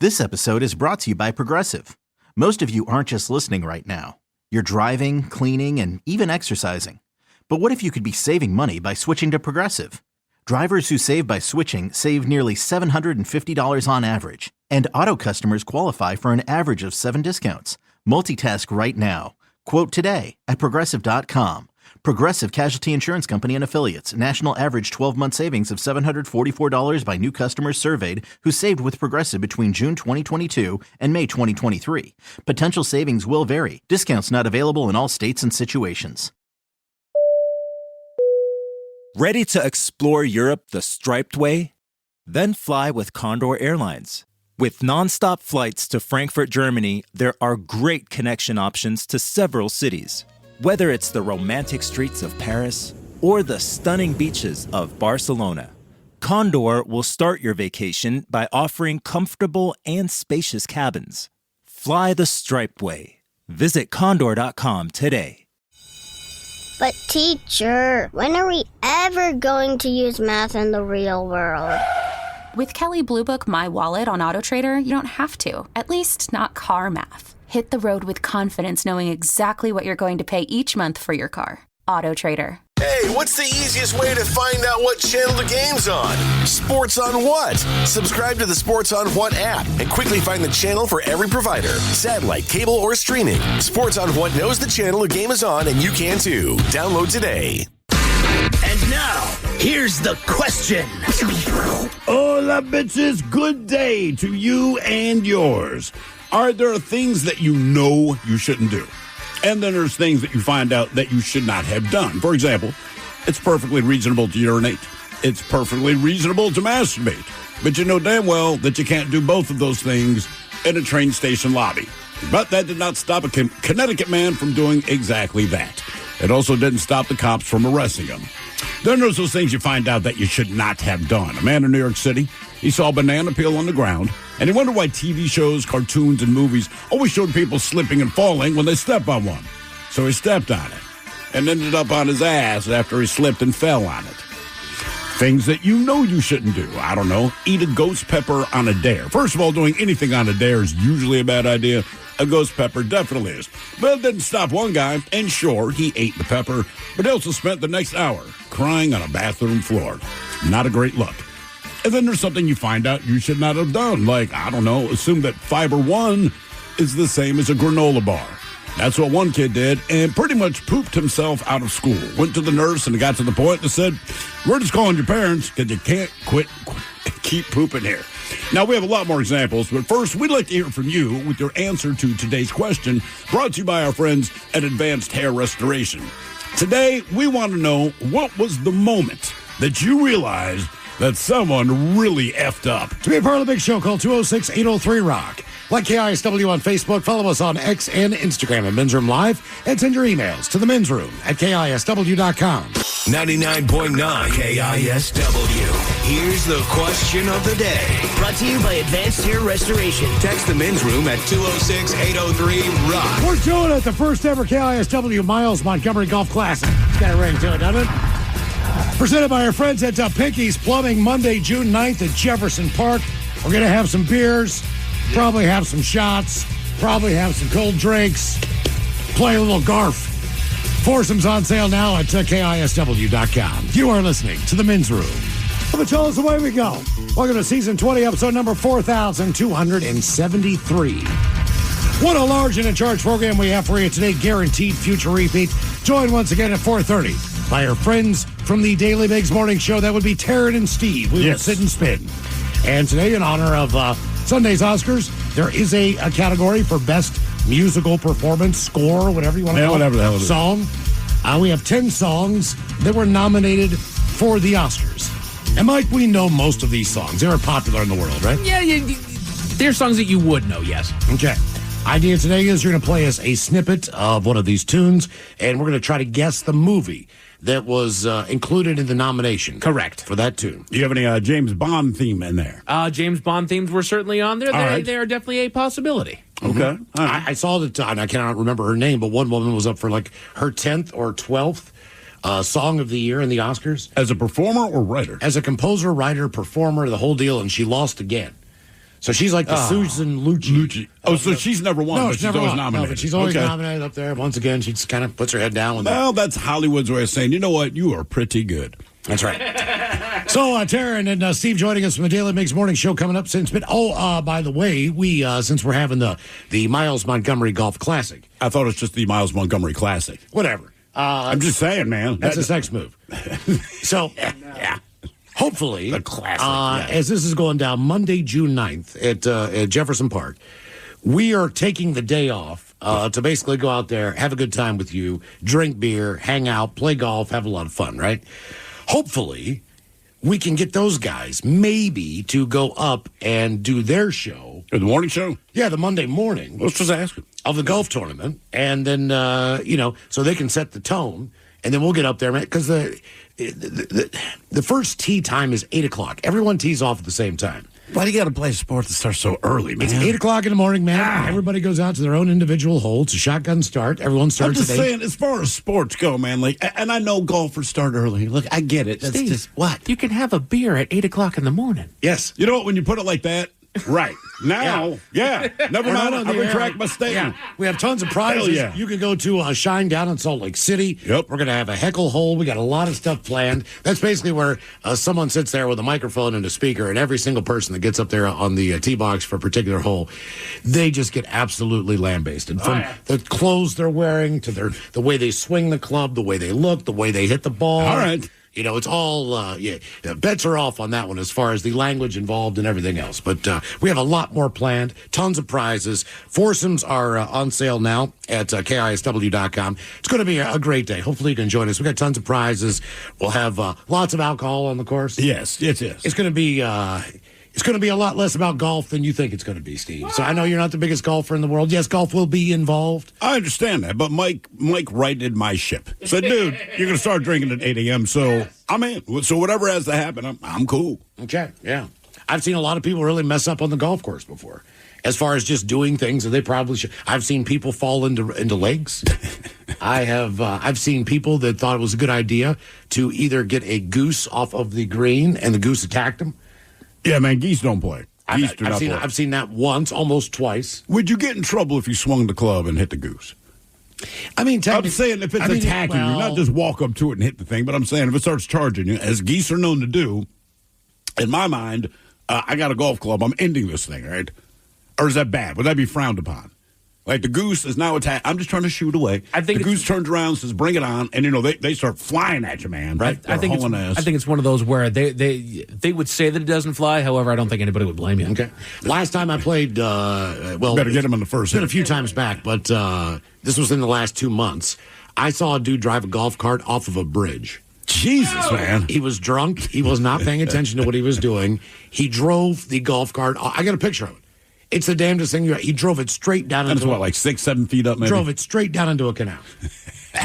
This episode is brought to you by Progressive. Most of you aren't just listening right now. You're driving, cleaning, and even exercising. But what if you could be saving money by switching to Progressive? Drivers who save by switching save nearly $750 on average. And auto customers qualify for an average of 7 discounts. Multitask right now. Quote today at Progressive.com. Progressive Casualty Insurance Company and Affiliates. National average 12-month savings of $744 by new customers surveyed who saved with Progressive between June 2022 and May 2023. Potential savings will vary. Discounts not available in all states and situations. Ready to explore Europe the striped way? Then fly with Condor Airlines. With nonstop flights to Frankfurt, Germany, there are great connection options to several cities. Whether it's the romantic streets of Paris or the stunning beaches of Barcelona, Condor will start your vacation by offering comfortable and spacious cabins. Fly the striped way. Visit condor.com today. But teacher, when are we ever going to use math in the real world? With Kelley Blue Book My Wallet on AutoTrader, you don't have to. At least not car math. Hit the road with confidence knowing exactly what you're going to pay each month for your car. AutoTrader. Hey, what's the easiest way to find out what channel the game's on? Sports on What? Subscribe to the Sports on What app and quickly find the channel for every provider. Satellite, cable, or streaming. Sports on What knows the channel the game is on, and you can too. Download today. And now, here's the question. Hola, bitches. Good day to you and yours. Are there things that you know you shouldn't do? And then there's things that you find out that you should not have done. For example, it's perfectly reasonable to urinate. It's perfectly reasonable to masturbate. But you know damn well that you can't do both of those things in a train station lobby. But that did not stop a Connecticut man from doing exactly that. It also didn't stop the cops from arresting him. Then there's those things you find out that you should not have done. A man in New York City, he saw a banana peel on the ground, and he wondered why TV shows, cartoons, and movies always showed people slipping and falling when they step on one. So he stepped on it and ended up on his ass after he slipped and fell on it. Things that you know you shouldn't do. I don't know. Eat a ghost pepper on a dare. First of all, doing anything on a dare is usually a bad idea. A ghost pepper definitely is. But it didn't stop one guy, and sure, he ate the pepper, but he also spent the next hour crying on a bathroom floor. Not a great look. And then there's something you find out you should not have done. Like, I don't know, assume that Fiber One is the same as a granola bar. That's what one kid did, and pretty much pooped himself out of school. Went to the nurse and got to the point and said, we're just calling your parents because you can't keep pooping here. Now, we have a lot more examples, but first, we'd like to hear from you with your answer to today's question, brought to you by our friends at Advanced Hair Restoration. Today, we want to know, what was the moment that you realized that someone really effed up? To be a part of the big show, call 206-803-ROCK. Like KISW on Facebook, follow us on X and Instagram at Men's Room Live, and send your emails to the Men's Room at KISW.com. 99.9 KISW. Here's the question of the day. Brought to you by Advanced Hair Restoration. Text the Men's Room at 206-803-ROCK. We're doing it, the first ever KISW Miles Montgomery Golf Classic. It's got a ring to it, doesn't it? Presented by our friends at Pinky's Plumbing, Monday, June 9th at Jefferson Park. We're going to have some beers, probably have some shots, probably have some cold drinks, play a little golf. Foursomes on sale now at KISW.com. You are listening to the Men's Room. But tell us, away we go. Welcome to Season 20, Episode number 4,273. What a large and in charge program we have for you today. Guaranteed future repeat. Join once again at 4:30 by our friends from the Daily Bigs Morning Show. That would be Taryn and Steve. We will sit and spin. And today, in honor of Sunday's Oscars, there is a category for Best Musical Performance, Score, whatever you want to call it. Whatever the hell it is. Song. We have 10 songs that were nominated for the Oscars. And Mike, we know most of these songs. They're popular in the world, right? Yeah, they're songs that you would know, yes. Okay. Idea today is you're going to play us a snippet of one of these tunes, and we're going to try to guess the movie that was included in the nomination. Correct. For that tune. Do you have any James Bond theme in there? James Bond themes were certainly on there. They are definitely a possibility. Okay. Mm-hmm. I saw that, and I cannot remember her name, but one woman was up for like her 10th or 12th Song of the Year in the Oscars. As a performer or writer? As a composer, writer, performer, the whole deal, and she lost again. So she's like the Susan Lucci. Oh, so she's never won, No, but she's she's never always won. nominated. No, but she's always Okay. nominated up there. Once again, she just kind of puts her head down. Well, that's Hollywood's way of saying, you know what, you are pretty good. That's right. So, Taryn and Steve joining us from the Daily Mix Morning Show coming up since. By the way, we since we're having the Miles Montgomery Golf Classic. I thought it was just the Miles Montgomery Classic. Whatever. I'm just saying, man. That's a sex move. So, yeah. Hopefully, The classic, as this is going down Monday, June 9th at Jefferson Park, we are taking the day off to basically go out there, have a good time with you, drink beer, hang out, play golf, have a lot of fun, right? Hopefully, we can get those guys maybe to go up and do their show. The morning show? Yeah, the Monday morning. Let's just ask them. Of the golf tournament. And then, so they can set the tone. And then we'll get up there, man, because the first tee time is 8 o'clock. Everyone tees off at the same time. Why do you got to play a sport that starts so early, man? It's 8 o'clock in the morning, man. Everybody goes out to their own individual hole. It's a shotgun start. Everyone starts I'm just at 8. saying, as far as sports go, man, like, and I know golfers start early. Look, I get it. That's Steve, just what? You can have a beer at 8 o'clock in the morning. Yes. You know what? When you put it like that, right. Now, never We're mind. not on I the air. retract my statement. Yeah. We have tons of prizes. Hell yeah. You can go to Shine down in Salt Lake City. Yep. We're going to have a heckle hole. We got a lot of stuff planned. That's basically where someone sits there with a microphone and a speaker, and every single person that gets up there on the tee box for a particular hole, they just get absolutely lambasted. From the clothes they're wearing to the way they swing the club, the way they look, the way they hit the ball. All right. You know, it's all, bets are off on that one as far as the language involved and everything else. But we have a lot more planned, tons of prizes. Foursomes are on sale now at KISW.com. It's going to be a great day. Hopefully you can join us. We got tons of prizes. We'll have lots of alcohol on the course. Yes. It's going to be... It's going to be a lot less about golf than you think it's going to be, Steve. So I know you're not the biggest golfer in the world. Yes, golf will be involved. I understand that, but Mike righted my ship. Said, dude, you're going to start drinking at 8 a.m., so I'm in. So whatever has to happen, I'm cool. Okay, yeah. I've seen a lot of people really mess up on the golf course before. As far as just doing things that they probably should. I've seen people fall into lakes. I've seen people that thought it was a good idea to either get a goose off of the green and the goose attacked them. Yeah, man, geese don't play. Geese do not play. I've seen that once, almost twice. Would you get in trouble if you swung the club and hit the goose? I mean, I'm saying if it's attacking you, not just walk up to it and hit the thing, but I'm saying if it starts charging you, as geese are known to do, in my mind, I got a golf club, I'm ending this thing, right? Or is that bad? Would that be frowned upon? Like the goose is now attacked. I'm just trying to shoot away. I think the goose turns around, says, "Bring it on!" And they start flying at you, man. Right? I think it's one of those where they would say that it doesn't fly. However, I don't think anybody would blame you. Okay. Last time I played, better get him in the first. It's been a few times back, but this was in the last 2 months. I saw a dude drive a golf cart off of a bridge. Jesus, man. He was drunk. He was not paying attention to what he was doing. He drove the golf cart. I got a picture of it. It's the damnedest thing. He drove it straight down into... That's what, like 6-7 feet up, maybe? Drove it straight down into a canal.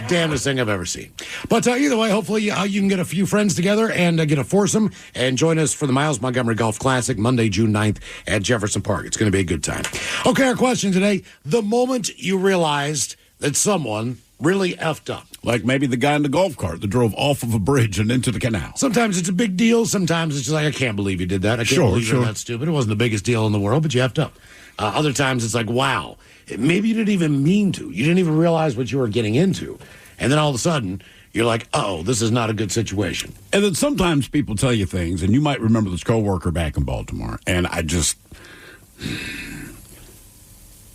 Damnedest thing I've ever seen. But either way, hopefully you can get a few friends together and get a foursome and join us for the Miles Montgomery Golf Classic Monday, June 9th at Jefferson Park. It's going to be a good time. Okay, our question today. The moment you realized that someone really effed up. Like maybe the guy in the golf cart that drove off of a bridge and into the canal. Sometimes it's a big deal. Sometimes it's just like, I can't believe you did that. I can't believe you're that stupid. It wasn't the biggest deal in the world, but you effed up. Other times it's like, wow, maybe you didn't even mean to. You didn't even realize what you were getting into. And then all of a sudden, you're like, oh, this is not a good situation. And then sometimes people tell you things, and you might remember this coworker back in Baltimore, and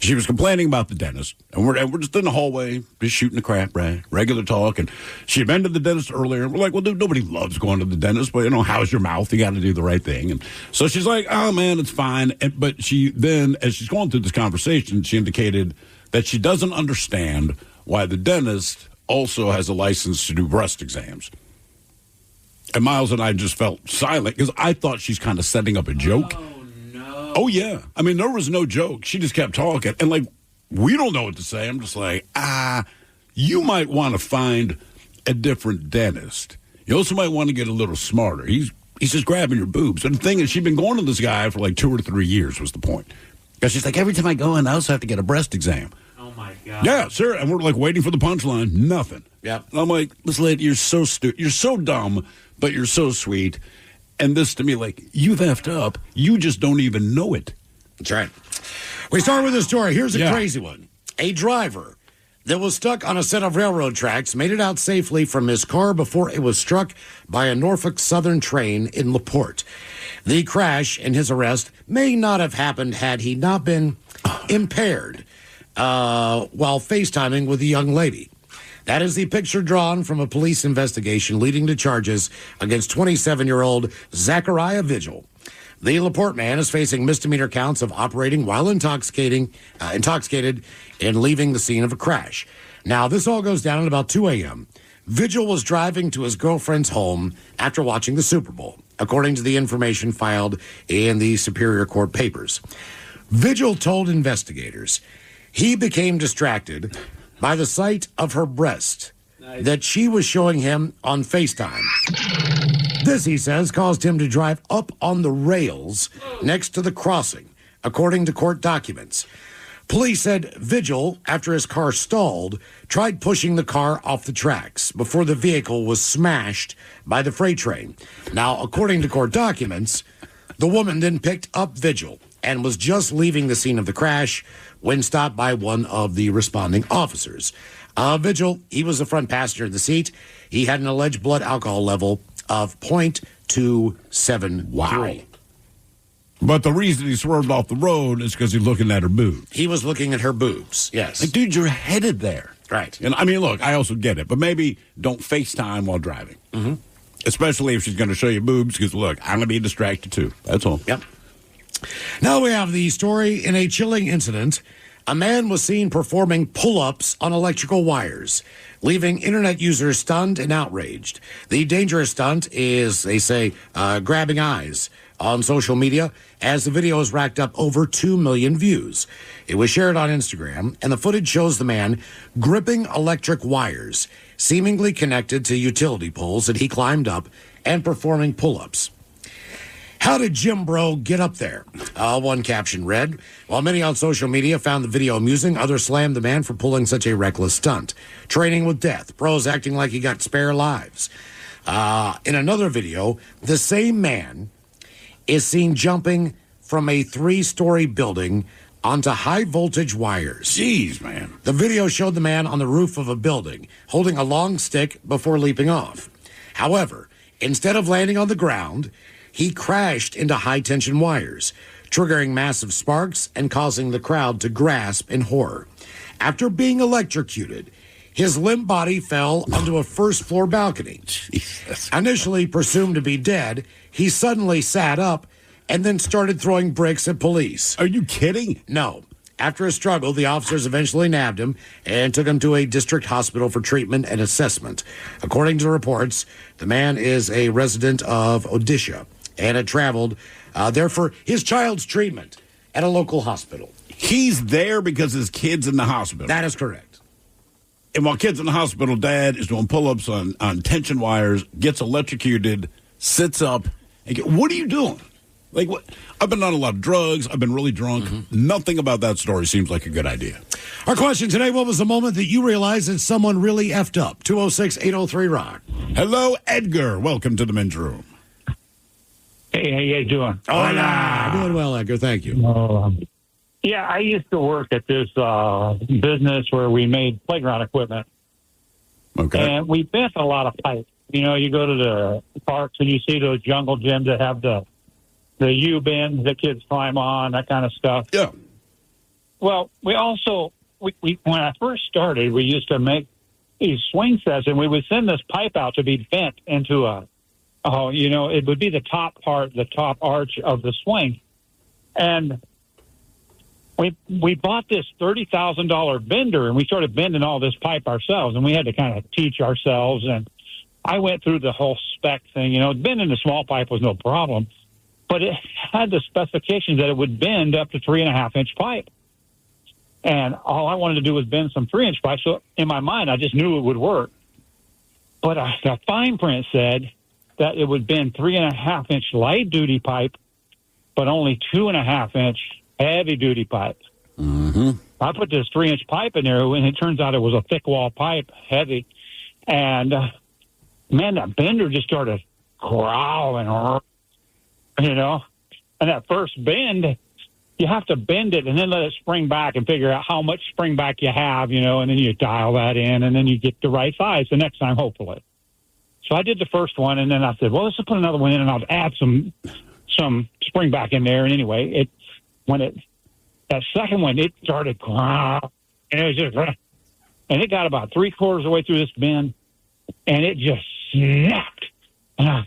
she was complaining about the dentist, and we're just in the hallway, just shooting the crap, right? Regular talk, and she had been to the dentist earlier, and we're like, well, dude, nobody loves going to the dentist, but, how's your mouth? You got to do the right thing. And so she's like, oh, man, it's fine. But she then, as she's going through this conversation, she indicated that she doesn't understand why the dentist also has a license to do breast exams. And Miles and I just felt silent, because I thought she's kind of setting up a joke. Oh, yeah. I mean, there was no joke. She just kept talking. And, we don't know what to say. I'm just like, you might want to find a different dentist. You also might want to get a little smarter. He's just grabbing your boobs. And the thing is, she'd been going to this guy for 2 or 3 years was the point. Because she's like, every time I go in, I also have to get a breast exam. Oh, my God. Yeah, sir. And we're, waiting for the punchline. Nothing. Yeah. And I'm like, this lady, you're so stupid. You're so dumb, but you're so sweet. And this to me, you've effed up. You just don't even know it. That's right. We start with a story. Here's a Yeah. crazy one. A driver that was stuck on a set of railroad tracks made it out safely from his car before it was struck by a Norfolk Southern train in LaPorte. The crash and his arrest may not have happened had he not been impaired while FaceTiming with a young lady. That is the picture drawn from a police investigation leading to charges against 27-year-old Zachariah Vigil. The LaPorte man is facing misdemeanor counts of operating while intoxicated and leaving the scene of a crash. Now, this all goes down at about 2 a.m. Vigil was driving to his girlfriend's home after watching the Super Bowl, according to the information filed in the Superior Court papers. Vigil told investigators he became distracted by the sight of her breast that she was showing him on FaceTime. This, he says, caused him to drive up on the rails next to the crossing, according to court documents. Police said Vigil, after his car stalled, tried pushing the car off the tracks before the vehicle was smashed by the freight train. Now, according to court documents, the woman then picked up Vigil and was just leaving the scene of the crash when stopped by one of the responding officers. Vigil, he was the front passenger in the seat. He had an alleged blood alcohol level of 0.273. Wow. But the reason he swerved off the road is because he's looking at her boobs. He was looking at her boobs, yes. Like, dude, you're headed there. Right. And I mean, look, I also get it, but maybe don't FaceTime while driving. Mm-hmm. Especially if she's going to show you boobs, because, look, I'm going to be distracted, too. That's all. Yep. Now we have the story. In a chilling incident, a man was seen performing pull-ups on electrical wires, leaving internet users stunned and outraged. The dangerous stunt is, they say, grabbing eyes on social media, as the video has racked up over 2 million views. It was shared on Instagram, and the footage shows the man gripping electric wires, seemingly connected to utility poles that he climbed up, and performing pull-ups. How did Jim Bro get up there? One caption read, while many on social media found the video amusing, others slammed the man for pulling such a reckless stunt. Training with death. Bro's acting like he got spare lives. In another video, the same man is seen jumping from a 3-story building onto high-voltage wires. Jeez, man. The video showed the man on the roof of a building, holding a long stick before leaping off. However, instead of landing on the ground, he crashed into high-tension wires, triggering massive sparks and causing the crowd to grasp in horror. After being electrocuted, his limp body fell onto a first-floor balcony. Jesus. Initially presumed to be dead, he suddenly sat up and then started throwing bricks at police. Are you kidding? No. After a struggle, the officers eventually nabbed him and took him to a district hospital for treatment and assessment. According to reports, the man is a resident of Odisha and had traveled there for his child's treatment at a local hospital. He's there because his kid's in the hospital. That is correct. And while kid's in the hospital, dad is doing pull-ups on tension wires, gets electrocuted, sits up. And what are you doing? Like, what? I've been on a lot of drugs. I've been really drunk. Mm-hmm. Nothing about that story seems like a good idea. Our question today, what was the moment that you realized that someone really effed up? 206-803-ROCK. Hello, Edgar. Welcome to the men's room. Hey, how you doing? Hola. Doing well, Edgar. Thank you. Yeah, I used to work at this business where we made playground equipment. Okay. And we bent a lot of pipe. You know, you go to the parks and you see those jungle gyms that have the U-bends that kids climb on, that kind of stuff. Yeah. Well, we also, we when I first started, we used to make these swing sets, and we would send this pipe out to be bent into it would be the top part, the top arch of the swing. And we bought this $30,000 bender, and we started bending all this pipe ourselves, and we had to kind of teach ourselves. And I went through the whole spec thing. You know, bending the small pipe was no problem, but it had the specifications that it would bend up to 3.5-inch pipe. And all I wanted to do was bend some 3-inch pipe. So in my mind, I just knew it would work. But the fine print said that it would bend 3.5-inch light duty pipe, but only 2.5-inch heavy duty pipe. Mm-hmm. I put this 3-inch pipe in there, and it turns out it was a thick wall pipe, heavy. And man, that bender just started growling, you know. And that first bend, you have to bend it and then let it spring back and figure out how much spring back you have, and then you dial that in, and then you get the right size the next time, hopefully. So I did the first one, and then I said, well, let's just put another one in, and I'll add some spring back in there. And anyway, that second one, it started growling, and it was just, and it got about 3/4 of the way through this bend, and it just snapped. And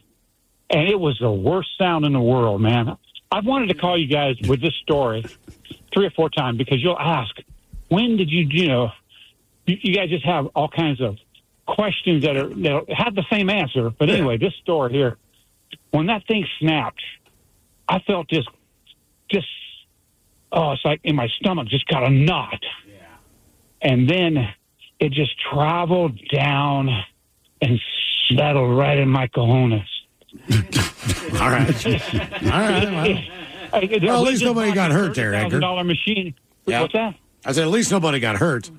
it was the worst sound in the world, man. I've wanted to call you guys with this story 3 or 4 times because you'll ask, when did you guys just have all kinds of questions that have the same answer. But anyway, this story here, when that thing snapped, I felt it's like in my stomach just got a knot. Yeah. And then it just traveled down and settled right in my cojones. All right. Well, at least nobody got hurt there, Edgar. $1,000 machine. Yeah. What's that? I said, at least nobody got hurt.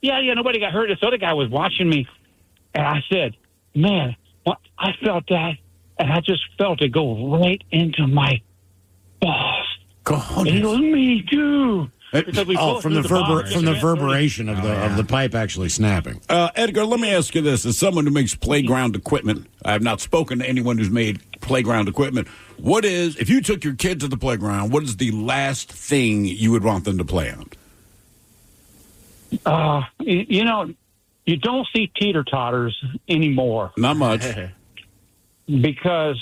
Yeah, nobody got hurt. This other guy was watching me, and I said, man, I felt that, and I just felt it go right into my balls. And he goes, me too. From the reverberation of the pipe actually snapping. Edgar, let me ask you this. As someone who makes playground equipment, I have not spoken to anyone who's made playground equipment. If you took your kids to the playground, what is the last thing you would want them to play on? You don't see teeter-totters anymore. Not much. Because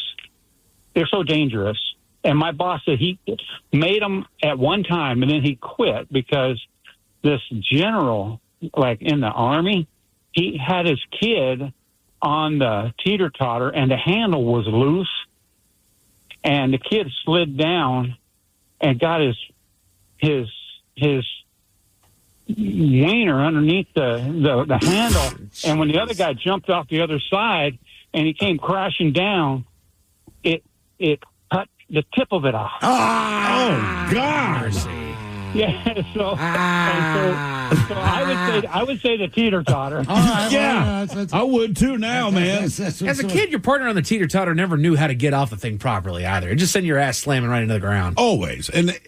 they're so dangerous. And my boss said he made them at one time, and then he quit because this general, like in the Army, he had his kid on the teeter-totter, and the handle was loose, and the kid slid down and got his wiener underneath the handle, and when the other guy jumped off the other side and he came crashing down, it cut the tip of it off. Oh gosh! Yeah, so I would say the teeter-totter. Right, yeah, I would too now, man. As a kid, your partner on the teeter-totter never knew how to get off the thing properly either. It just sent your ass slamming right into the ground. Always. And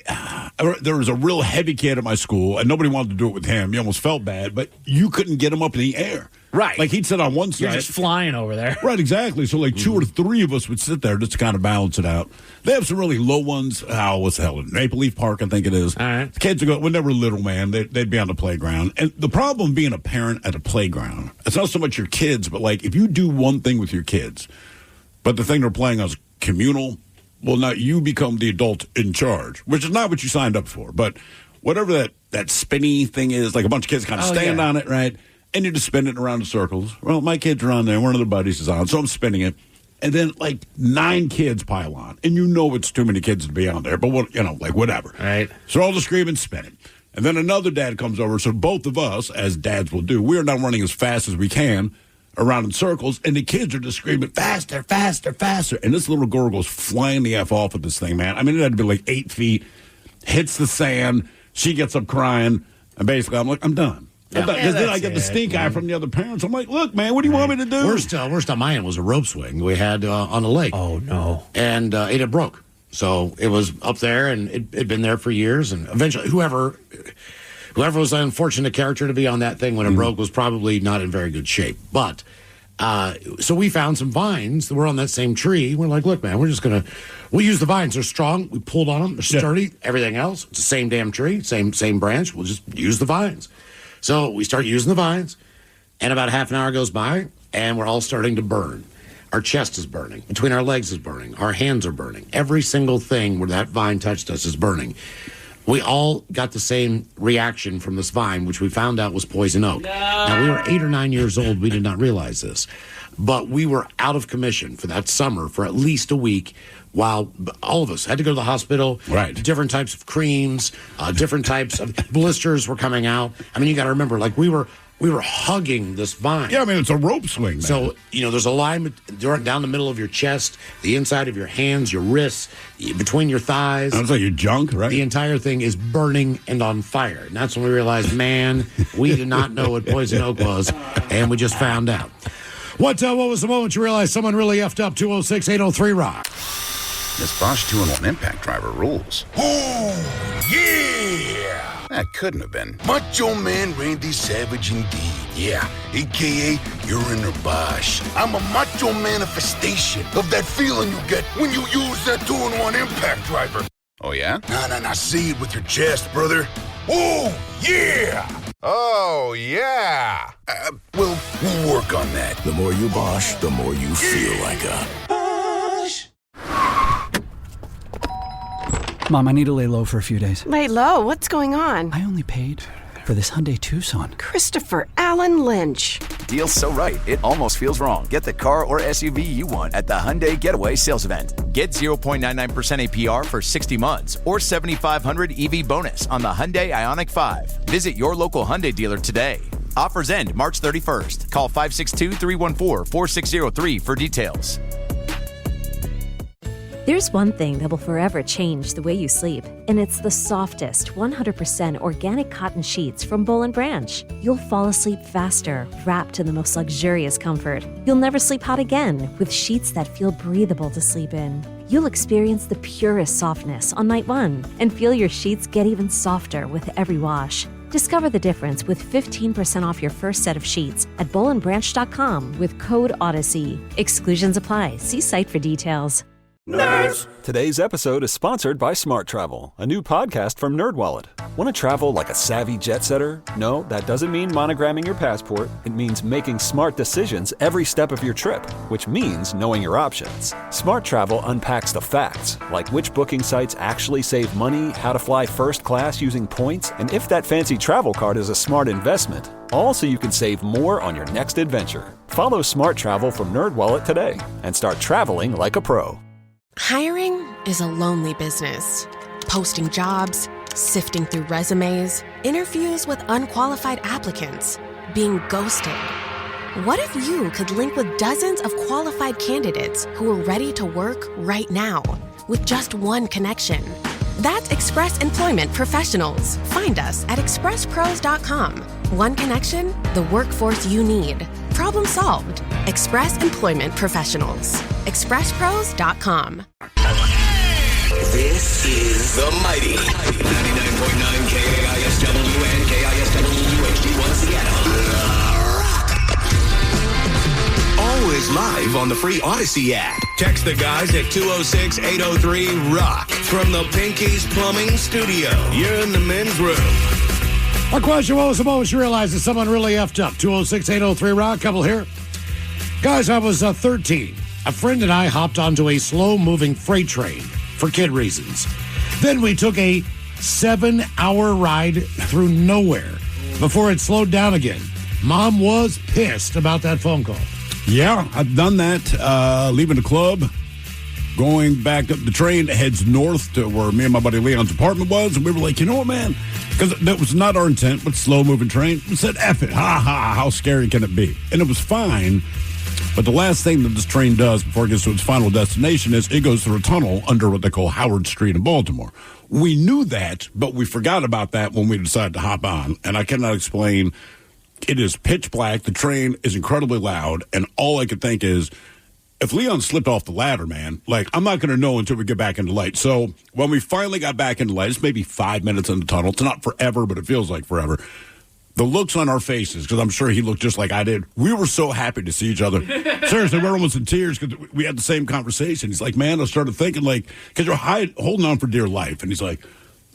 there was a real heavy kid at my school, and nobody wanted to do it with him. You almost felt bad, but you couldn't get him up in the air. Right. Like he'd sit on one side. You're just flying over there. Right, exactly. So like 2 or 3 of us would sit there just to kind of balance it out. They have some really low ones. What's the hell? Maple Leaf Park, I think it is. All right. The kids when they were little, man, they'd be on the playground. And the problem being a parent at a playground, it's not so much your kids, but like if you do one thing with your kids, but the thing they're playing is communal, well, now you become the adult in charge, which is not what you signed up for. But whatever that spinny thing is, like a bunch of kids kind of stand on it, right? And you're just spinning it around in circles. Well, my kids are on there. One of their buddies is on. So I'm spinning it. And then like 9 kids pile on. And it's too many kids to be on there. But, whatever. Right. So all the screaming, spinning. And then another dad comes over. So both of us, as dads will do, we are now running as fast as we can around in circles. And the kids are just screaming, faster, faster, faster. And this little girl goes flying the F off of this thing, man. I mean, it had to be like 8 feet. Hits the sand. She gets up crying. And basically, I'm like, I'm done. Because then I get the stink eye from the other parents. I'm like, look, man, what do you want me to do? Worst on my end was a rope swing we had on a lake. Oh, no. And it had broke. So it was up there, and it had been there for years. And eventually, whoever was an unfortunate character to be on that thing when it broke was probably not in very good shape. But so we found some vines that were on that same tree. We're like, look, man, we'll use the vines. They're strong. We pulled on them. They're sturdy. Everything else, it's the same damn tree, same branch. We'll just use the vines. So we start using the vines, and about half an hour goes by, and we're all starting to burn. Our chest is burning. Between our legs is burning. Our hands are burning. Every single thing where that vine touched us is burning. We all got the same reaction from this vine, which we found out was poison oak. No. Now, we were 8 or 9 years old. We did not realize this. But we were out of commission for that summer for at least a week, while all of us had to go to the hospital. Right. Different types of creams, different types of blisters were coming out. I mean, you got to remember, like we were hugging this vine. Yeah, I mean, it's a rope swing, man. So, there's a line down the middle of your chest, the inside of your hands, your wrists, between your thighs. Sounds like your junk, right? The entire thing is burning and on fire. And that's when we realized, man, we did not know what poison oak was, and we just found out. What was the moment you realized someone really effed up? 206-803-ROCK. This Bosch 2-in-1 impact driver rules. Oh, yeah! That couldn't have been. Macho Man Randy Savage indeed, yeah. A.K.A. you're in a Bosch. I'm a macho manifestation of that feeling you get when you use that 2-in-1 impact driver. Oh, yeah? Nah, say it with your chest, brother. Oh, yeah! Oh, yeah! We'll work on that. The more you Bosch, the more you feel like a Bosch. Mom, I need to lay low for a few days. Lay low? What's going on? I only paid for this Hyundai Tucson. Christopher Allen Lynch. Deal's so right, it almost feels wrong. Get the car or SUV you want at the Hyundai Getaway Sales Event. Get 0.99% APR for 60 months or $7,500 EV bonus on the Hyundai Ioniq 5. Visit your local Hyundai dealer today. Offers end March 31st. Call 562-314-4603 for details. There's one thing that will forever change the way you sleep, and it's the softest, 100% organic cotton sheets from Boll & Branch. You'll fall asleep faster, wrapped in the most luxurious comfort. You'll never sleep hot again with sheets that feel breathable to sleep in. You'll experience the purest softness on night one and feel your sheets get even softer with every wash. Discover the difference with 15% off your first set of sheets at bollandbranch.com with code Odyssey. Exclusions apply. See site for details. Nerds! Today's episode is sponsored by Smart Travel, a new podcast from NerdWallet. Want to travel like a savvy jet setter? No, that doesn't mean monogramming your passport. It means making smart decisions every step of your trip, which means knowing your options. Smart Travel unpacks the facts, like which booking sites actually save money, how to fly first class using points, and if that fancy travel card is a smart investment. All so you can save more on your next adventure. Follow Smart Travel from NerdWallet today and start traveling like a pro. Hiring is a lonely business. Posting jobs, sifting through resumes, interviews with unqualified applicants, being ghosted. What if you could link with dozens of qualified candidates who are ready to work right now with just one connection? That's Express Employment Professionals. Find us at expresspros.com. One connection, the workforce you need. Problem solved. Express Employment Professionals. expresspros.com. This is the mighty 99.9 KISW and KISW HD1 Seattle. Always live on the free Odyssey app. Text the guys at 206-803-ROCK from the Pinky's Plumbing Studio. You're in the men's room. Our question, what was the moment you realized that someone really effed up? 206-803-ROCK, couple here. Guys, I was 13. A friend and I hopped onto a slow-moving freight train for kid reasons. Then we took a 7-hour ride through nowhere before it slowed down again. Mom was pissed about that phone call. Yeah, I've done that. Leaving the club, going back up the train that heads north to where me and my buddy Leon's apartment was, and we were like, you know what, man? Because that was not our intent with slow-moving train. We said, F it, how scary can it be? And it was fine, but the last thing that this train does before it gets to its final destination is it goes through a tunnel under what they call Howard Street in Baltimore. We knew that, but we forgot about that when we decided to hop on, and I cannot explain. It is pitch black, the train is incredibly loud, and all I could think is, if Leon slipped off the ladder, man, like, I'm not going to know until we get back into light. So when we finally got back into light, it's maybe 5 minutes in the tunnel. It's not forever, but it feels like forever. The looks on our faces, because I'm sure he looked just like I did, we were so happy to see each other. Seriously, we're almost in tears because we had the same conversation. He's like, man, I started thinking, like, because you're holding on for dear life. And he's like,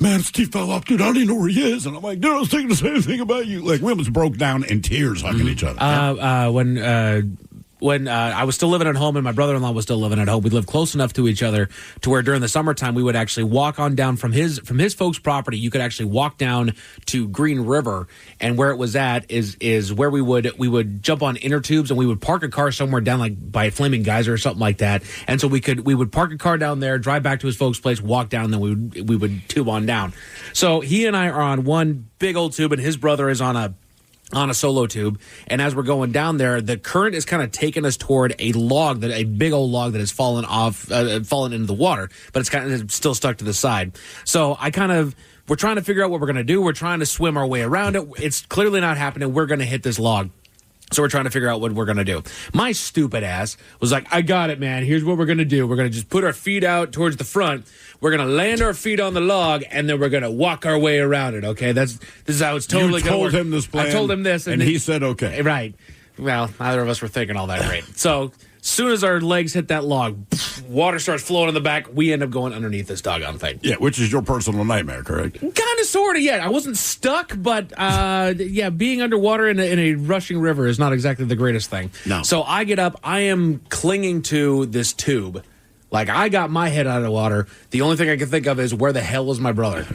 man, Steve fell off, dude. I don't even know where he is. And I'm like, dude, I was thinking the same thing about you. Like, we almost broke down in tears hugging each other. When I was still living at home and my brother-in-law was still living at home, we lived close enough to each other to where during the summertime we would actually walk on down from his folks' property. You could actually walk down to Green River, and where it was at is where we would jump on inner tubes and we would park a car somewhere down like by Flaming Geyser or something like that. And so we would park a car down there, drive back to his folks' place, walk down, and then we would tube on down. So he and I are on one big old tube, and his brother is on a solo tube, and as we're going down there, the current is kind of taking us toward a big old log that has fallen into the water, but it's kind of still stuck to the side. So we're trying to figure out what we're going to do. We're trying to swim our way around it. It's clearly not happening. We're going to hit this log. So we're trying to figure out what we're going to do. My stupid ass was like, I got it, man. Here's what we're going to do. We're going to just put our feet out towards the front. We're going to land our feet on the log, and then we're going to walk our way around it, okay? This is how it's totally going to work. You told him this plan. I told him this. And he said okay. Right. Well, neither of us were thinking all that great. So as soon as our legs hit that log, water starts flowing in the back. We end up going underneath this doggone thing. Yeah, which is your personal nightmare, correct? Kind of, sort of, yeah. I wasn't stuck, but yeah, being underwater in a rushing river is not exactly the greatest thing. No. So I get up. I am clinging to this tube. Like, I got my head out of the water. The only thing I can think of is, where the hell is my brother?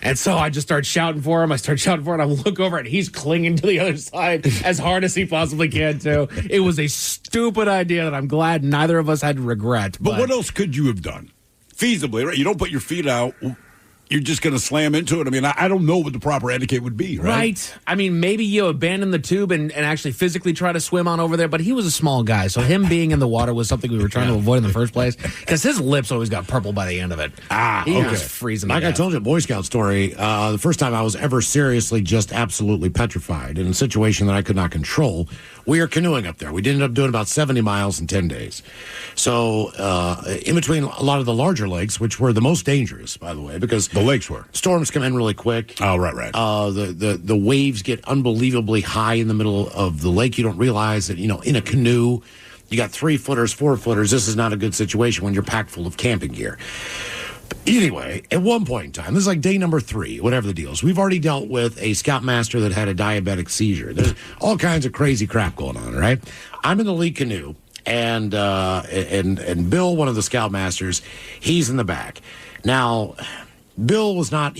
And so I just start shouting for him. I look over, and he's clinging to the other side as hard as he possibly can, too. It was a stupid idea that I'm glad neither of us had to regret. But what else could you have done? Feasibly, right? You don't put your feet out. You're just going to slam into it. I mean, I don't know what the proper etiquette would be, right? Right. I mean, maybe you abandon the tube and actually physically try to swim on over there, but he was a small guy, so him being in the water was something we were trying to avoid in the first place, because his lips always got purple by the end of it. He was freezing to Like I death. told you, a Boy Scout story, the first time I was ever seriously just absolutely petrified in a situation that I could not control, we are canoeing up there. We ended up doing about 70 miles in 10 days. So in between a lot of the larger lakes, which were the most dangerous, by the way, because the lakes were. Storms come in really quick. Oh, right. The waves get unbelievably high in the middle of the lake. You don't realize that, in a canoe, you got 3-footers, 4-footers. This is not a good situation when you're packed full of camping gear. But anyway, at one point in time, this is like day number 3, whatever the deal is, we've already dealt with a scoutmaster that had a diabetic seizure. There's all kinds of crazy crap going on, right? I'm in the lead canoe, and Bill, one of the scoutmasters, he's in the back. Now, Bill was not.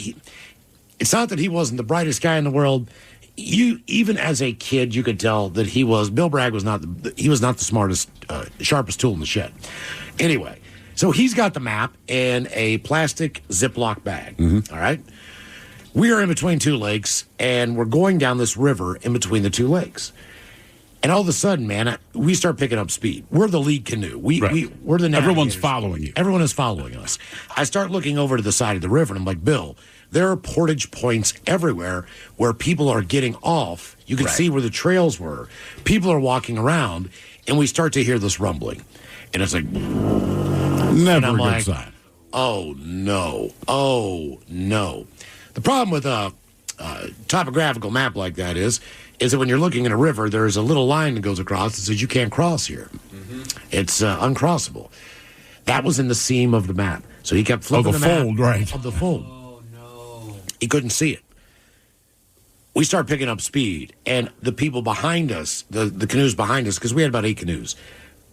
It's not that he wasn't the brightest guy in the world. Even as a kid, you could tell that he was. Bill Bragg was not. He was not the smartest, sharpest tool in the shed. Anyway, so he's got the map in a plastic Ziploc bag. All right. We are in between 2 lakes, and we're going down this river in between the 2 lakes. And all of a sudden, man, we start picking up speed. We're the lead canoe. We're the navigators. Everyone's following you. Everyone is following us. I start looking over to the side of the river, and I'm like, Bill, there are portage points everywhere where people are getting off. You can see where the trails were. People are walking around, and we start to hear this rumbling. And it's like, never a good sign. Oh, no. The problem with a topographical map like that is that when you're looking at a river, there's a little line that goes across that says you can't cross here. It's uncrossable. That was in the seam of the map. So he kept flipping the the map fold, right. of the fold. Oh, no. He couldn't see it. We start picking up speed, and the people behind us, the canoes behind us, because we had about 8 canoes,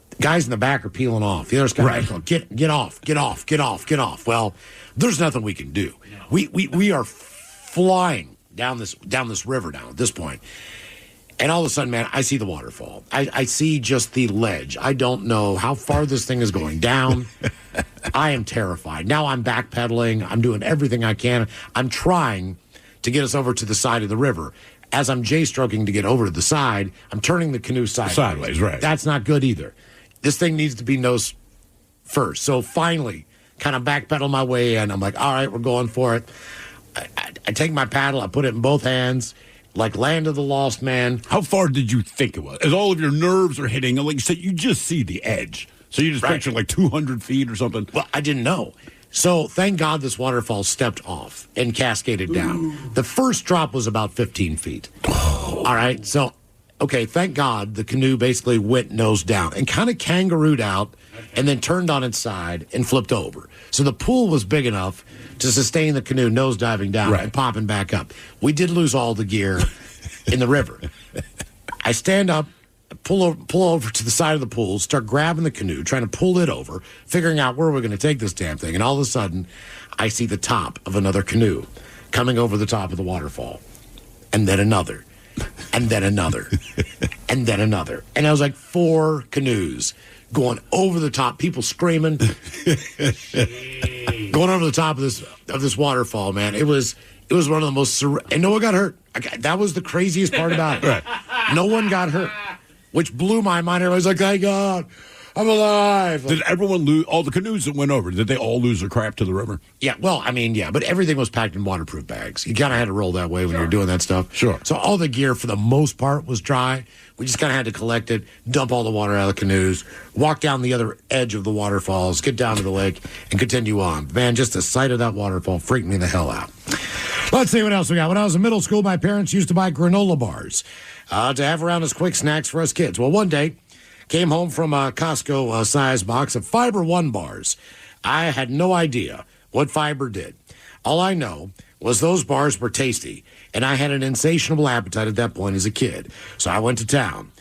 the guys in the back are peeling off. The other guys are going, get off. Well, there's nothing we can do. We are flying down this river now at this point. And all of a sudden, man, I see the waterfall. I see just the ledge. I don't know how far this thing is going down. I am terrified. Now I'm backpedaling. I'm doing everything I can. I'm trying to get us over to the side of the river. As I'm J-stroking to get over to the side, I'm turning the canoe sideways. Right. That's not good either. This thing needs to be nose first. So finally, kind of backpedal my way in. I'm like, all right, we're going for it. I take my paddle, I put it in both hands, like Land of the Lost Man. How far did you think it was? As all of your nerves are hitting, like you said, you just see the edge. So you just picture like 200 feet or something. Well, I didn't know. So thank God this waterfall stepped off and cascaded down. The first drop was about 15 feet. All right. So, okay, thank God the canoe basically went nose down and kind of kangarooed out and then turned on its side and flipped over. So the pool was big enough to sustain the canoe nose diving down and popping back up. We did lose all the gear in the river. I stand up, pull over to the side of the pool, start grabbing the canoe, trying to pull it over, figuring out where we're going to take this damn thing. And all of a sudden, I see the top of another canoe coming over the top of the waterfall. And then another. And then another. And then another. And I was like 4 canoes going over the top, people screaming, going over the top of this waterfall, man. It was one of the most and no one got hurt. That was the craziest part about it. No one got hurt, which blew my mind. Everybody's like, thank God. I'm alive. Did everyone lose? All the canoes that went over, did they all lose their crap to the river? Yeah, well, I mean, yeah, but everything was packed in waterproof bags. You kind of had to roll that way when you were doing that stuff. Sure. So all the gear, for the most part, was dry. We just kind of had to collect it, dump all the water out of the canoes, walk down the other edge of the waterfalls, get down to the lake, and continue on. Man, just the sight of that waterfall freaked me the hell out. Let's see what else we got. When I was in middle school, my parents used to buy granola bars to have around as quick snacks for us kids. Well, one day, came home from a Costco size box of Fiber One bars. I had no idea what Fiber did. All I know was those bars were tasty, and I had an insatiable appetite at that point as a kid. So I went to town.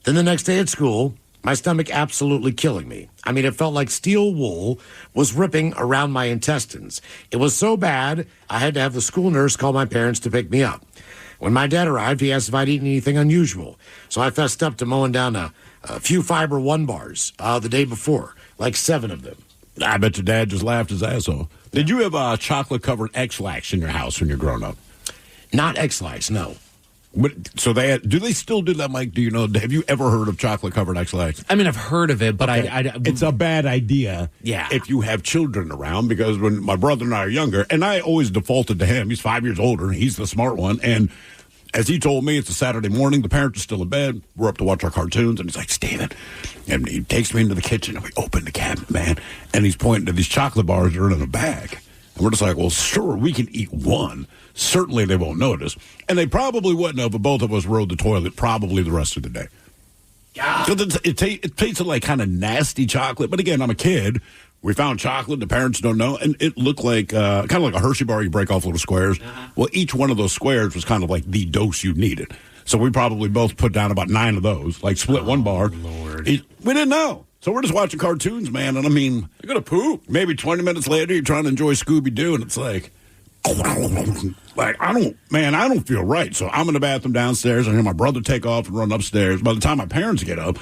Then the next day at school, my stomach absolutely killing me. I mean, it felt like steel wool was ripping around my intestines. It was so bad, I had to have the school nurse call my parents to pick me up. When my dad arrived, he asked if I'd eaten anything unusual. So I fessed up to mowing down a few Fiber One bars the day before, like 7 of them. I bet your dad just laughed his ass off. Did you have chocolate-covered X-Lax in your house when you're growing up? Not X-Lax, no. But, so do they still do that, Mike? Do you know? Have you ever heard of chocolate-covered X-Lax? I mean, I've heard of it, but okay. It's a bad idea if you have children around, because when my brother and I are younger, and I always defaulted to him. He's 5 years older. He's the smart one, and as he told me, it's a Saturday morning. The parents are still in bed. We're up to watch our cartoons. And he's like, Steven. And he takes me into the kitchen, and we open the cabinet, man. And he's pointing to these chocolate bars that are in a bag. And we're just like, well, sure, we can eat one. Certainly they won't notice. And they probably wouldn't have, but both of us rode the toilet probably the rest of the day. Because it tasted like kind of nasty chocolate. But again, I'm a kid. We found chocolate. The parents don't know. And it looked like kind of like a Hershey bar. You break off little squares. Well, each one of those squares was kind of like the dose you needed. So we probably both put down about 9 of those, like split one bar. Lord. We didn't know. So we're just watching cartoons, man. And I mean, you're going to poop. Maybe 20 minutes later, you're trying to enjoy Scooby-Doo. And it's like I don't feel right. So I'm in the bathroom downstairs. I hear my brother take off and run upstairs. By the time my parents get up,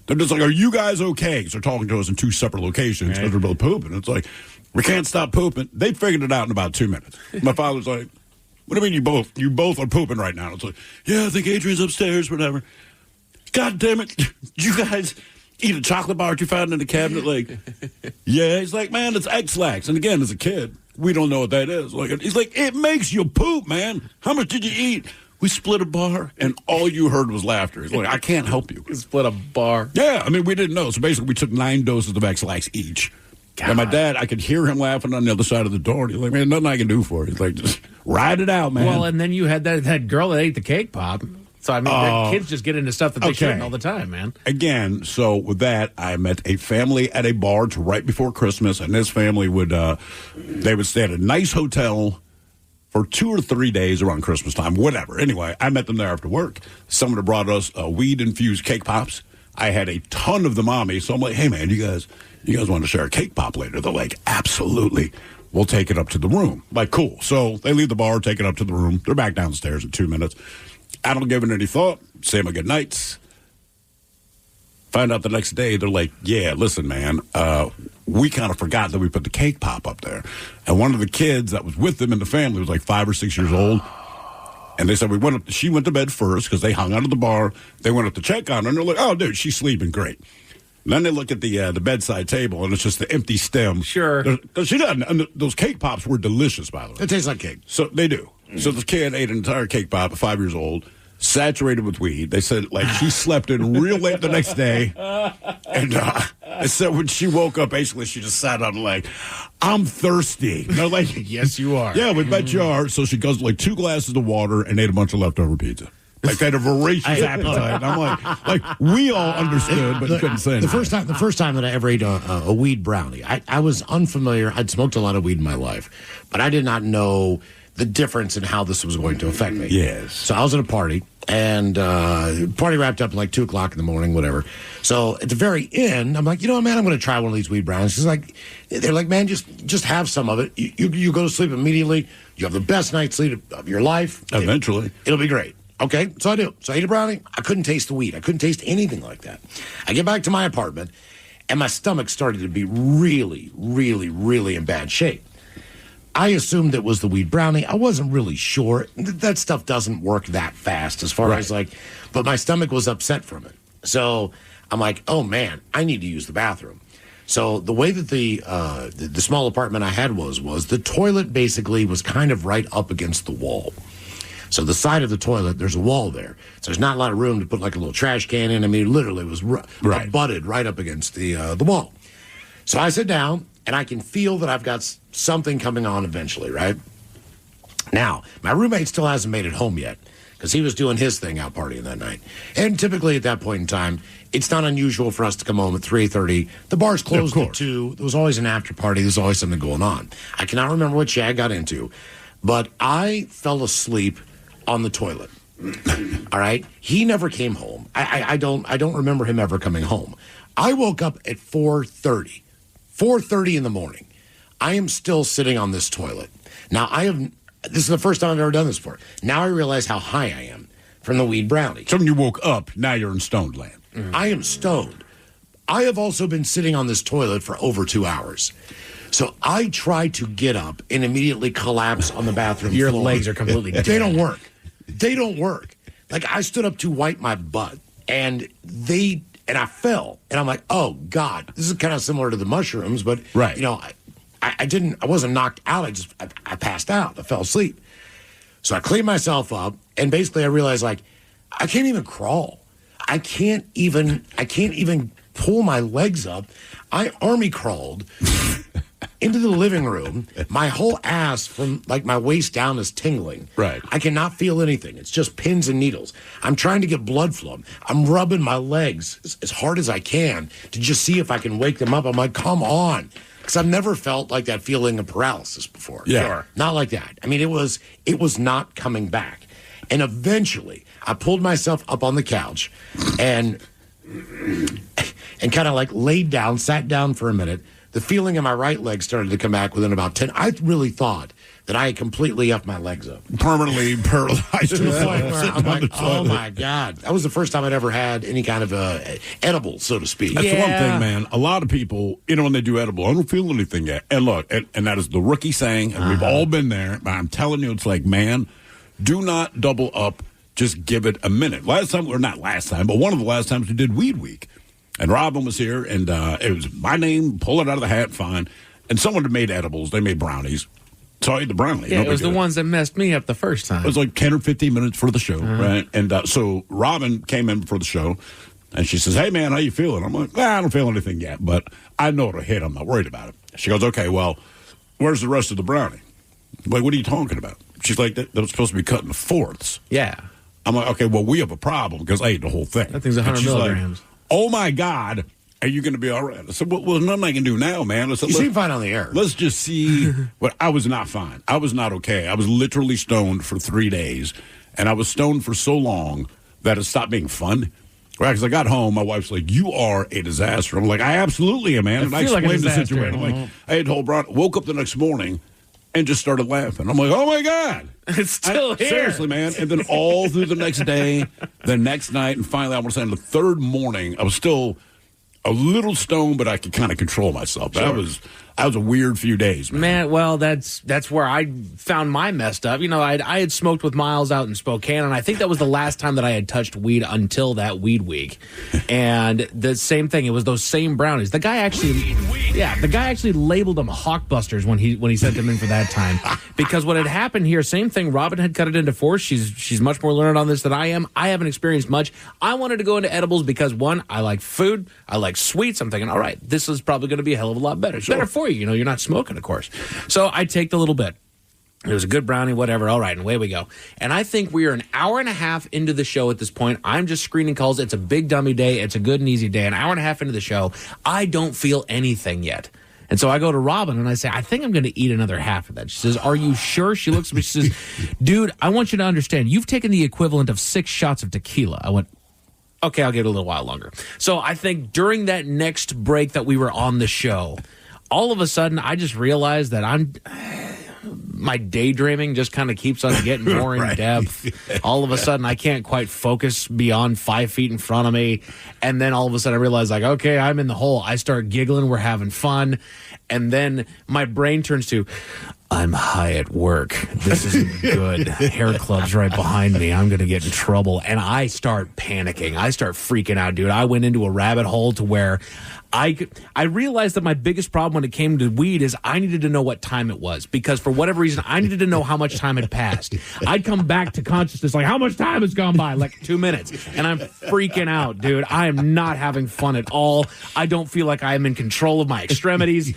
they're just like, are you guys okay? So they're talking to us in 2 separate locations because they're both pooping. It's like, we can't stop pooping. They figured it out in about 2 minutes. My father's like, what do you mean you both are pooping right now? It's like, yeah, I think Adrian's upstairs, whatever. God damn it. You guys eat a chocolate bar that you found in the cabinet? Like, yeah. He's like, man, it's X-Lax. And again, as a kid, we don't know what that is. Like, he's like, it makes you poop, man. How much did you eat? We split a bar, and all you heard was laughter. He's like, I can't help you. You split a bar. Yeah, I mean, we didn't know. So basically, we took 9 doses of X-Lax each. God. And my dad, I could hear him laughing on the other side of the door. And he's like, man, nothing I can do for you. He's like, just ride it out, man. Well, and then you had that girl that ate the cake pop. So, I mean, kids just get into stuff that they shouldn't all the time, man. Again, so with that, I met a family at a bar right before Christmas, and this family would stay at a nice hotel for 2 or 3 days around Christmas time, whatever. Anyway, I met them there after work. Someone had brought us weed-infused cake pops. I had a ton of them on me, so I'm like, hey, man, you guys want to share a cake pop later? They're like, absolutely. We'll take it up to the room. Like, cool. So they leave the bar, take it up to the room. They're back downstairs in 2 minutes. I don't give it any thought. Say my good nights. Find out the next day, they're like, yeah, listen, man, we kind of forgot that we put the cake pop up there. And one of the kids that was with them in the family was like 5 or 6 years old. And they said, she went to bed first because they hung out at the bar. They went up to check on her, and they're like, oh, dude, she's sleeping great. And then they look at the bedside table, and it's just the empty stem. Sure. Because she doesn't. And those cake pops were delicious, by the way. It tastes like cake. So they do. So this kid ate an entire cake pop at 5 years old, saturated with weed. They said, like, she slept in real late the next day. And they said when she woke up, basically, she just sat up and like, I'm thirsty. And they're like, yes, you are. Yeah, we bet you are. So she goes like 2 glasses of water and ate a bunch of leftover pizza. Like, they had a voracious appetite. And I'm like, we all understood, but couldn't say anything. The first time that I ever ate a weed brownie, I was unfamiliar. I'd smoked a lot of weed in my life, but I did not know the difference in how this was going to affect me. Yes. So I was at a party, and party wrapped up like 2 o'clock in the morning, whatever. So at the very end, I'm like, you know what, man, I'm going to try one of these weed brownies. They're like, man, just have some of it. You go to sleep immediately. You have the best night's sleep of your life. Eventually. It'll be great. Okay, so I do. So I ate a brownie. I couldn't taste the weed. I couldn't taste anything like that. I get back to my apartment, and my stomach started to be really, really, really in bad shape. I assumed it was the weed brownie. I wasn't really sure. That stuff doesn't work that fast as far as but my stomach was upset from it. So I'm like, oh man, I need to use the bathroom. So the way that the small apartment I had was the toilet basically was kind of right up against the wall. So the side of the toilet, there's a wall there. So there's not a lot of room to put like a little trash can in. I mean, literally it was butted right up against the wall. So I sit down, and I can feel that I've got something coming on eventually, right? Now, my roommate still hasn't made it home yet because he was doing his thing out partying that night. And typically at that point in time, it's not unusual for us to come home at 3:30. The bar's closed at 2. There was always an after party. There's always something going on. I cannot remember what Shag got into, but I fell asleep on the toilet. All right? He never came home. I don't remember him ever coming home. I woke up at 4:30. 4:30 in the morning. I am still sitting on this toilet. Now, this is the first time I've ever done this before. Now I realize how high I am from the weed brownie. So when you woke up, now you're in stoned land. I am stoned. I have also been sitting on this toilet for over 2 hours. So I try to get up and immediately collapse on the bathroom Your floor. legs are completely dead. They don't work. They don't work. Like, I stood up to wipe my butt, and I fell. And I'm like, oh, God. This is kind of similar to the mushrooms, but, you know, I wasn't knocked out. I passed out. I fell asleep. So I cleaned myself up, and basically I realized, like, I can't even crawl. I can't even pull my legs up. I army crawled into the living room. My whole ass from like my waist down is tingling. Right. I cannot feel anything. It's just pins and needles. I'm trying to get blood flow. I'm rubbing my legs as hard as I can to just see if I can wake them up. I'm like, come on. Because I've never felt like that feeling of paralysis before. Yeah. Sure. Not like that. I mean, it was not coming back. And eventually, I pulled myself up on the couch and kind of like laid down, sat down for a minute. The feeling in my right leg started to come back within about 10. I really thought that I had completely effed my legs up. Permanently paralyzed. To the point where I'm like, oh my God. That was the first time I'd ever had any kind of edible, so to speak. That's one thing, man. A lot of people, when they do edible, I don't feel anything yet. And look, and that is the rookie saying, and we've all been there. But I'm telling you, it's like, man, do not double up. Just give it a minute. Not last time, but one of the last times we did Weed Week. And Robin was here, and it was my name, pull it out of the hat, fine. And someone had made edibles. They made brownies. So I ate the brownie. Yeah, it was the ones that messed me up the first time. It was like 10 or 15 minutes for the show, right? And so Robin came in for the show, and she says, hey, man, how you feeling? I'm like, I don't feel anything yet, but I know it'll hit. I'm not worried about it. She goes, okay, well, where's the rest of the brownie? I'm like, what are you talking about? She's like, that was supposed to be cut into fourths. Yeah. I'm like, okay, well, we have a problem because I ate the whole thing. That thing's 100 milligrams. Like, oh, my God, are you going to be all right? I said, well, there's nothing I can do now, man. I said, you seem fine on the air. Let's just see. But I was not fine. I was not okay. I was literally stoned for 3 days, and I was stoned for so long that it stopped being fun. Right, because I got home, my wife's like, you are a disaster. I'm like, I absolutely am, man. And I explained the situation. I'm like, I had told Brian, woke up the next morning and just started laughing. I'm like, oh, my God. It's still here. Seriously, man. And then all through the next day, the next night, and finally, I want to say on the third morning, I was still a little stoned, but I could kind of control myself. Sure. That was a weird few days, man. Well, that's where I found my messed up. I had smoked with Miles out in Spokane, and I think that was the last time that I had touched weed until that Weed Week. And the same thing, it was those same brownies. The guy actually labeled them Hawkbusters when he sent them in for that time. Because what had happened here, same thing, Robin had cut it into four. She's much more learned on this than I am. I haven't experienced much. I wanted to go into edibles because, one, I like food, I like sweets. I'm thinking, all right, this is probably going to be a hell of a lot better. It's better for you. You're not smoking, of course. So I take the little bit. It was a good brownie, whatever. All right, and away we go. And I think we are an hour and a half into the show at this point. I'm just screening calls. It's a big dummy day. It's a good and easy day. An hour and a half into the show, I don't feel anything yet. And so I go to Robin and I say, I think I'm going to eat another half of that. She says, are you sure? She looks at me. She says, dude, I want you to understand. You've taken the equivalent of 6 shots of tequila. I went, okay, I'll give it a little while longer. So I think during that next break that we were on the show, all of a sudden I just realized that my daydreaming just kind of keeps on getting more in depth. All of a sudden I can't quite focus beyond 5 feet in front of me. And then all of a sudden I realize, like, okay, I'm in the hole. I start giggling. We're having fun. And then my brain turns to, I'm high at work. This isn't good. Hair club's right behind me. I'm going to get in trouble. And I start panicking. I start freaking out, dude. I went into a rabbit hole to where I realized that my biggest problem when it came to weed is I needed to know what time it was, because for whatever reason, I needed to know how much time had passed. I'd come back to consciousness like, how much time has gone by? Like 2 minutes. And I'm freaking out, dude. I am not having fun at all. I don't feel like I am in control of my extremities.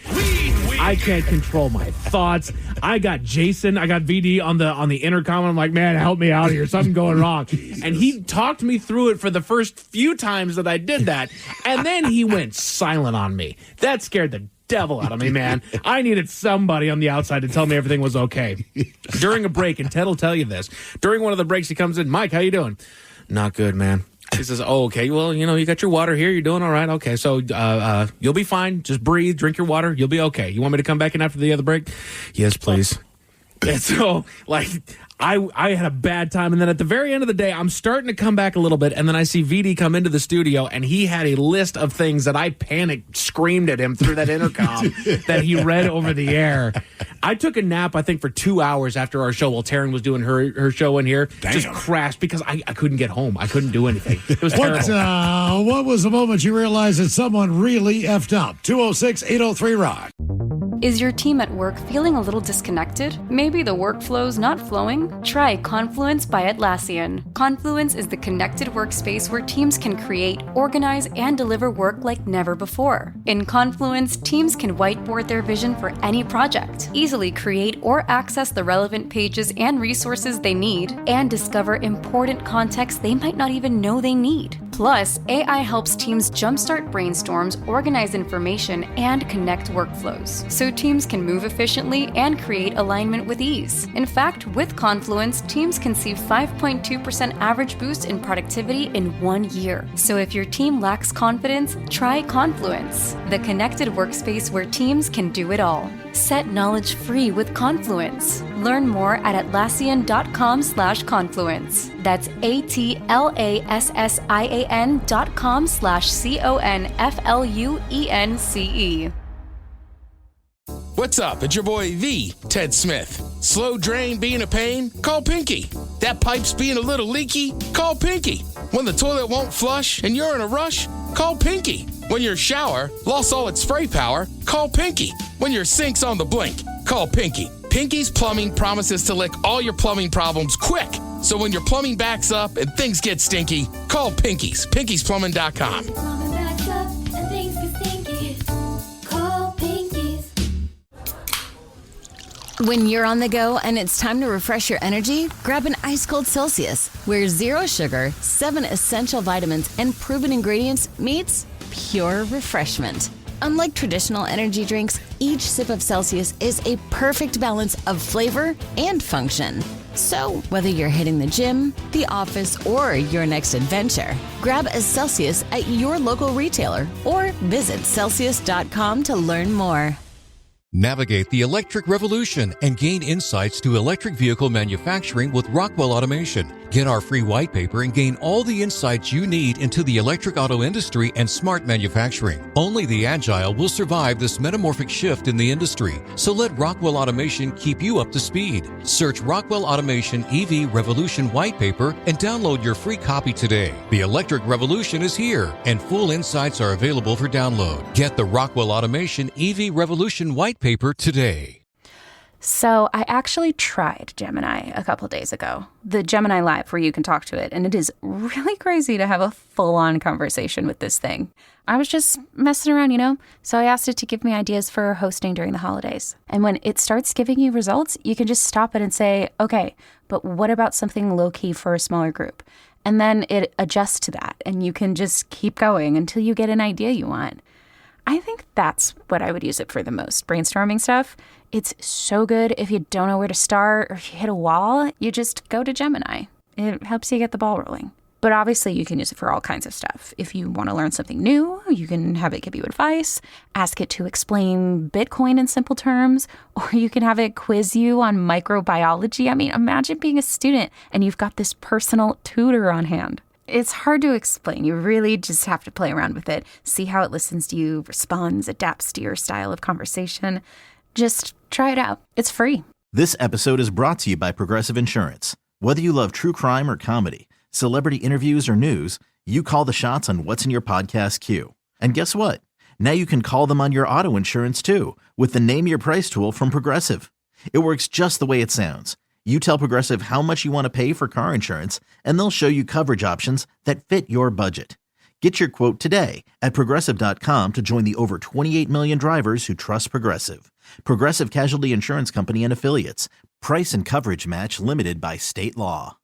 I can't control my thoughts. I got Jason, I got VD on the intercom. I'm like, man, help me out here. Something going wrong. And he talked me through it for the first few times that I did that. And then he went silent on me. That scared the devil out of me, man. I needed somebody on the outside to tell me everything was okay. During a break, and Ted will tell you this, during one of the breaks, he comes in, Mike, how you doing? Not good, man. He says, oh, okay, well, you got your water here. You're doing all right. Okay, so you'll be fine. Just breathe, drink your water. You'll be okay. You want me to come back in after the other break? Yes, please. And so, I had a bad time. And then at the very end of the day, I'm starting to come back a little bit. And then I see VD come into the studio, and he had a list of things that I panicked, screamed at him through that intercom that he read over the air. I took a nap, I think, for 2 hours after our show while Taryn was doing her show in here. Damn. Just crashed because I couldn't get home. I couldn't do anything. It was terrible. What was the moment you realized that someone really effed up? 206-803-ROCK. Is your team at work feeling a little disconnected? Maybe the workflow's not flowing? Try Confluence by Atlassian. Confluence is the connected workspace where teams can create, organize, and deliver work like never before. In Confluence, teams can whiteboard their vision for any project, easily create or access the relevant pages and resources they need, and discover important context they might not even know they need. Plus, AI helps teams jumpstart brainstorms, organize information, and connect workflows, so teams can move efficiently and create alignment with ease. In fact, with Confluence, teams can see 5.2% average boost in productivity in 1 year. So if your team lacks confidence, try Confluence, the connected workspace where teams can do it all. Set knowledge free with Confluence. Learn more at Atlassian.com/confluence. That's ATLASSIAN.com/CONFLUENCE. What's up? It's your boy V, Ted Smith. Slow drain being a pain? Call Pinky. That pipe's being a little leaky? Call Pinky. When the toilet won't flush and you're in a rush? Call Pinky. When your shower lost all its spray power? Call Pinky. When your sink's on the blink? Call Pinky. Pinky's Plumbing promises to lick all your plumbing problems quick. So when your plumbing backs up and things get stinky, call Pinky's. Pinky'sPlumbing.com. Plumbing backs up and things get stinky. Call Pinky's. When you're on the go and it's time to refresh your energy, grab an ice-cold Celsius, where 0 sugar, 7 essential vitamins, and proven ingredients meets pure refreshment. Unlike traditional energy drinks, each sip of Celsius is a perfect balance of flavor and function. So, whether you're hitting the gym, the office, or your next adventure, grab a Celsius at your local retailer or visit Celsius.com to learn more. Navigate the electric revolution and gain insights to electric vehicle manufacturing with Rockwell Automation. Get our free white paper and gain all the insights you need into the electric auto industry and smart manufacturing. Only the agile will survive this metamorphic shift in the industry. So let Rockwell Automation keep you up to speed. Search Rockwell Automation EV Revolution white paper and download your free copy today. The electric revolution is here and full insights are available for download. Get the Rockwell Automation EV Revolution white paper today. So I actually tried Gemini a couple days ago, the Gemini Live where you can talk to it, and it is really crazy to have a full-on conversation with this thing. I was just messing around, so I asked it to give me ideas for hosting during the holidays. And when it starts giving you results, you can just stop it and say, okay, but what about something low-key for a smaller group? And then it adjusts to that, and you can just keep going until you get an idea you want. I think that's what I would use it for the most, brainstorming stuff. It's so good if you don't know where to start or if you hit a wall, you just go to Gemini. It helps you get the ball rolling. But obviously you can use it for all kinds of stuff. If you want to learn something new, you can have it give you advice, ask it to explain Bitcoin in simple terms, or you can have it quiz you on microbiology. I mean, imagine being a student and you've got this personal tutor on hand. It's hard to explain. You really just have to play around with it, see how it listens to you, responds, adapts to your style of conversation. Just Try it out. It's free. This episode is brought to you by Progressive Insurance. Whether you love true crime or comedy, celebrity interviews or news, you call the shots on what's in your podcast queue. And guess what? Now you can call them on your auto insurance too with the Name Your Price tool from Progressive. It works just the way it sounds. You tell Progressive how much you want to pay for car insurance, and they'll show you coverage options that fit your budget. Get your quote today at Progressive.com to join the over 28 million drivers who trust Progressive. Progressive Casualty Insurance Company and Affiliates. Price and coverage match limited by state law.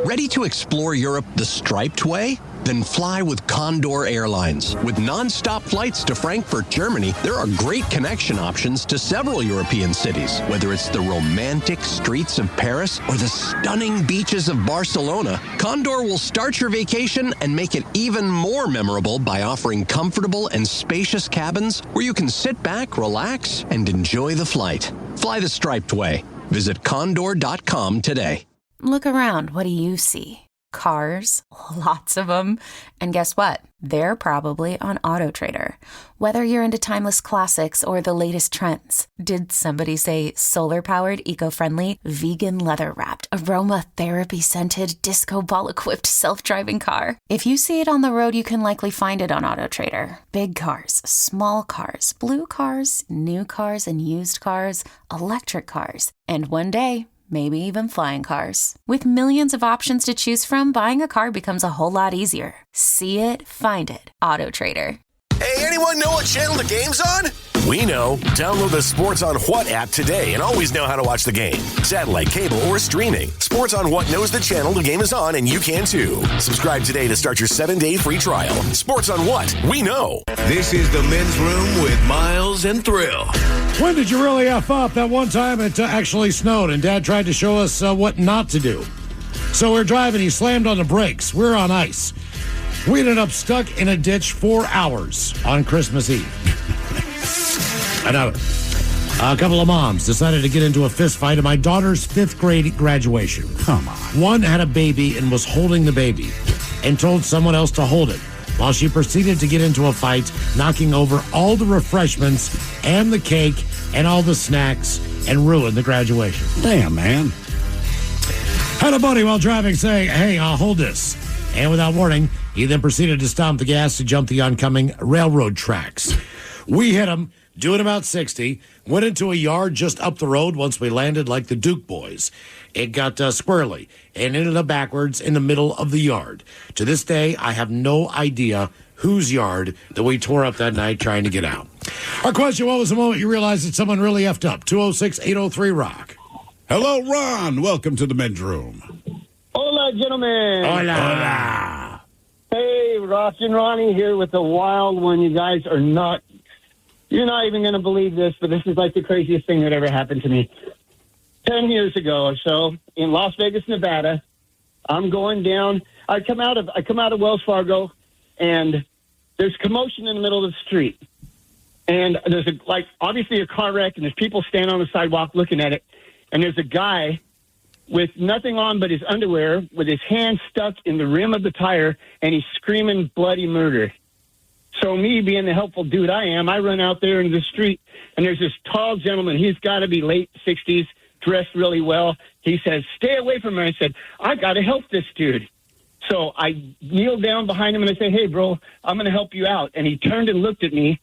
Ready to explore Europe the striped way? Then fly with Condor Airlines. With non-stop flights to Frankfurt, Germany, there are great connection options to several European cities. Whether it's the romantic streets of Paris or the stunning beaches of Barcelona, Condor will start your vacation and make it even more memorable by offering comfortable and spacious cabins where you can sit back, relax, and enjoy the flight. Fly the striped way. Visit condor.com today. Look around. What do you see? Cars, lots of them. And guess what? They're probably on AutoTrader. Whether you're into timeless classics or the latest trends, did somebody say solar-powered, eco-friendly, vegan leather-wrapped, aromatherapy-scented, disco ball-equipped self-driving car? If you see it on the road, you can likely find it on AutoTrader. Big cars, small cars, blue cars, new cars and used cars, electric cars, and one day, maybe even flying cars. With millions of options to choose from, buying a car becomes a whole lot easier. See it, find it. AutoTrader. Hey, anyone know what channel the game's on? We know. Download the Sports on What app today and always know how to watch the game. Satellite, cable, or streaming. Sports on What knows the channel the game is on, and you can too. Subscribe today to start your 7-day free trial. Sports on What? We know. This is the Men's Room with Miles and Thrill. When did you really F up? That one time it actually snowed, and Dad tried to show us what not to do. So we're driving. He slammed on the brakes. We're on ice. We ended up stuck in a ditch 4 hours on Christmas Eve. I know. A couple of moms decided to get into a fist fight at my daughter's 5th grade graduation. Come on. One had a baby and was holding the baby and told someone else to hold it while she proceeded to get into a fight, knocking over all the refreshments and the cake and all the snacks and ruined the graduation. Damn, man. Had a buddy while driving say, "Hey, I'll hold this." And without warning, he then proceeded to stomp the gas to jump the oncoming railroad tracks. We hit him, doing about 60, went into a yard just up the road once we landed like the Duke boys. It got squirrely and ended up backwards in the middle of the yard. To this day, I have no idea whose yard that we tore up that night trying to get out. Our question, what was the moment you realized that someone really effed up? 206-803-ROCK. Hello, Ron. Welcome to the Men's Room. Hola, gentlemen. Hola. Hey, Ross and Ronnie here with the wild one. You guys are not, you're not even going to believe this, but this is like the craziest thing that ever happened to me. 10 years ago or so in Las Vegas, Nevada, I'm going down. I come out of Wells Fargo, and there's commotion in the middle of the street. And there's obviously a car wreck, and there's people standing on the sidewalk looking at it. And there's a guy with nothing on but his underwear, with his hand stuck in the rim of the tire, and he's screaming bloody murder. So me, being the helpful dude I am, I run out there into the street, and there's this tall gentleman. He's got to be late 60s, dressed really well. He says, "Stay away from me." I said, "I got to help this dude." So I kneeled down behind him, and I said, "Hey, bro, I'm going to help you out." And he turned and looked at me,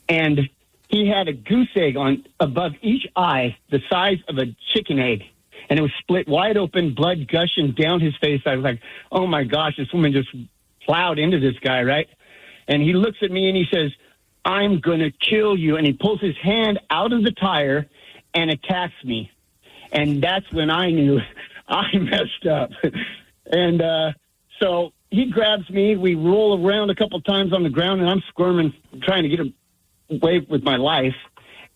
and he had a goose egg on above each eye the size of a chicken egg. And it was split wide open, blood gushing down his face. I was like, oh, my gosh, this woman just plowed into this guy, right? And he looks at me and he says, "I'm going to kill you." And he pulls his hand out of the tire and attacks me. And that's when I knew I messed up. And so he grabs me. We roll around a couple times on the ground, and I'm squirming, trying to get away with my life.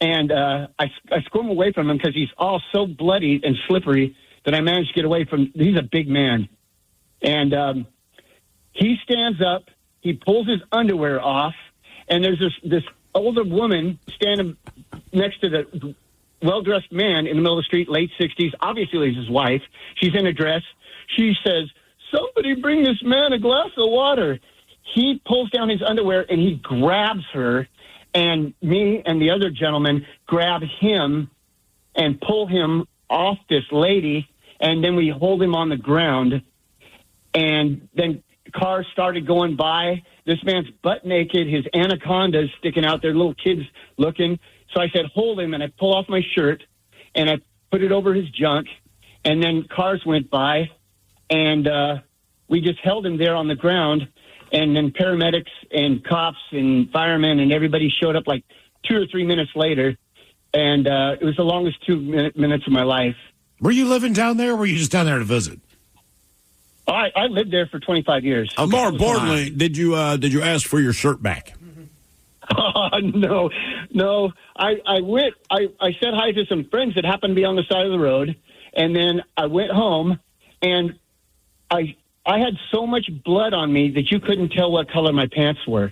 And I squirm away from him because he's all so bloody and slippery that I managed to get away from. He's a big man. And he stands up. He pulls his underwear off. And there's this older woman standing next to the well-dressed man in the middle of the street, late 60s. Obviously, he's his wife. She's in a dress. She says, "Somebody bring this man a glass of water." He pulls down his underwear, and he grabs her and me and the other gentleman grab him and pull him off this lady, and then we hold him on the ground, and then cars started going by. This man's butt naked, his anaconda's sticking out there, little kids looking. So I said, hold him, and I pull off my shirt, and I put it over his junk, and then cars went by, and we just held him there on the ground, and then paramedics and cops and firemen and everybody showed up like 2 or 3 minutes later, and it was the longest 2 minutes of my life. Were you living down there, or were you just down there to visit? I lived there for 25 years. More importantly, did you ask for your shirt back? No. I went. I said hi to some friends that happened to be on the side of the road, and then I went home, and I had so much blood on me that you couldn't tell what color my pants were.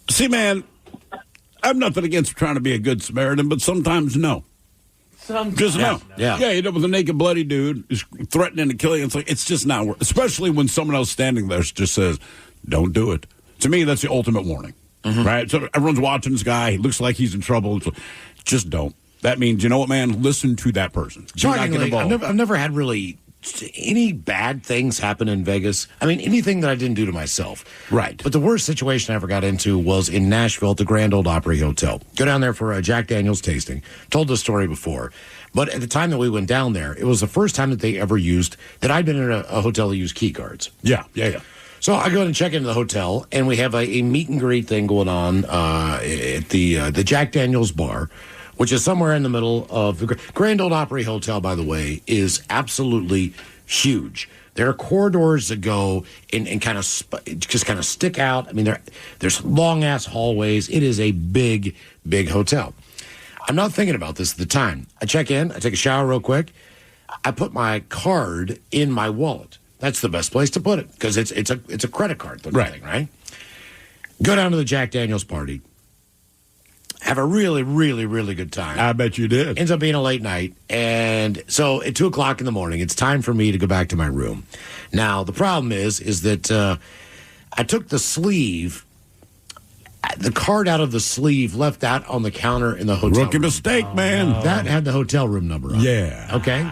See, man, I have nothing against trying to be a good Samaritan, but sometimes no. Just no. Yeah. You end up with a naked, bloody dude who's threatening to kill you. It's just not worth, especially when someone else standing there just says, don't do it. To me, that's the ultimate warning, right? So everyone's watching this guy. He looks like he's in trouble. So just don't. That means, you know what, man? Listen to that person. Do not get Shockingly, involved. I've never had really any bad things happen in Vegas. I mean, anything that I didn't do to myself. Right. But the worst situation I ever got into was in Nashville at the Grand Ole Opry Hotel. Go down there for a Jack Daniels tasting. Told this story before. But at the time that we went down there, it was the first time that they ever used, that I'd been in a hotel that used key cards. Yeah. So I go in and check into the hotel, and we have a meet and greet thing going on at the Jack Daniels bar, which is somewhere in the middle of the Grand Ole Opry Hotel, by the way, is absolutely huge. There are corridors that go and kind of just kind of stick out. I mean, there's long-ass hallways. It is a big, big hotel. I'm not thinking about this at the time. I check in. I take a shower real quick. I put my card in my wallet. That's the best place to put it because it's a credit card thing, right? Go down to the Jack Daniels party. Have a really, really, really good time. I bet you did. Ends up being a late night. And so at 2 o'clock in the morning, it's time for me to go back to my room. Now, the problem is that I took the card out of the sleeve, left that on the counter in the hotel Rookie room. mistake, man. That had the hotel room number on it. Yeah. Okay?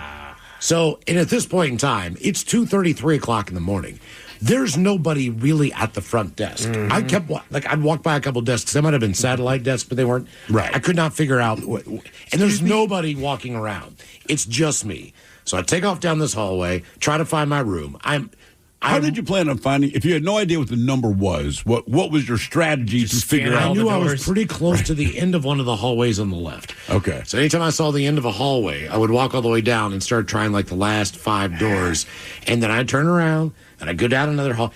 So, and at this point in time, it's 2:30, 3 o'clock in the morning. There's nobody really at the front desk. I kept, I'd walk by a couple desks. They might have been satellite desks, but they weren't. Right. I could not figure out. And there's nobody walking around. It's just me. So I take off down this hallway, try to find my room. How did you plan on finding, if you had no idea what the number was, what was your strategy to figure out? I knew I was pretty close to the end of one of the hallways on the left. Okay. So anytime I saw the end of a hallway, I would walk all the way down and start trying like the last 5 doors. And then I'd turn around and I'd go down another hall.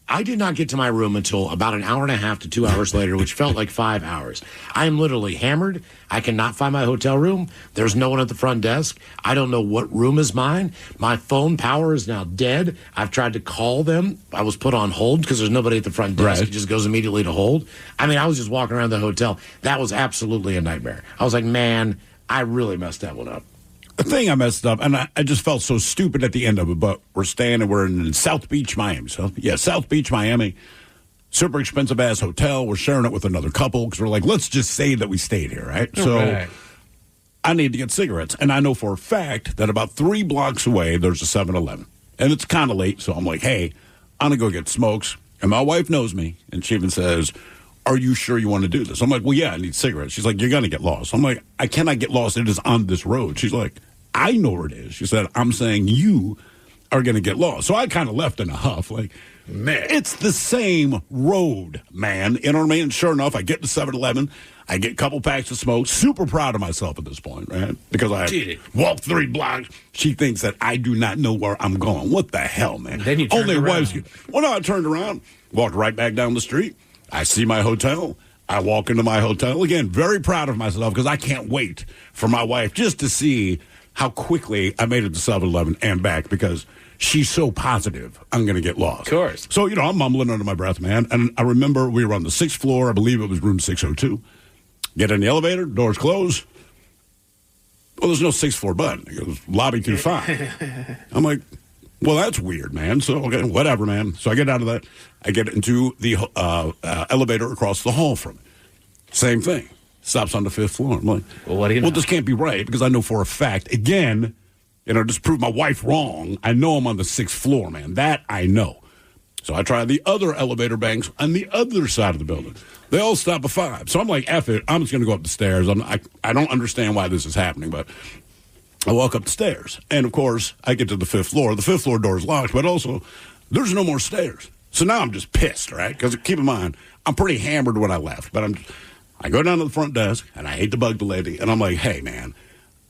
I did not get to my room until about an hour and a half to 2 hours later, which felt like 5 hours. I am literally hammered. I cannot find my hotel room. There's no one at the front desk. I don't know what room is mine. My phone power is now dead. I've tried to call them. I was put on hold because there's nobody at the front desk. Right. It just goes immediately to hold. I mean, I was just walking around the hotel. That was absolutely a nightmare. I was like, man, I really messed that one up. The thing I messed up, and I just felt so stupid at the end of it, but we're in South Beach, Miami. So, yeah, South Beach, Miami. Super expensive-ass hotel. We're sharing it with another couple because we're like, let's just say that we stayed here, right? So I need to get cigarettes. And I know for a fact that about 3 blocks away, there's a 7-Eleven. And it's kind of late, so I'm like, hey, I'm going to go get smokes. And my wife knows me, and she even says, are you sure you want to do this? I'm like, well, yeah, I need cigarettes. She's like, you're going to get lost. I'm like, I cannot get lost. It is on this road. She's like, I know where it is. She said, I'm saying you are going to get lost. So I kind of left in a huff. Like, man, it's the same road, man. You know what I mean? And sure enough, I get to 7-Eleven. I get a couple packs of smoke. Super proud of myself at this point, right? Because I walked 3 blocks. She thinks that I do not know where I'm going. What the hell, man? Then you turned around. Well, no, I turned around, walked right back down the street. I see my hotel. I walk into my hotel. Again, very proud of myself because I can't wait for my wife just to see how quickly I made it to 7-Eleven and back because she's so positive I'm going to get lost. Of course. So, I'm mumbling under my breath, man. And I remember we were on the 6th floor. I believe it was room 602. Get in the elevator, doors close. Well, there's no 6th floor button. It goes lobby 25. I'm like, Well, that's weird, man. So, okay, whatever, man. So I get out of that. I get into the elevator across the hall from it. Same thing. Stops on the 5th floor. I'm like, well, what do you know? Well, this can't be right because I know for a fact, again, just prove my wife wrong. I know I'm on the 6th floor, man. That I know. So I try the other elevator banks on the other side of the building. They all stop at 5. So I'm like, F it. I'm just going to go up the stairs. I don't understand why this is happening, but I walk up the stairs. And, of course, I get to the 5th floor. The 5th floor door is locked, but also there's no more stairs. So now I'm just pissed, right? Because keep in mind, I'm pretty hammered when I left. But I go down to the front desk, and I hate to bug the lady. And I'm like, hey, man,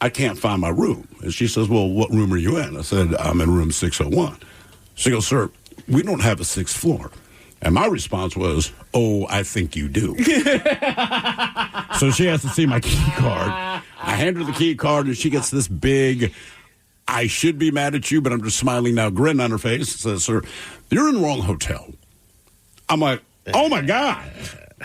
I can't find my room. And she says, well, what room are you in? I said, I'm in room 601. She goes, sir, we don't have a 6th floor. And my response was, oh, I think you do. So she has to see my key card. I hand her the key card, and she gets this big, I should be mad at you, but I'm just smiling now, grin on her face. Says, sir, you're in the wrong hotel. I'm like, oh, my God.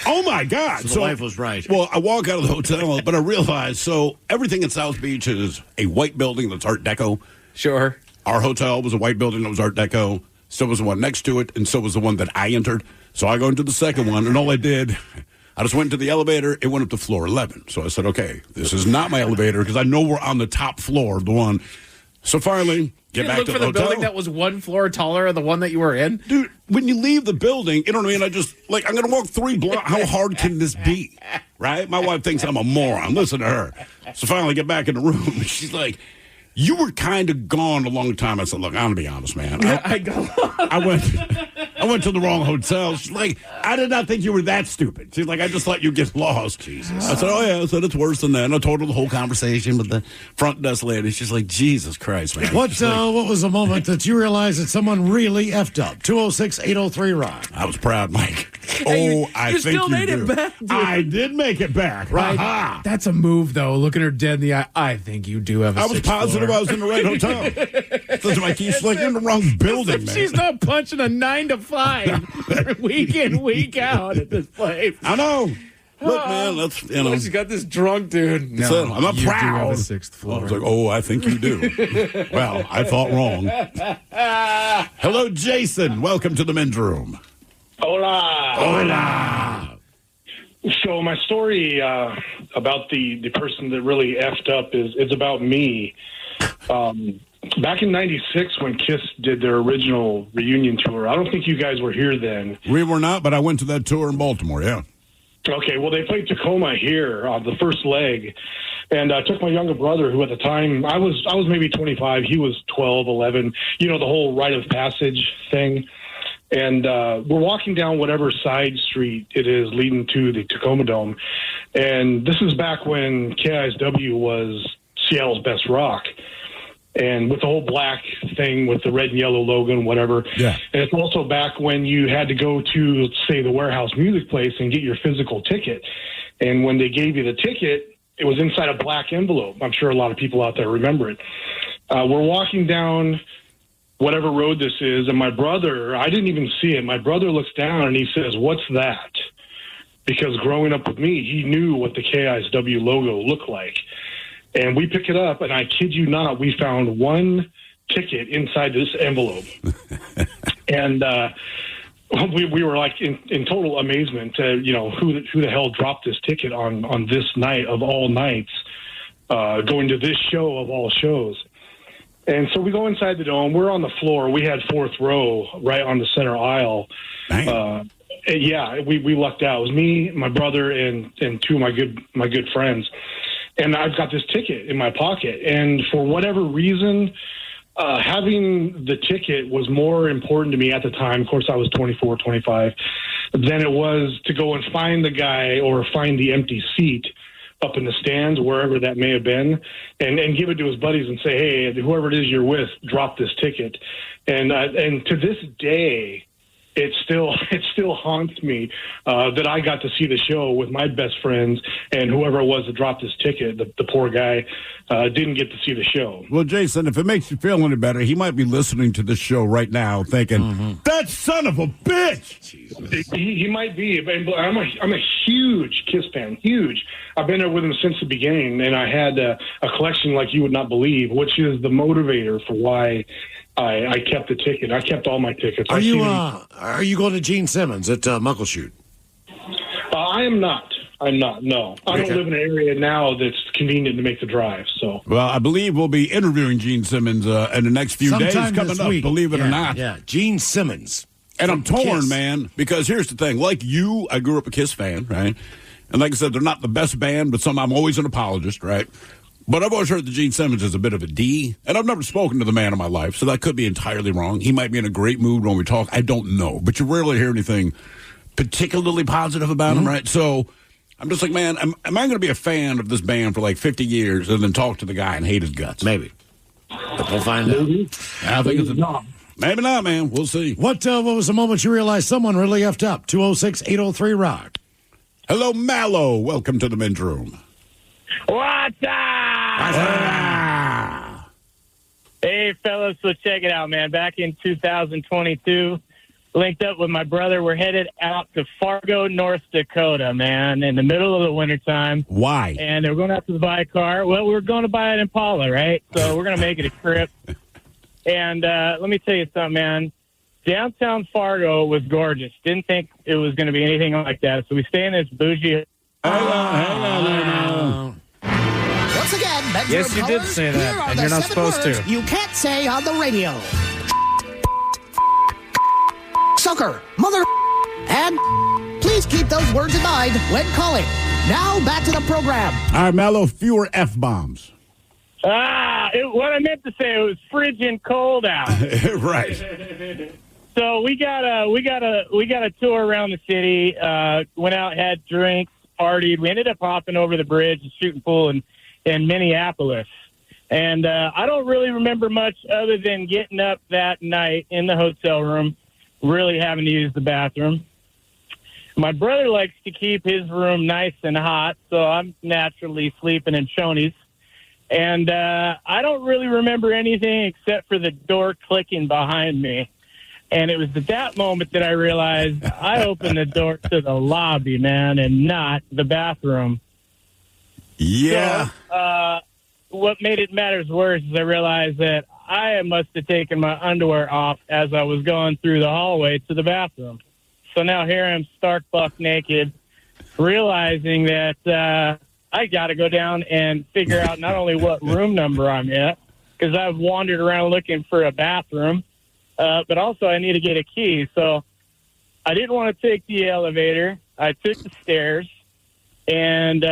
Oh, my God. So the wife was right. Well, I walk out of the hotel, but I realize, so everything in South Beach is a white building that's Art Deco. Sure. Our hotel was a white building that was Art Deco. So was the one next to it, and so was the one that I entered. So I go into the second one, and all I did, I just went to the elevator. It went up to floor 11. So I said, okay, this is not my elevator because I know we're on the top floor of the one. So finally, get back to the hotel. Look for the building that was one floor taller than the one that you were in? Dude, when you leave the building, you know what I mean? I just, I'm going to walk 3 blocks. How hard can this be? Right? My wife thinks I'm a moron. Listen to her. So finally, I get back in the room, and she's like, you were kind of gone a long time. I said, look, I'm going to be honest, man. I went to the wrong hotel. She's like, I did not think you were that stupid. She's like, I just thought you'd get lost. Jesus. I said, oh, yeah. I said, it's worse than that. And I told her the whole conversation with the front desk lady. She's like, Jesus Christ, man. What was the moment that you realized that someone really effed up? 206-803-ROCK. I was proud, Mike. Hey, I you think still you made do. it back, dude. I did make it back. Right. Aha. That's a move, though. Looking her dead in the eye. I think you do have a I was 6th positive floor. I was in the right hotel. That's why I keep like, you're in the wrong building, man. She's not punching a 9 to 5 week in, week out at this place. I know. Look, man, that's, She's got this drunk dude. No, I'm not you proud. Do have a 6th floor. I was like, oh, I think you do. Well, I thought wrong. Hello, Jason. Welcome to the men's room. Hola. Hola. So my story about the person that really effed up is about me. Back in '96 when KISS did their original reunion tour, I don't think you guys were here then. We were not, but I went to that tour in Baltimore, yeah. Okay, well, they played Tacoma here on the first leg, and I took my younger brother, who at the time, I was maybe 25, he was 12, 11, the whole rite of passage thing. And we're walking down whatever side street it is leading to the Tacoma Dome, and this is back when KISW was Seattle's best rock. And with the whole black thing with the red and yellow logo and whatever. Yeah. And it's also back when you had to go to, say, the Warehouse Music Place and get your physical ticket. And when they gave you the ticket, it was inside a black envelope. I'm sure a lot of people out there remember it. We're walking down whatever road this is, and my brother, I didn't even see it. My brother looks down and he says, "What's that?" Because growing up with me, he knew what the KISW logo looked like. And we pick it up, and I kid you not, we found one ticket inside this envelope. And we were like in total amazement to, who the hell dropped this ticket on this night of all nights, going to this show of all shows. And so we go inside the dome. We're on the floor. We had 4th row right on the center aisle. Yeah, we lucked out. It was me, my brother, and 2 of my good friends. And I've got this ticket in my pocket. And for whatever reason, having the ticket was more important to me at the time. Of course, I was 24, 25, than it was to go and find the guy or find the empty seat up in the stands, wherever that may have been, and give it to his buddies and say, hey, whoever it is you're with, drop this ticket. And to this day, it still haunts me that I got to see the show with my best friends, and whoever it was that dropped his ticket, the poor guy, didn't get to see the show. Well, Jason, if it makes you feel any better, he might be listening to this show right now thinking, that son of a bitch! He might be, but I'm a huge KISS fan, huge. I've been there with him since the beginning, and I had a collection like you would not believe, which is the motivator for why I kept the ticket. I kept all my tickets. Are you going to Gene Simmons at Muckleshoot? I am not. I'm not. No, I don't live in an area now that's convenient to make the drive. So, well, I believe we'll be interviewing Gene Simmons in the next few days coming up. Week. Believe it or not, yeah, Gene Simmons. And I'm torn, man, because here's the thing. Like you, I grew up a KISS fan, right? And like I said, they're not the best band, but I'm always an apologist, right? But I've always heard that Gene Simmons is a bit of a D, and I've never spoken to the man in my life, so that could be entirely wrong. He might be in a great mood when we talk. I don't know, but you rarely hear anything particularly positive about him, right? So I'm just like, man, am I going to be a fan of this band for like 50 years and then talk to the guy and hate his guts? Maybe. But we'll find out. I think it's maybe not, man. We'll see. What was the moment you realized someone really effed up? 206-803-ROCK. Hello, Mallow. Welcome to the men's room. What's up? Hey, fellas, so check it out, man. Back in 2022, linked up with my brother. We're headed out to Fargo, North Dakota, man, in the middle of the wintertime. Why? And we're going out to buy a car. Well, we're going to buy an Impala, right? So we're going to make it a trip. And let me tell you something, man. Downtown Fargo was gorgeous. Didn't think it was going to be anything like that. So we stay in this bougie. Once again, yes, you did say that, and you're not supposed to. You can't say on the radio. Sucker, mother, and please keep those words in mind when calling. Now back to the program. All right, Mallow, fewer F-bombs. What I meant to say, it was frigid cold out. Right. So we got a tour around the city. Went out, had drinks, partied. We ended up hopping over the bridge and shooting pool in Minneapolis. And I don't really remember much other than getting up that night in the hotel room, really having to use the bathroom. My brother likes to keep his room nice and hot, so I'm naturally sleeping in chonies. And I don't really remember anything except for the door clicking behind me. And it was at that moment that I realized I opened the door to the lobby, man, and not the bathroom. Yeah. So, what made it matters worse is I realized that I must have taken my underwear off as I was going through the hallway to the bathroom. So now here I am stark buck naked, realizing that I got to go down and figure out not only what room number I'm at, because I've wandered around looking for a bathroom, but also I need to get a key. So I didn't want to take the elevator. I took the stairs, and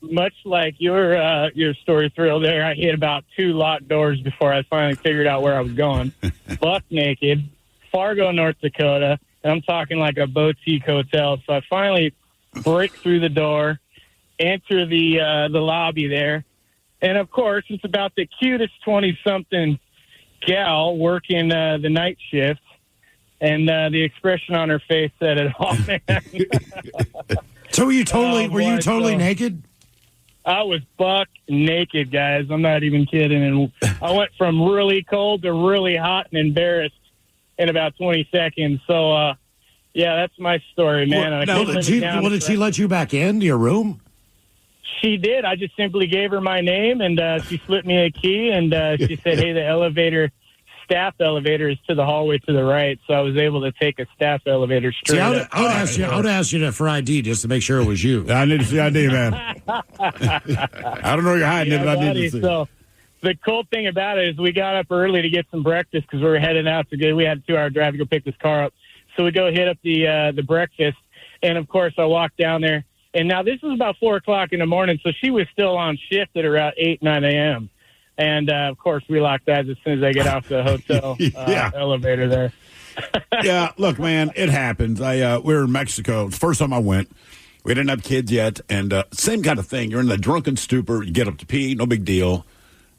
much like your story thrill there, I hit about 2 locked doors before I finally figured out where I was going. Buck naked, Fargo, North Dakota, and I'm talking like a boutique hotel. So I finally break through the door, enter the lobby there, and of course it's about the cutest 20-something gal working the night shift, and the expression on her face said it all, man. So were you totally naked? I was buck naked, guys. I'm not even kidding. And I went from really cold to really hot and embarrassed in about 20 seconds. So, yeah, that's my story, man. Did she let you back into your room? She did. I just simply gave her my name, and she slipped me a key, and she said, hey, the staff elevator is to the hallway to the right. So I was able to take a staff elevator straight up. I would ask you for ID just to make sure it was you. I need to see ID, man. I don't know you're hiding it, but I need to see. So the cool thing about it is we got up early to get some breakfast because we were heading out to go. We had a 2-hour drive to go pick this car up. So we go hit up the breakfast, and of course I walked down there. And now this was about 4 o'clock in the morning, so she was still on shift at around 8, 9 a.m. And, of course, we locked eyes as soon as I get off the hotel elevator there. Yeah, look, man, it happens. We were in Mexico. It's the first time I went. We didn't have kids yet, and same kind of thing. You're in the drunken stupor. You get up to pee, no big deal.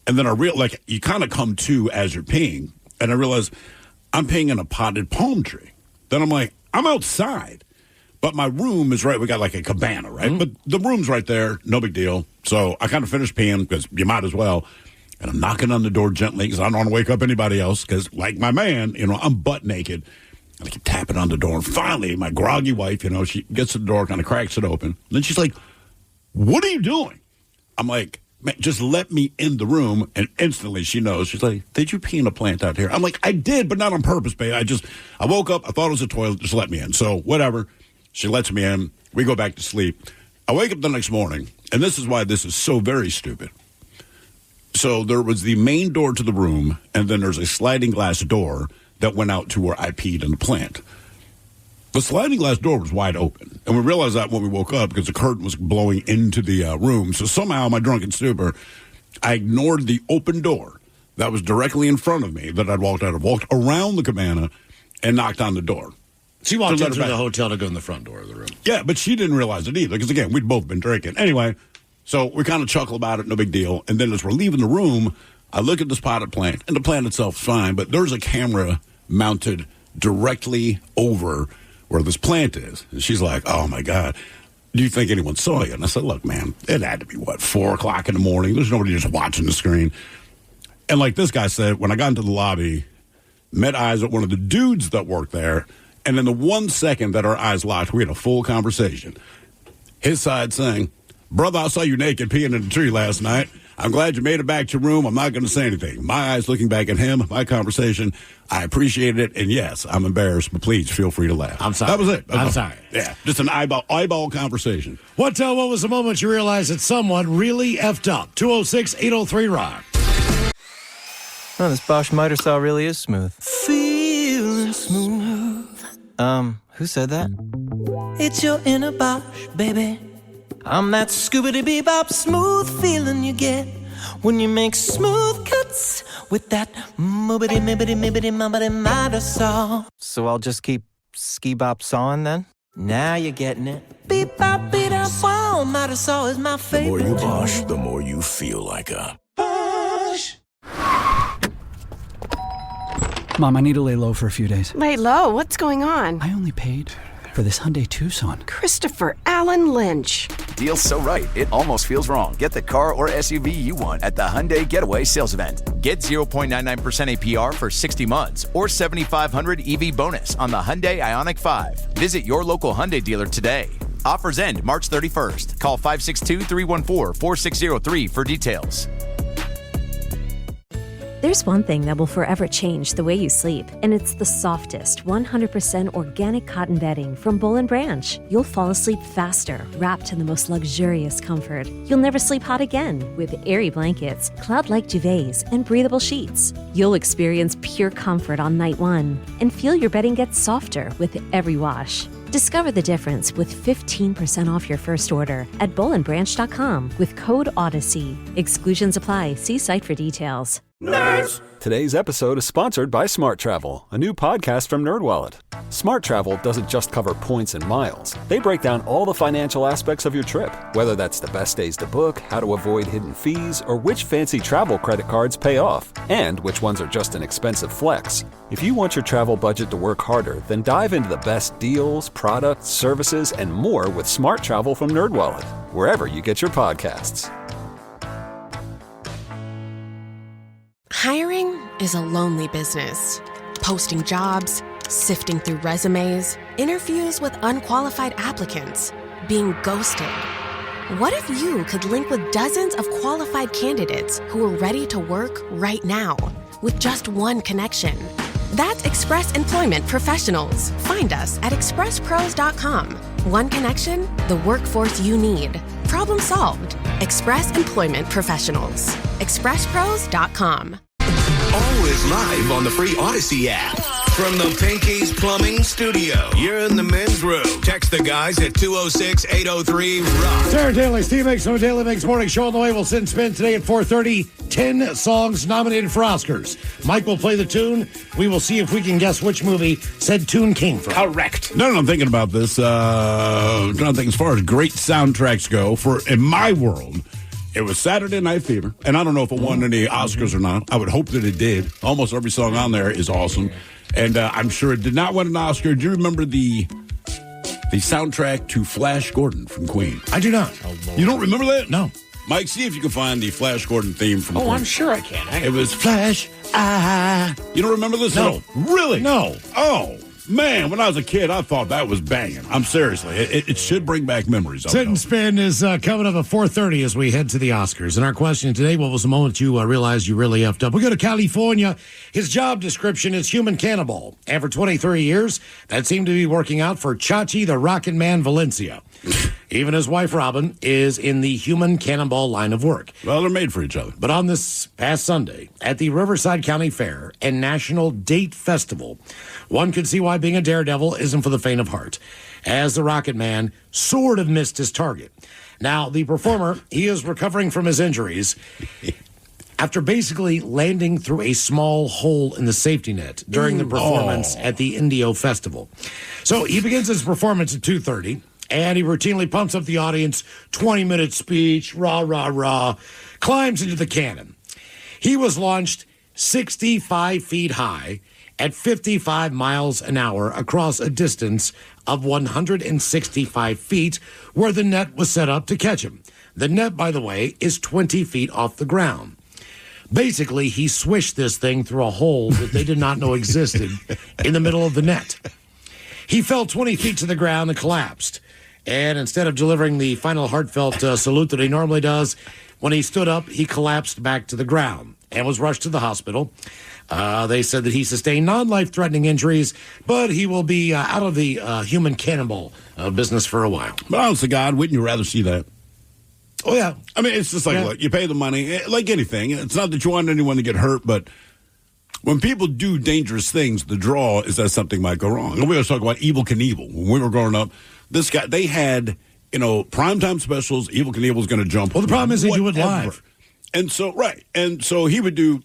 And then you kind of come to as you're peeing, and I realize I'm peeing in a potted palm tree. Then I'm like, I'm outside. But my room is right. We got like a cabana, right? Mm-hmm. But the room's right there. No big deal. So I kind of finished peeing because you might as well. And I'm knocking on the door gently because I don't want to wake up anybody else because, like my man, I'm butt naked. And I keep tapping on the door. And finally, my groggy wife, she gets to the door, kind of cracks it open. And then she's like, what are you doing? I'm like, man, just let me in the room. And instantly she knows. She's like, did you pee in a plant out here? I'm like, I did, but not on purpose, babe. I woke up. I thought it was a toilet. Just let me in. So whatever. She lets me in. We go back to sleep. I wake up the next morning, and this is why this is so very stupid. So there was the main door to the room, and then there's a sliding glass door that went out to where I peed in the plant. The sliding glass door was wide open, and we realized that when we woke up because the curtain was blowing into the room. So somehow, my drunken stupor, I ignored the open door that was directly in front of me that I'd walked out of, walked around the cabana, and knocked on the door. She walked into the hotel to go in the front door of the room. Yeah, but she didn't realize it either because, again, we'd both been drinking. Anyway, so we kind of chuckle about it, no big deal. And then as we're leaving the room, I look at this potted plant, and the plant itself is fine, but there's a camera mounted directly over where this plant is. And she's like, oh, my God, do you think anyone saw you? And I said, look, man, it had to be, 4 o'clock in the morning. There's nobody just watching the screen. And like this guy said, when I got into the lobby, met eyes with one of the dudes that worked there, and in the 1 second that our eyes locked, we had a full conversation. His side saying, brother, I saw you naked peeing in the tree last night. I'm glad you made it back to your room. I'm not going to say anything. My eyes looking back at him, my conversation. I appreciated it. And yes, I'm embarrassed, but please feel free to laugh. I'm sorry. That was it. I'm sorry. Yeah, just an eyeball conversation. What was the moment you realized that someone really effed up? 206-803-ROCK. Oh, this Bosch miter saw really is smooth. Feeling smooth. Who said that? It's your inner Bosch, baby. I'm that scoobity-bebop smooth feeling you get when you make smooth cuts with that moobity-mibbity-mibbity-mubbity miter saw. So I'll just keep ski-bop sawing then? Now you're getting it. Beep-bop-beep-bop, wow, miter saw is my favorite. The more you Bosch, the more you feel like a Bosch. Mom, I need to lay low for a few days. Lay low? What's going on? I only paid for this Hyundai Tucson. Christopher Allen Lynch. Deal's so right, it almost feels wrong. Get the car or SUV you want at the Hyundai Getaway Sales Event. Get 0.99% APR for 60 months or $7,500 EV bonus on the Hyundai Ioniq 5. Visit your local Hyundai dealer today. Offers end March 31st. Call 562-314-4603 for details. There's one thing that will forever change the way you sleep, and it's the softest, 100% organic cotton bedding from Boll & Branch. You'll fall asleep faster, wrapped in the most luxurious comfort. You'll never sleep hot again with airy blankets, cloud-like duvets, and breathable sheets. You'll experience pure comfort on night one and feel your bedding gets softer with every wash. Discover the difference with 15% off your first order at bollandbranch.com with code Odyssey. Exclusions apply. See site for details. Nerds! Today's episode is sponsored by Smart Travel, a new podcast from NerdWallet. Smart Travel doesn't just cover points and miles. They break down all the financial aspects of your trip, whether that's the best days to book, how to avoid hidden fees, or which fancy travel credit cards pay off, and which ones are just an expensive flex. If you want your travel budget to work harder, then dive into the best deals, products, services, and more with Smart Travel from NerdWallet, wherever you get your podcasts. Hiring is a lonely business. Posting jobs, sifting through resumes, interviews with unqualified applicants, being ghosted. What if you could link with dozens of qualified candidates who are ready to work right now with just one connection? That's Express Employment Professionals. Find us at expresspros.com. One connection, the workforce you need. Problem solved. Express Employment Professionals. expresspros.com. Always live on the free Odyssey app. From the Pinky's Plumbing Studio, you're in the men's room. Text the guys at 206-803-ROCK. Sarah Daly, Steve Mix from Daily Mix Morning Show on the way. We'll sit and spin today at 4:30. 10 songs nominated for Oscars. Mike will play the tune. We will see if we can guess which movie said tune came from. Correct. No, I'm thinking about this. I'm trying to think as far as great soundtracks go. In my world, it was Saturday Night Fever, and I don't know if it won any Oscars or not. I would hope that it did. Almost every song on there is awesome, and I'm sure it did not win an Oscar. Do you remember the soundtrack to Flash Gordon from Queen? I do not. You don't remember that? No. Mike, see if you can find the Flash Gordon theme from Queen. I'm sure I can. It was Flash, You don't remember this? No. Really? No. Oh. Man, when I was a kid, I thought that was banging. I'm seriously. It should bring back memories. Sit and Spin is coming up at 4:30 as we head to the Oscars. And our question today, what was the moment you realized you really effed up? We go to California. His job description is human cannibal. And for 23 years, that seemed to be working out for Chachi the Rockin' Man Valencia. Even his wife, Robin, is in the human cannonball line of work. Well, they're made for each other. But on this past Sunday, at the Riverside County Fair and National Date Festival, one could see why being a daredevil isn't for the faint of heart, as the Rocket Man sort of missed his target. Now, the performer, he is recovering from his injuries after basically landing through a small hole in the safety net during the performance at the Indio Festival. So he begins his performance at 2:30. And he routinely pumps up the audience, 20-minute speech, rah, rah, rah, climbs into the cannon. He was launched 65 feet high at 55 miles an hour across a distance of 165 feet where the net was set up to catch him. The net, by the way, is 20 feet off the ground. Basically, he swished this thing through a hole that they did not know existed in the middle of the net. He fell 20 feet to the ground and collapsed. And instead of delivering the final heartfelt salute that he normally does, when he stood up, he collapsed back to the ground and was rushed to the hospital. They said that he sustained non-life-threatening injuries, but he will be out of the human cannonball business for a while. But honest to God, wouldn't you rather see that? Oh, yeah. I mean, it's just like, look, you pay the money, like anything. It's not that you want anyone to get hurt, but when people do dangerous things, the draw is that something might go wrong. And we always talk about Evel Knievel. When we were growing up, this guy, they had, primetime specials. Evel Knievel's going to jump. Well, the problem is they do it live. And so, right. And so he would do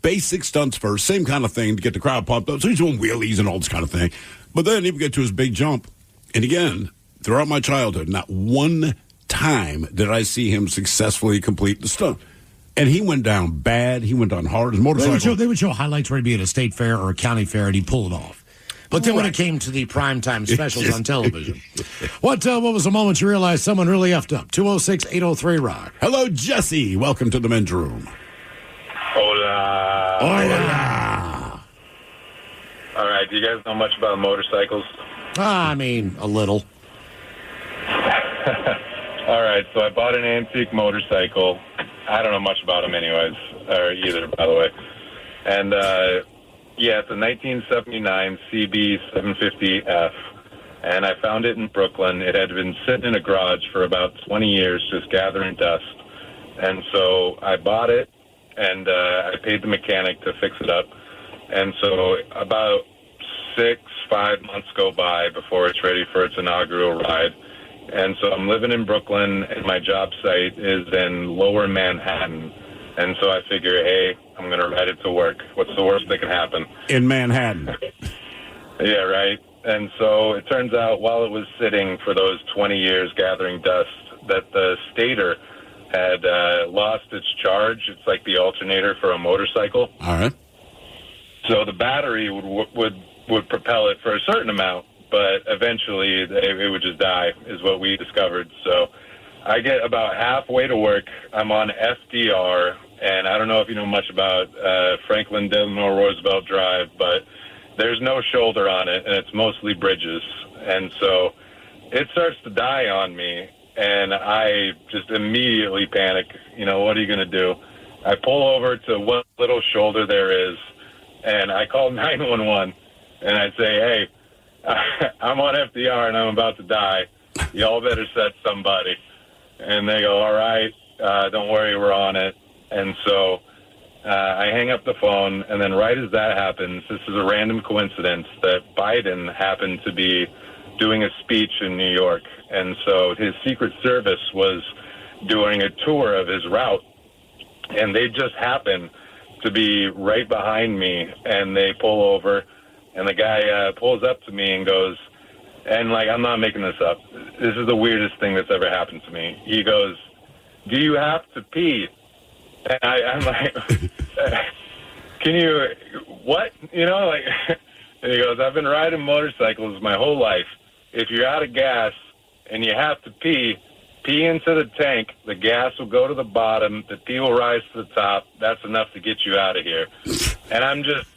basic stunts first, same kind of thing to get the crowd pumped up. So he's doing wheelies and all this kind of thing. But then he would get to his big jump. And again, throughout my childhood, not one time did I see him successfully complete the stunt. And he went down bad. He went down hard. His motorcycle. They would show highlights where he'd be at a state fair or a county fair, and he'd pull it off. But then when it came to the primetime specials on television, what was the moment you realized someone really effed up? 206-803-ROCK. Hello, Jesse. Welcome to the men's room. Hola. Hola. All right. Do you guys know much about motorcycles? I mean, a little. All right. So I bought an antique motorcycle. I don't know much about them anyways, or either, by the way. And, yeah, it's a 1979 CB 750F, and I found it in Brooklyn. It had been sitting in a garage for about 20 years, just gathering dust. And so I bought it, and I paid the mechanic to fix it up. And so about 5 months go by before it's ready for its inaugural ride. And so I'm living in Brooklyn, and my job site is in Lower Manhattan. And so I figure, hey, I'm going to ride it to work. What's the worst that can happen? In Manhattan. Yeah, right. And so it turns out while it was sitting for those 20 years gathering dust, that the stator had lost its charge. It's like the alternator for a motorcycle. All right. So the battery would propel it for a certain amount, but eventually it would just die, is what we discovered. So I get about halfway to work. I'm on FDR, and I don't know if you know much about Franklin Delano Roosevelt Drive, but there's no shoulder on it, and it's mostly bridges. And so it starts to die on me, and I just immediately panic. What are you going to do? I pull over to what little shoulder there is, and I call 911, and I say, hey, I'm on FDR, and I'm about to die. Y'all better set somebody. And they go, all right, don't worry, we're on it. And so I hang up the phone, and then right as that happens, this is a random coincidence that Biden happened to be doing a speech in New York. And so his Secret Service was doing a tour of his route, and they just happened to be right behind me, and they pull over, and the guy pulls up to me and goes, and, I'm not making this up. This is the weirdest thing that's ever happened to me. He goes, do you have to pee? And I'm like, can you, what? And he goes, I've been riding motorcycles my whole life. If you're out of gas and you have to pee into the tank, the gas will go to the bottom, the pee will rise to the top. That's enough to get you out of here. And I'm just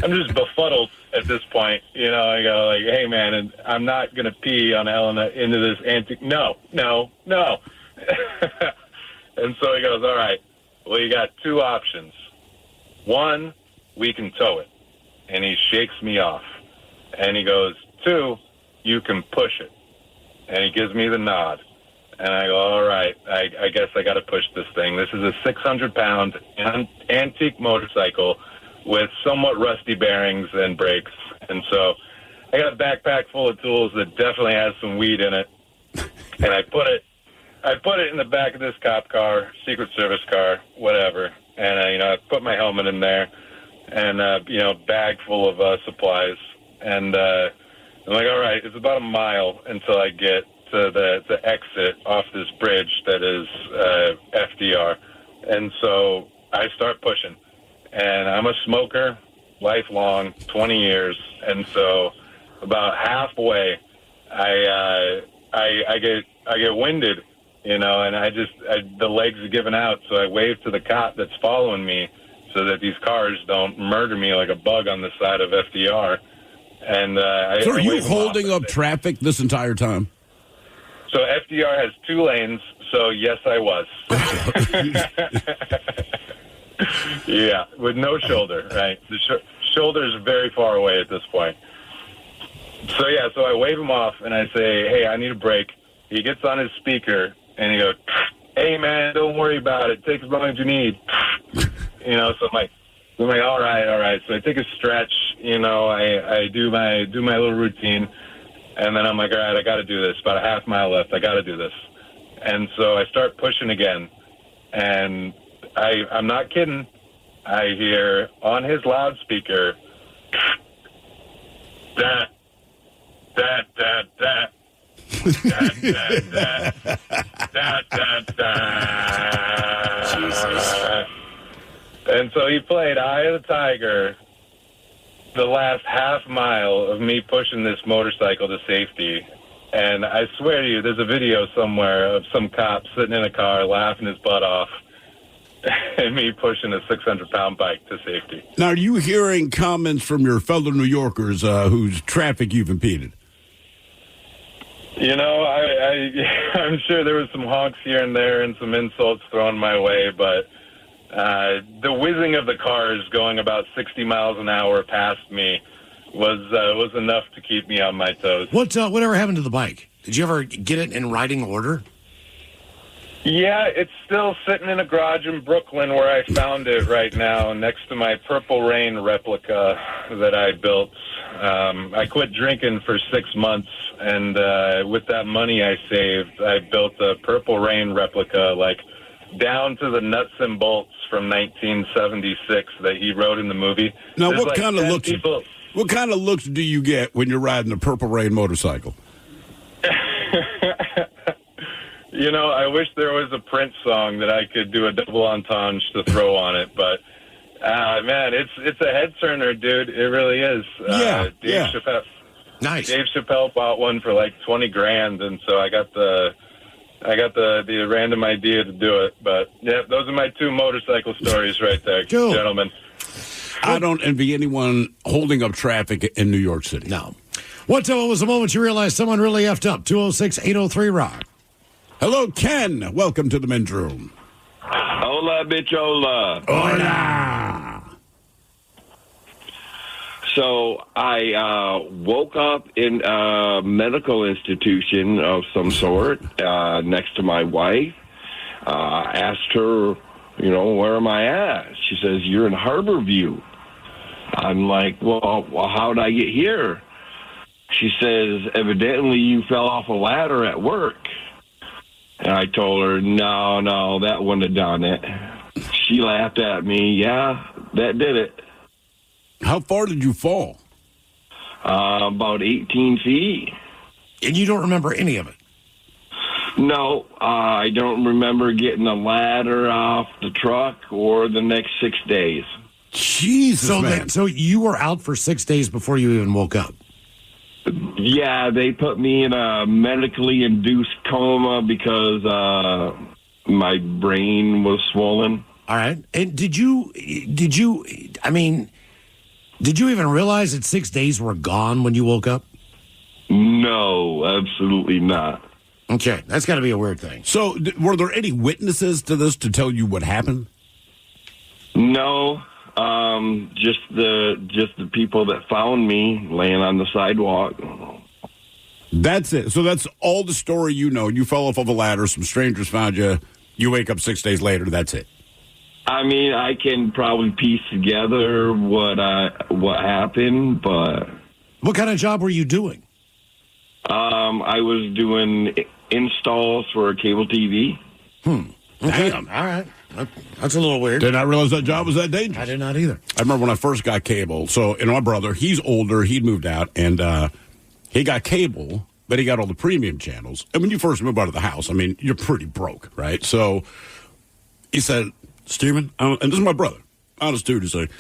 I'm just befuddled at this point. You know, I go like, hey, man, and I'm not going to pee on Ellen into this antique. No. And so he goes, all right, well, you got two options. One, we can tow it. And he shakes me off. And he goes, two, you can push it. And he gives me the nod. And I go, all right, I guess I got to push this thing. This is a 600-pound antique motorcycle with somewhat rusty bearings and brakes. And so I got a backpack full of tools that definitely has some weed in it. And I put it in the back of this cop car, Secret Service car, whatever. And, I put my helmet in there and, bag full of supplies. And I'm like, all right, it's about a mile until I get to the exit off this bridge that is FDR. And so I start pushing. And I'm a smoker, lifelong, 20 years. And so about halfway, I get winded, and the legs are giving out. So I wave to the cop that's following me so that these cars don't murder me like a bug on the side of FDR. And so are you holding up traffic this entire time? So FDR has 2 lanes, so yes, I was. Yeah, with no shoulder, right? The shoulder is very far away at this point. So I wave him off, and I say, hey, I need a break. He gets on his speaker, and he goes, hey, man, don't worry about it. Take as long as you need. So I'm like, all right. So I take a stretch, I do my little routine, and then I'm like, all right, I got to do this. About a half mile left. I got to do this. And so I start pushing again, and I'm not kidding. I hear on his loudspeaker, that. And so he played Eye of the Tiger the last half mile of me pushing this motorcycle to safety. And I swear to you, there's a video somewhere of some cop sitting in a car laughing his butt off and me pushing a 600-pound bike to safety. Now, are you hearing comments from your fellow New Yorkers whose traffic you've impeded? I'm sure there was some honks here and there and some insults thrown my way, but the whizzing of the cars going about 60 miles an hour past me was enough to keep me on my toes. Whatever happened to the bike? Did you ever get it in riding order? Yeah, it's still sitting in a garage in Brooklyn where I found it right now next to my Purple Rain replica that I built. I quit drinking for 6 months, and with that money I saved, I built a Purple Rain replica, like down to the nuts and bolts from 1976 that he wrote in the movie. Now, what kind of looks do you get when you're riding a Purple Rain motorcycle? I wish there was a Prince song that I could do a double entendre to throw on it, but man, it's a head turner, dude. It really is. Dave Chappelle. Nice. Dave Chappelle bought one for like $20,000, and so I got the random idea to do it. But yeah, those are my 2 motorcycle stories right there, gentlemen. I don't envy anyone holding up traffic in New York City. No. What was the moment you realized someone really effed up? 206-803-ROCK. Hello, Ken. Welcome to the men's room. Hola, bichola. Hola. So I woke up in a medical institution of some sort next to my wife. Asked her, where am I at? She says, you're in Harborview. I'm like, well, how'd I get here? She says, evidently you fell off a ladder at work. And I told her, no, that wouldn't have done it. She laughed at me. Yeah, that did it. How far did you fall? About 18 feet. And you don't remember any of it? No, I don't remember getting a ladder off the truck or the next 6 days. Jesus, man. So you were out for 6 days before you even woke up? Yeah, they put me in a medically induced coma because my brain was swollen. All right. And did you, Did you even realize that 6 days were gone when you woke up? No, absolutely not. Okay, that's got to be a weird thing. So, were there any witnesses to this to tell you what happened? No, just the people that found me laying on the sidewalk. That's it. So that's all the story you know. You fell off of a ladder, some strangers found you, you wake up 6 days later, that's it. I mean, I can probably piece together what happened, but... What kind of job were you doing? I was doing installs for cable TV. Okay. Damn. All right. That's a little weird. Did not realize that job was that dangerous. I did not either. I remember when I first got cable. So, my brother, he's older. He'd moved out, and he got cable, but he got all the premium channels. And when you first move out of the house, I mean, you're pretty broke, right? So he said, Steven, and this is my brother, honest dude, he's like,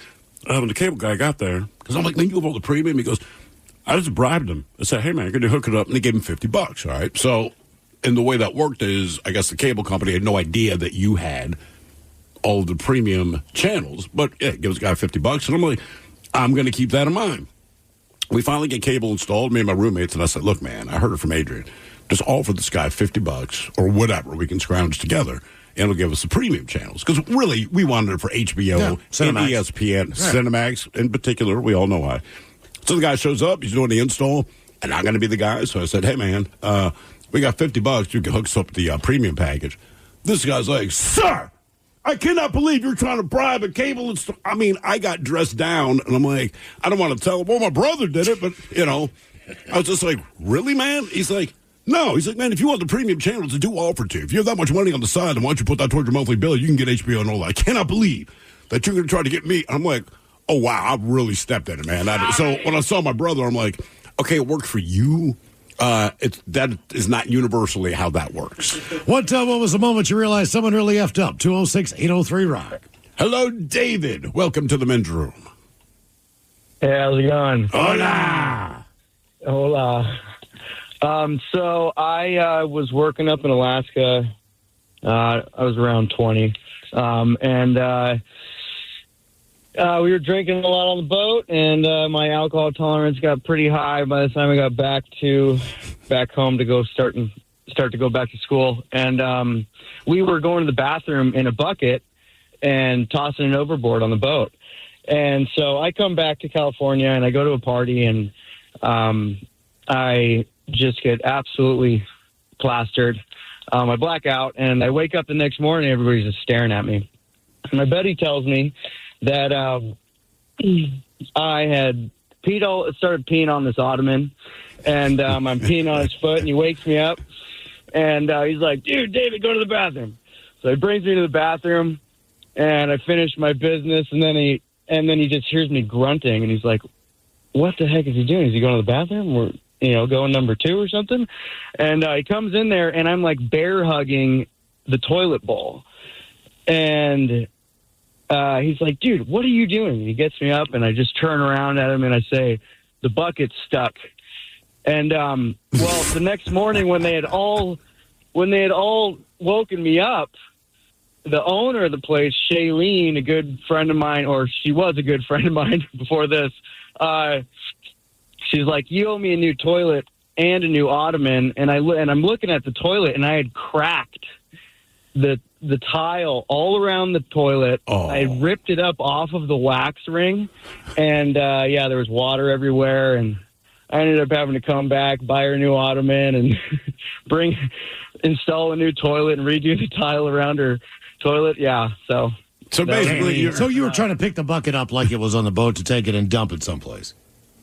when the cable guy got there, because I'm like, man, you have all the premium? He goes, I just bribed him. I said, hey, man, can you hook it up? And they gave him $50, all right? So, and the way that worked is, I guess the cable company had no idea that you had all of the premium channels, but yeah, it gives the guy $50. And I'm like, I'm going to keep that in mind. We finally get cable installed, me and my roommates, and I said, look, man, I heard it from Adrian. Just offer this guy $50 or whatever. We can scrounge together, and it'll give us the premium channels. Because really, we wanted it for HBO and ESPN, Cinemax in particular. We all know why. So the guy shows up. He's doing the install, and I'm going to be the guy. So I said, hey, man, we got $50. You can hook us up the premium package. This guy's like, sir, I cannot believe you're trying to bribe a cable. I mean, I got dressed down, and I'm like, I don't want to tell him, well, my brother did it, but, I was just like, really, man? He's like, no. He's like, man, if you want the premium channels, I do offer to. If you have that much money on the side, then why don't you put that towards your monthly bill? You can get HBO and all that. I cannot believe that you're going to try to get me. I'm like, oh, wow, I really stepped in it, man. So when I saw my brother, I'm like, okay, it worked for you. That is not universally how that works. What was the moment you realized someone really effed up? 206-803-ROCK. Hello, David. Welcome to the men's room. Hey, how's it going? Hola. Hola. So I was working up in Alaska. I was around 20. And we were drinking a lot on the boat, and my alcohol tolerance got pretty high by the time I got back home to go start to go back to school. And we were going to the bathroom in a bucket and tossing it overboard on the boat. And so I come back to California, and I go to a party, and I just get absolutely plastered. I black out, and I wake up the next morning, everybody's just staring at me. And my buddy tells me that I had started peeing on this ottoman, and I'm peeing on his foot, and he wakes me up, and he's like, dude, David, go to the bathroom. So he brings me to the bathroom, and I finish my business, and then he just hears me grunting, and he's like, what the heck is he doing? Is he going to the bathroom? Or, going number 2 or something? And he comes in there, and I'm like bear hugging the toilet bowl. And he's like, dude, what are you doing? And he gets me up, and I just turn around at him, and I say, the bucket's stuck. And, well, the next morning when they had all woken me up, the owner of the place, Shailene, a good friend of mine, or she was a good friend of mine before this, she's like, you owe me a new toilet and a new ottoman. And I'm looking at the toilet, and I had cracked the tile all around the toilet. Oh. I had ripped it up off of the wax ring, and there was water everywhere, and I ended up having to come back, buy her a new ottoman, and install a new toilet and redo the tile around her toilet. Yeah, so basically, you were trying to pick the bucket up like it was on the boat to take it and dump it someplace.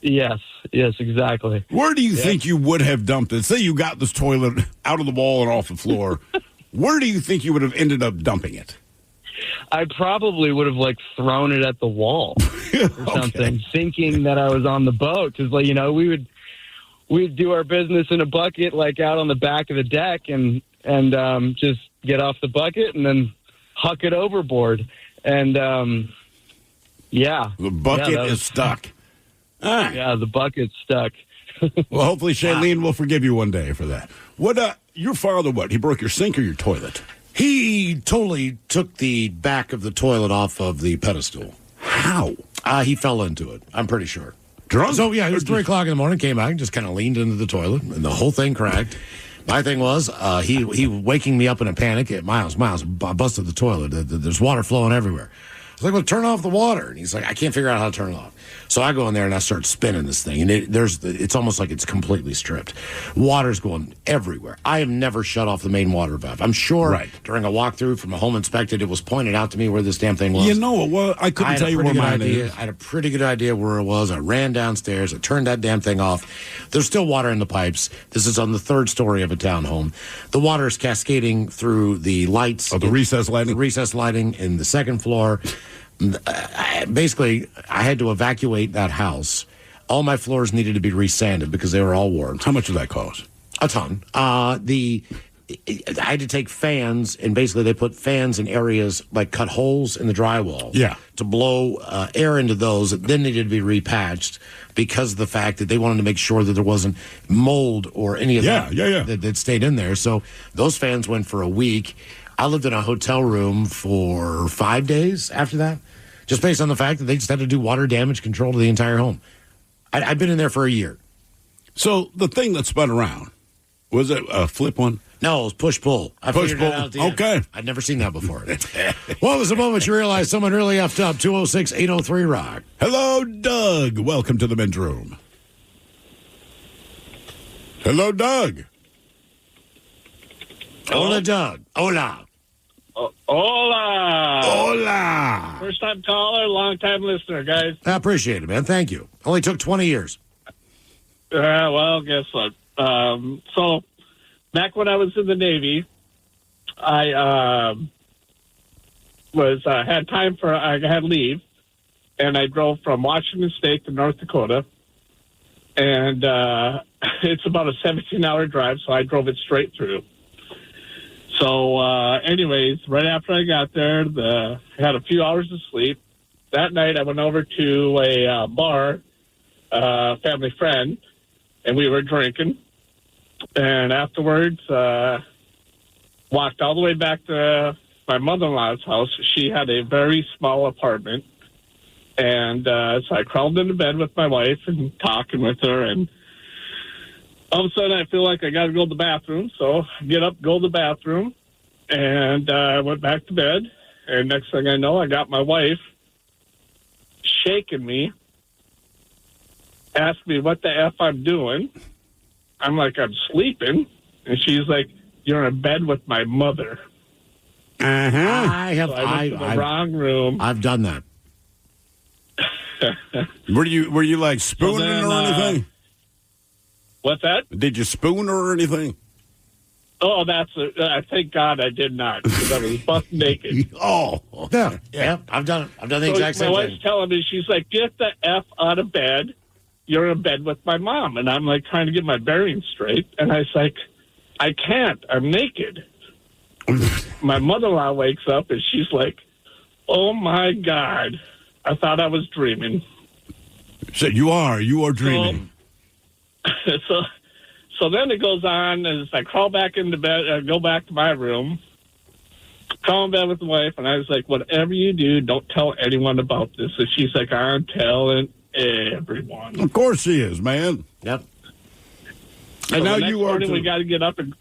Yes, exactly. Where do you think you would have dumped it? Say you got this toilet out of the wall and off the floor. Where do you think you would have ended up dumping it? I probably would have thrown it at the wall or something, thinking that I was on the boat, because we'd do our business in a bucket out on the back of the deck and just get off the bucket and then huck it overboard. And the bucket is stuck. Yeah, the bucket's stuck. Well, hopefully Shailene will forgive you one day for that. What? Your father, what? He broke your sink or your toilet? He totally took the back of the toilet off of the pedestal. How? He fell into it. I'm pretty sure. Drunk? So, yeah, it was 3 o'clock in the morning, came back and just kind of leaned into the toilet, and the whole thing cracked. My thing was, he waking me up in a panic. Miles, I busted the toilet. There's water flowing everywhere. I was like, well, turn off the water. And he's like, I can't figure out how to turn it off. So I go in there and I start spinning this thing. And it's almost like it's completely stripped. Water's going everywhere. I have never shut off the main water valve. I'm sure during a walkthrough from a home inspected, it was pointed out to me where this damn thing was. You know, well, I couldn't tell you where mine is. I had a pretty good idea where it was. I ran downstairs. I turned that damn thing off. There's still water in the pipes. This is on the 3rd story of a townhome. The water is cascading through the lights. Oh, the recessed lighting? The recessed lighting in the 2nd floor. Basically, I had to evacuate that house. All my floors needed to be resanded because they were all warped. How much did that cost? A ton. I had to take fans, and basically they put fans in areas, like cut holes in the drywall. Yeah. To blow air into those that then needed to be repatched because of the fact that they wanted to make sure that there wasn't mold or any of that that stayed in there. So those fans went for a week. I lived in a hotel room for 5 days after that, just based on the fact that they just had to do water damage control to the entire home. I'd been in there for a year. So the thing that spun around, was it a flip one? No, it was push-pull. Push-pull. Okay. I'd never seen that before. What was the moment you realized someone really effed up? 206-803-ROCK. Hello, Doug. Welcome to the men's room. Hello, Doug. Hola, Doug. Hola. Hola. Hola. First-time caller, long-time listener, guys. I appreciate it, man. Thank you. Only took 20 years. Well, guess what? So, back when I was in the Navy, I had time for, I had leave, and I drove from Washington State to North Dakota, and it's about a 17-hour drive, so I drove it straight through. So, anyways, right after I got there, I had a few hours of sleep. That night, I went over to a bar, family friend, and we were drinking. And afterwards, walked all the way back to my mother-in-law's house. She had a very small apartment. And so I crawled into bed with my wife and talking with her. And all of a sudden, I feel like I got to go to the bathroom. So I get up, go to the bathroom, and I went back to bed. And next thing I know, I got my wife shaking me, asked me what the F I'm doing. I'm like, I'm sleeping. And she's like, you're in bed with my mother. Uh-huh. I went to the wrong room. I've done that. Were you like spooning then, or anything? What's that? Did you spoon her or anything? Oh, I thank God I did not, because I was buck naked. Yeah. I've done it. I've done the exact same My thing. wife's telling me, she's like, get the F out of bed. You're in bed with my mom. And I'm like trying to get my bearings straight. And I was like, I can't. I'm naked. My mother-in-law wakes up and she's like, oh my God. I thought I was dreaming. So you are dreaming. So then it goes on as I crawl back into bed, go back to my room, crawl in bed with the wife, and I was like, whatever you do, don't tell anyone about this. And she's like, I'm telling everyone. Of course she is, man. Yep. So and now the next you are morning, too. we got to get up and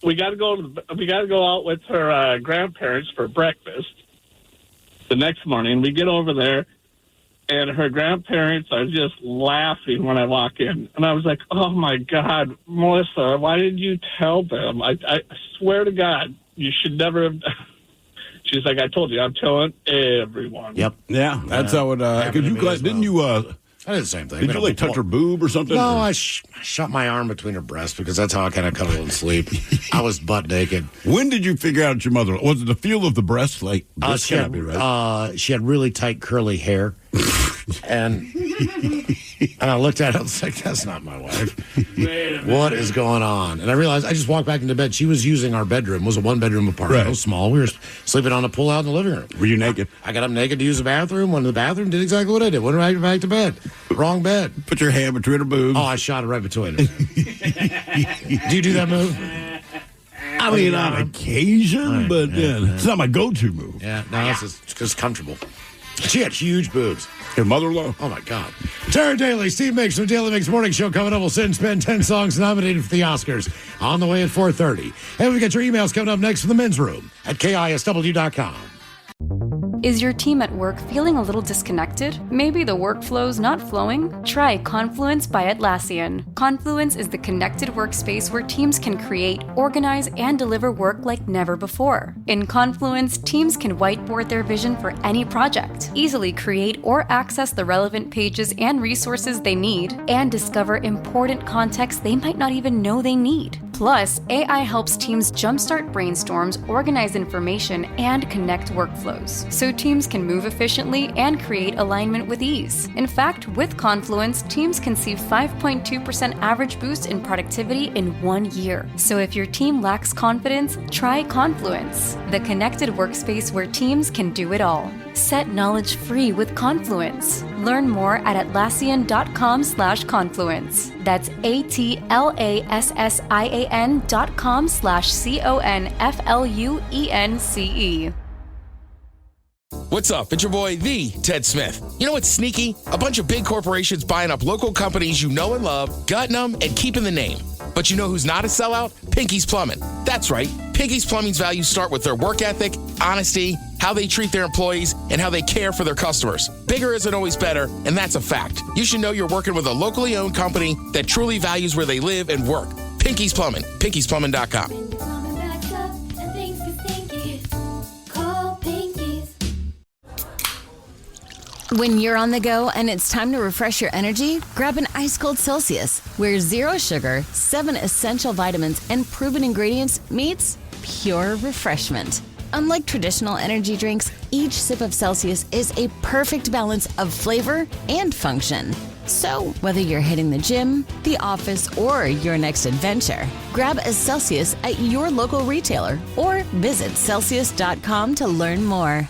we got to go out with her grandparents for breakfast. The next morning, we get over there, and her grandparents are just laughing when I walk in. And I was like, oh, my God, Melissa, why didn't you tell them? I swear to God, you should never have. She's like, I told you, I'm telling everyone. Yep. Yeah, that's how it. Didn't you? I did the same thing. Did you like touch her boob or something? No, I shot my arm between her breasts because that's how I kind of cuddle and sleep. I was butt naked. When did you figure out your mother? Was it the feel of the breast? Like this cannot be right. She had really tight curly hair, and I looked at her and was like, "That's not my wife. What is going on?" And I realized I just walked back into bed. She was using our bedroom. It was a 1-bedroom apartment. It was small. We were sleeping on a pull-out in the living room. Were you naked? I got up naked to use the bathroom. Went to the bathroom. Did exactly what I did. Went right back to bed. Wrong bed. Put your hand between her boobs. Oh, I shot it right between it. Do you do that move? I mean, on occasion, but it's not my go-to move. Yeah, no, it's just comfortable. She had huge boobs. Your mother-in-law? Oh, my God. Tara Daly, Steve Mix from the Daily Mix Morning Show coming up. We'll sit and spend 10 songs nominated for the Oscars on the way at 4:30. And we got your emails coming up next from the men's room at KISW.com. Is your team at work feeling a little disconnected? Maybe the workflow's not flowing? Try Confluence by Atlassian. Confluence is the connected workspace where teams can create, organize, and deliver work like never before. In Confluence, teams can whiteboard their vision for any project, easily create or access the relevant pages and resources they need, and discover important context they might not even know they need. Plus, AI helps teams jumpstart brainstorms, organize information, and connect workflows, so teams can move efficiently and create alignment with ease. In fact, with Confluence, teams can see 5.2% average boost in productivity in 1 year. So if your team lacks confidence, try Confluence, the connected workspace where teams can do it all. Set knowledge free with Confluence. Learn more at Atlassian.com/confluence. That's Atlassian.com/CONFLUENCE. What's up? It's your boy, the Ted Smith. You know what's sneaky? A bunch of big corporations buying up local companies you know and love, gutting them, and keeping the name. But you know who's not a sellout? Pinky's Plumbing. That's right. Pinky's Plumbing's values start with their work ethic, honesty, how they treat their employees, and how they care for their customers. Bigger isn't always better, and that's a fact. You should know you're working with a locally owned company that truly values where they live and work. Pinky's Plumbing. Pinky'sPlumbing.com. When you're on the go and it's time to refresh your energy, grab an ice-cold Celsius, where 0 sugar, 7 essential vitamins, and proven ingredients meets pure refreshment. Unlike traditional energy drinks, each sip of Celsius is a perfect balance of flavor and function. So, whether you're hitting the gym, the office, or your next adventure, grab a Celsius at your local retailer or visit Celsius.com to learn more.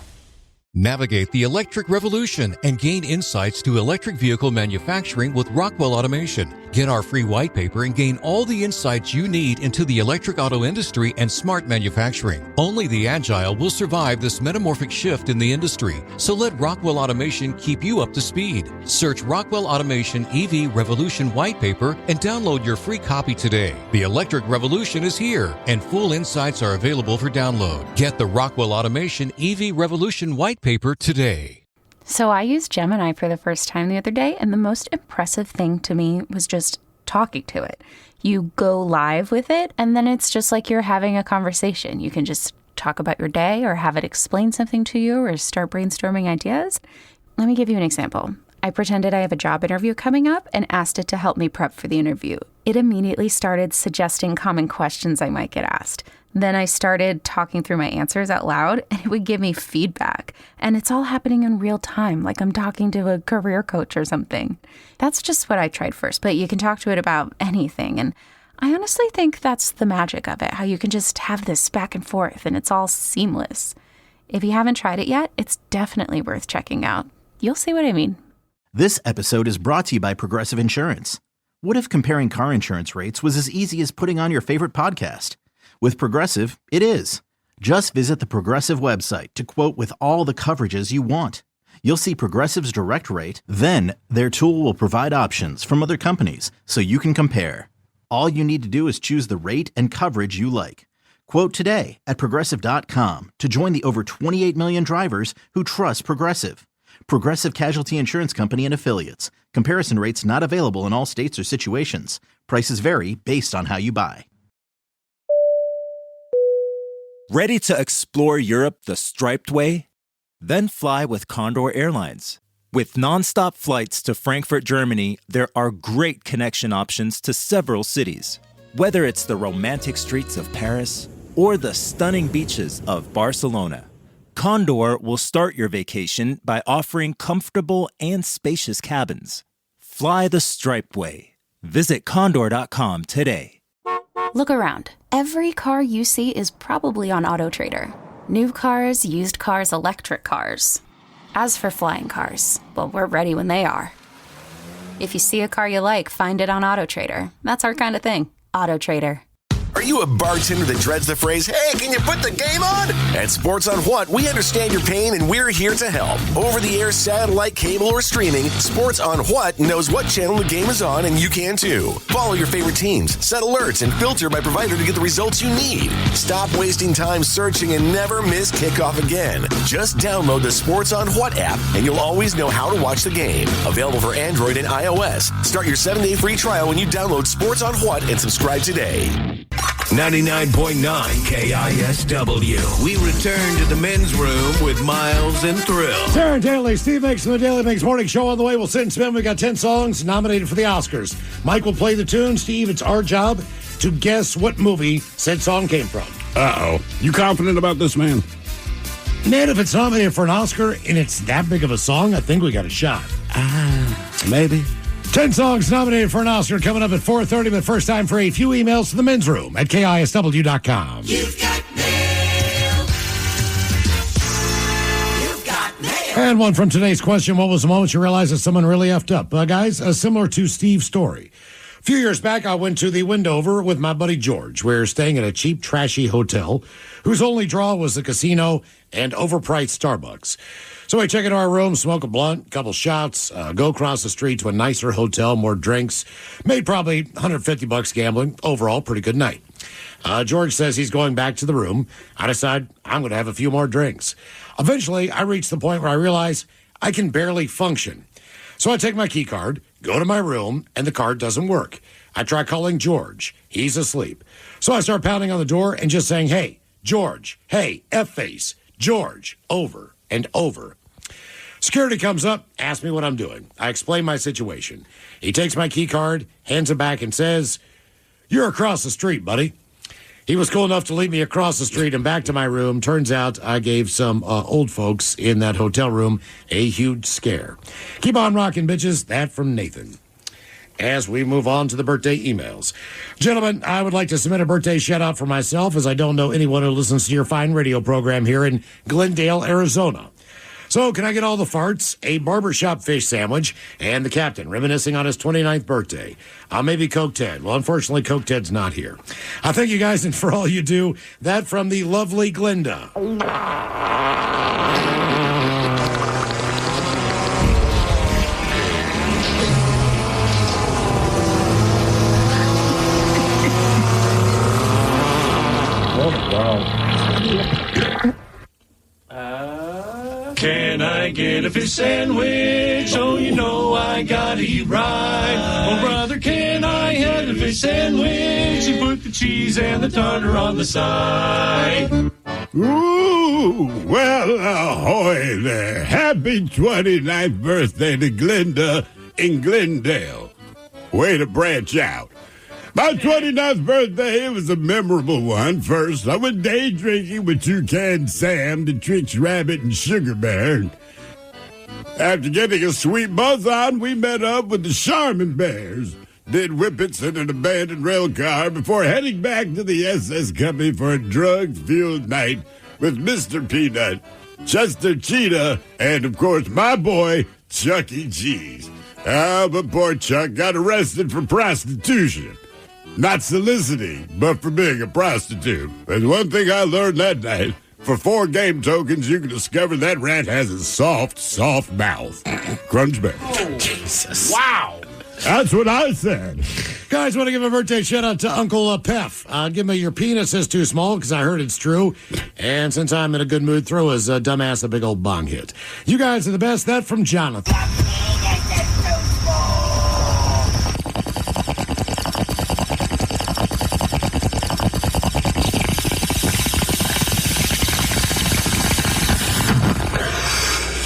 Navigate the electric revolution and gain insights to electric vehicle manufacturing with Rockwell Automation. Get our free white paper and gain all the insights you need into the electric auto industry and smart manufacturing. Only the agile will survive this metamorphic shift in the industry, so let Rockwell Automation keep you up to speed. Search Rockwell Automation EV Revolution white paper and download your free copy today. The electric revolution is here, and full insights are available for download. Get the Rockwell Automation EV Revolution white paper today. So I used Gemini for the first time the other day, and the most impressive thing to me was just talking to it. You go live with it, and then it's just like you're having a conversation. You can just talk about your day or have it explain something to you or start brainstorming ideas. Let me give you an example. I pretended I have a job interview coming up and asked it to help me prep for the interview. It immediately started suggesting common questions I might get asked. Then I started talking through my answers out loud, and it would give me feedback. And it's all happening in real time, like I'm talking to a career coach or something. That's just what I tried first, but you can talk to it about anything. And I honestly think that's the magic of it, how you can just have this back and forth, and it's all seamless. If you haven't tried it yet, it's definitely worth checking out. You'll see what I mean. This episode is brought to you by Progressive Insurance. What if comparing car insurance rates was as easy as putting on your favorite podcast? With Progressive, it is. Just visit the Progressive website to quote with all the coverages you want. You'll see Progressive's direct rate, then their tool will provide options from other companies so you can compare. All you need to do is choose the rate and coverage you like. Quote today at Progressive.com to join the over 28 million drivers who trust Progressive. Progressive Casualty Insurance Company and Affiliates. Comparison rates not available in all states or situations. Prices vary based on how you buy. Ready to explore Europe the striped way? Then fly with Condor Airlines. With nonstop flights to Frankfurt, Germany, there are great connection options to several cities. Whether it's the romantic streets of Paris or the stunning beaches of Barcelona, Condor will start your vacation by offering comfortable and spacious cabins. Fly the striped way. Visit Condor.com today. Look around. Every car you see is probably on AutoTrader. New cars, used cars, electric cars. As for flying cars, well, we're ready when they are. If you see a car you like, find it on AutoTrader. That's our kind of thing. AutoTrader. Are you a bartender that dreads the phrase, hey, can you put the game on? At Sports on What, we understand your pain and we're here to help. Over-the-air, satellite, cable, or streaming, Sports on What knows what channel the game is on, and you can too. Follow your favorite teams, set alerts, and filter by provider to get the results you need. Stop wasting time searching and never miss kickoff again. Just download the Sports on What app, and you'll always know how to watch the game. Available for Android and iOS. Start your 7-day free trial when you download Sports on What and subscribe today. 99.9 KISW. We return to the men's room with Miles and Thrill. Sarah Daly, Steve Makes from the Daily Makes Morning Show on the way. We'll sit and spin. We got 10 songs nominated for the Oscars. Mike will play the tune. Steve, it's our job to guess what movie said song came from. Uh-oh. You confident about this, man? Man, if it's nominated for an Oscar and it's that big of a song, I think we got a shot. Maybe. 10 songs nominated for an Oscar coming up at 4:30, but first time for a few emails to the men's room at KISW.com. You've got mail. You've got mail. And one from today's question: what was the moment you realized that someone really effed up? Guys, similar to Steve's story. A few years back, I went to the Wendover with my buddy George. We were staying at a cheap, trashy hotel whose only draw was the casino and overpriced Starbucks. So we check into our room, smoke a blunt, couple shots, go across the street to a nicer hotel, more drinks. Made probably $150 gambling. Overall, pretty good night. George says he's going back to the room. I decide I'm going to have a few more drinks. Eventually, I reach the point where I realize I can barely function. So I take my key card, go to my room, and the card doesn't work. I try calling George. He's asleep. So I start pounding on the door and just saying, hey, George, hey, F-face, George, over and over. Security comes up, asks me what I'm doing. I explain my situation. He takes my key card, hands it back, and says, you're across the street, buddy. He was cool enough to lead me across the street and back to my room. Turns out I gave some old folks in that hotel room a huge scare. Keep on rocking, bitches. That from Nathan. As we move on to the birthday emails. Gentlemen, I would like to submit a birthday shout-out for myself, as I don't know anyone who listens to your fine radio program here in Glendale, Arizona. So, can I get all the farts, a barbershop fish sandwich, and the captain reminiscing on his 29th birthday? Maybe Coke Ted. Well, unfortunately, Coke Ted's not here. I thank you guys and for all you do. That from the lovely Glenda. Can I get a fish sandwich? Oh, you know I gotta eat right. Oh, brother, can I have a fish sandwich? You put the cheese and the tartar on the side. Ooh, well, ahoy there. Happy 29th birthday to Glenda in Glendale. Way to branch out. My 29th birthday was a memorable one. First, I went day drinking with Toucan Sam, the Tricks Rabbit, and Sugar Bear. After getting a sweet buzz on, we met up with the Charmin Bears, did whippets in an abandoned rail car before heading back to the SS Company for a drug-fueled night with Mr. Peanut, Chester Cheetah, and, of course, my boy, Chuck E. Cheese. But poor Chuck got arrested for prostitution. Not soliciting, but for being a prostitute. And one thing I learned that night, for 4 game tokens, you can discover that rat has a soft, soft mouth. Crunch Bear. Oh, Jesus. Wow. That's what I said. Guys, want to give a birthday shout-out to Uncle Pef. Give me your penis is too small, because I heard it's true. And since I'm in a good mood, throw his dumbass a big old bong hit. You guys are the best. That from Jonathan.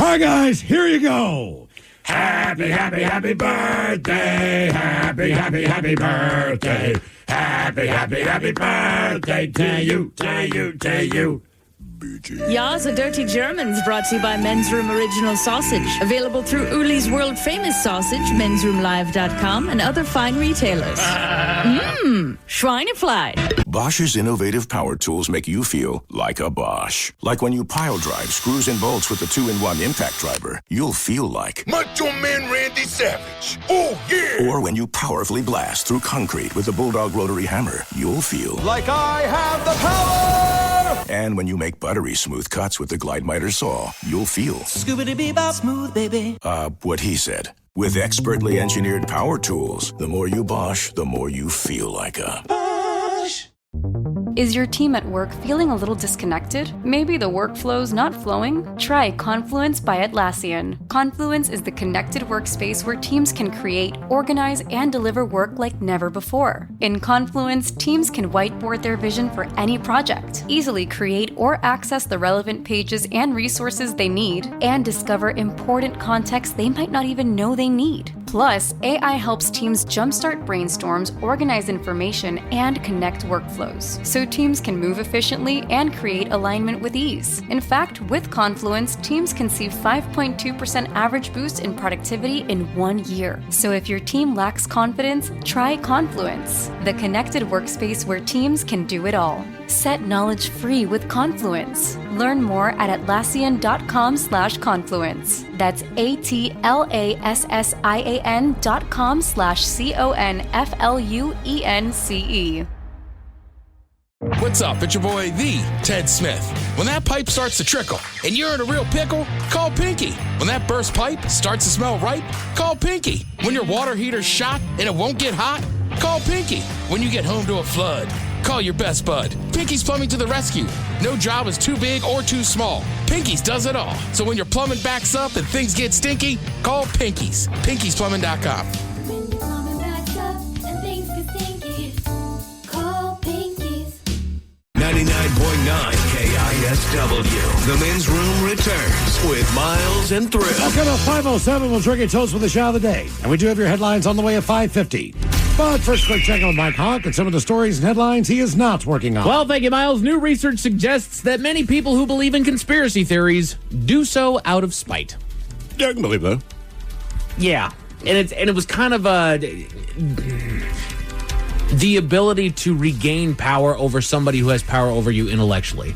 All right, guys, here you go. Happy, happy, happy birthday. Happy, happy, happy birthday. Happy, happy, happy birthday to you, to you, to you. Ya's a Dirty Germans brought to you by Men's Room Original Sausage. Available through Uli's World Famous Sausage, mensroomlive.com, and other fine retailers. Schweinefly. Bosch's innovative power tools make you feel like a Bosch. Like when you pile drive screws and bolts with the 2-in-1 impact driver, you'll feel like Macho Man Randy Savage. Oh, yeah! Or when you powerfully blast through concrete with the Bulldog rotary hammer, you'll feel like I have the power! And when you make buttery smooth cuts with the Glide Miter saw, you'll feel Scoobity-bee-bop smooth, baby. What he said. With expertly engineered power tools, the more you Bosch, the more you feel like a Bosch. Is your team at work feeling a little disconnected? Maybe the workflow's not flowing? Try Confluence by Atlassian. Confluence is the connected workspace where teams can create, organize, and deliver work like never before. In Confluence, teams can whiteboard their vision for any project, easily create or access the relevant pages and resources they need, and discover important context they might not even know they need. Plus, AI helps teams jumpstart brainstorms, organize information, and connect workflows, so teams can move efficiently and create alignment with ease. In fact, with Confluence, teams can see 5.2% average boost in productivity in 1 year. So if your team lacks confidence, try Confluence, the connected workspace where teams can do it all. Set knowledge free with Confluence. Learn more at Atlassian.com/confluence. That's ATLASSIAN.com/CONFLUENCE. What's up? It's your boy, the Ted Smith. When that pipe starts to trickle and you're in a real pickle, call Pinky. When that burst pipe starts to smell ripe, call Pinky. When your water heater's shot and it won't get hot, call Pinky. When you get home to a flood, call your best bud. Pinky's Plumbing to the rescue. No job is too big or too small. Pinky's does it all. So when your plumbing backs up and things get stinky, call Pinky's. Pinky'sPlumbing.com. 99.9 KISW. The men's room returns with Miles and Thrill. Okay, now 5:07, we'll drink a toast with the shot of the day. And we do have your headlines on the way at 5:50. But first, quick check on Mike Hawk and some of the stories and headlines he is not working on. Well, thank you, Miles. New research suggests that many people who believe in conspiracy theories do so out of spite. Yeah, I can believe that. Yeah, and it was kind of the ability to regain power over somebody who has power over you intellectually.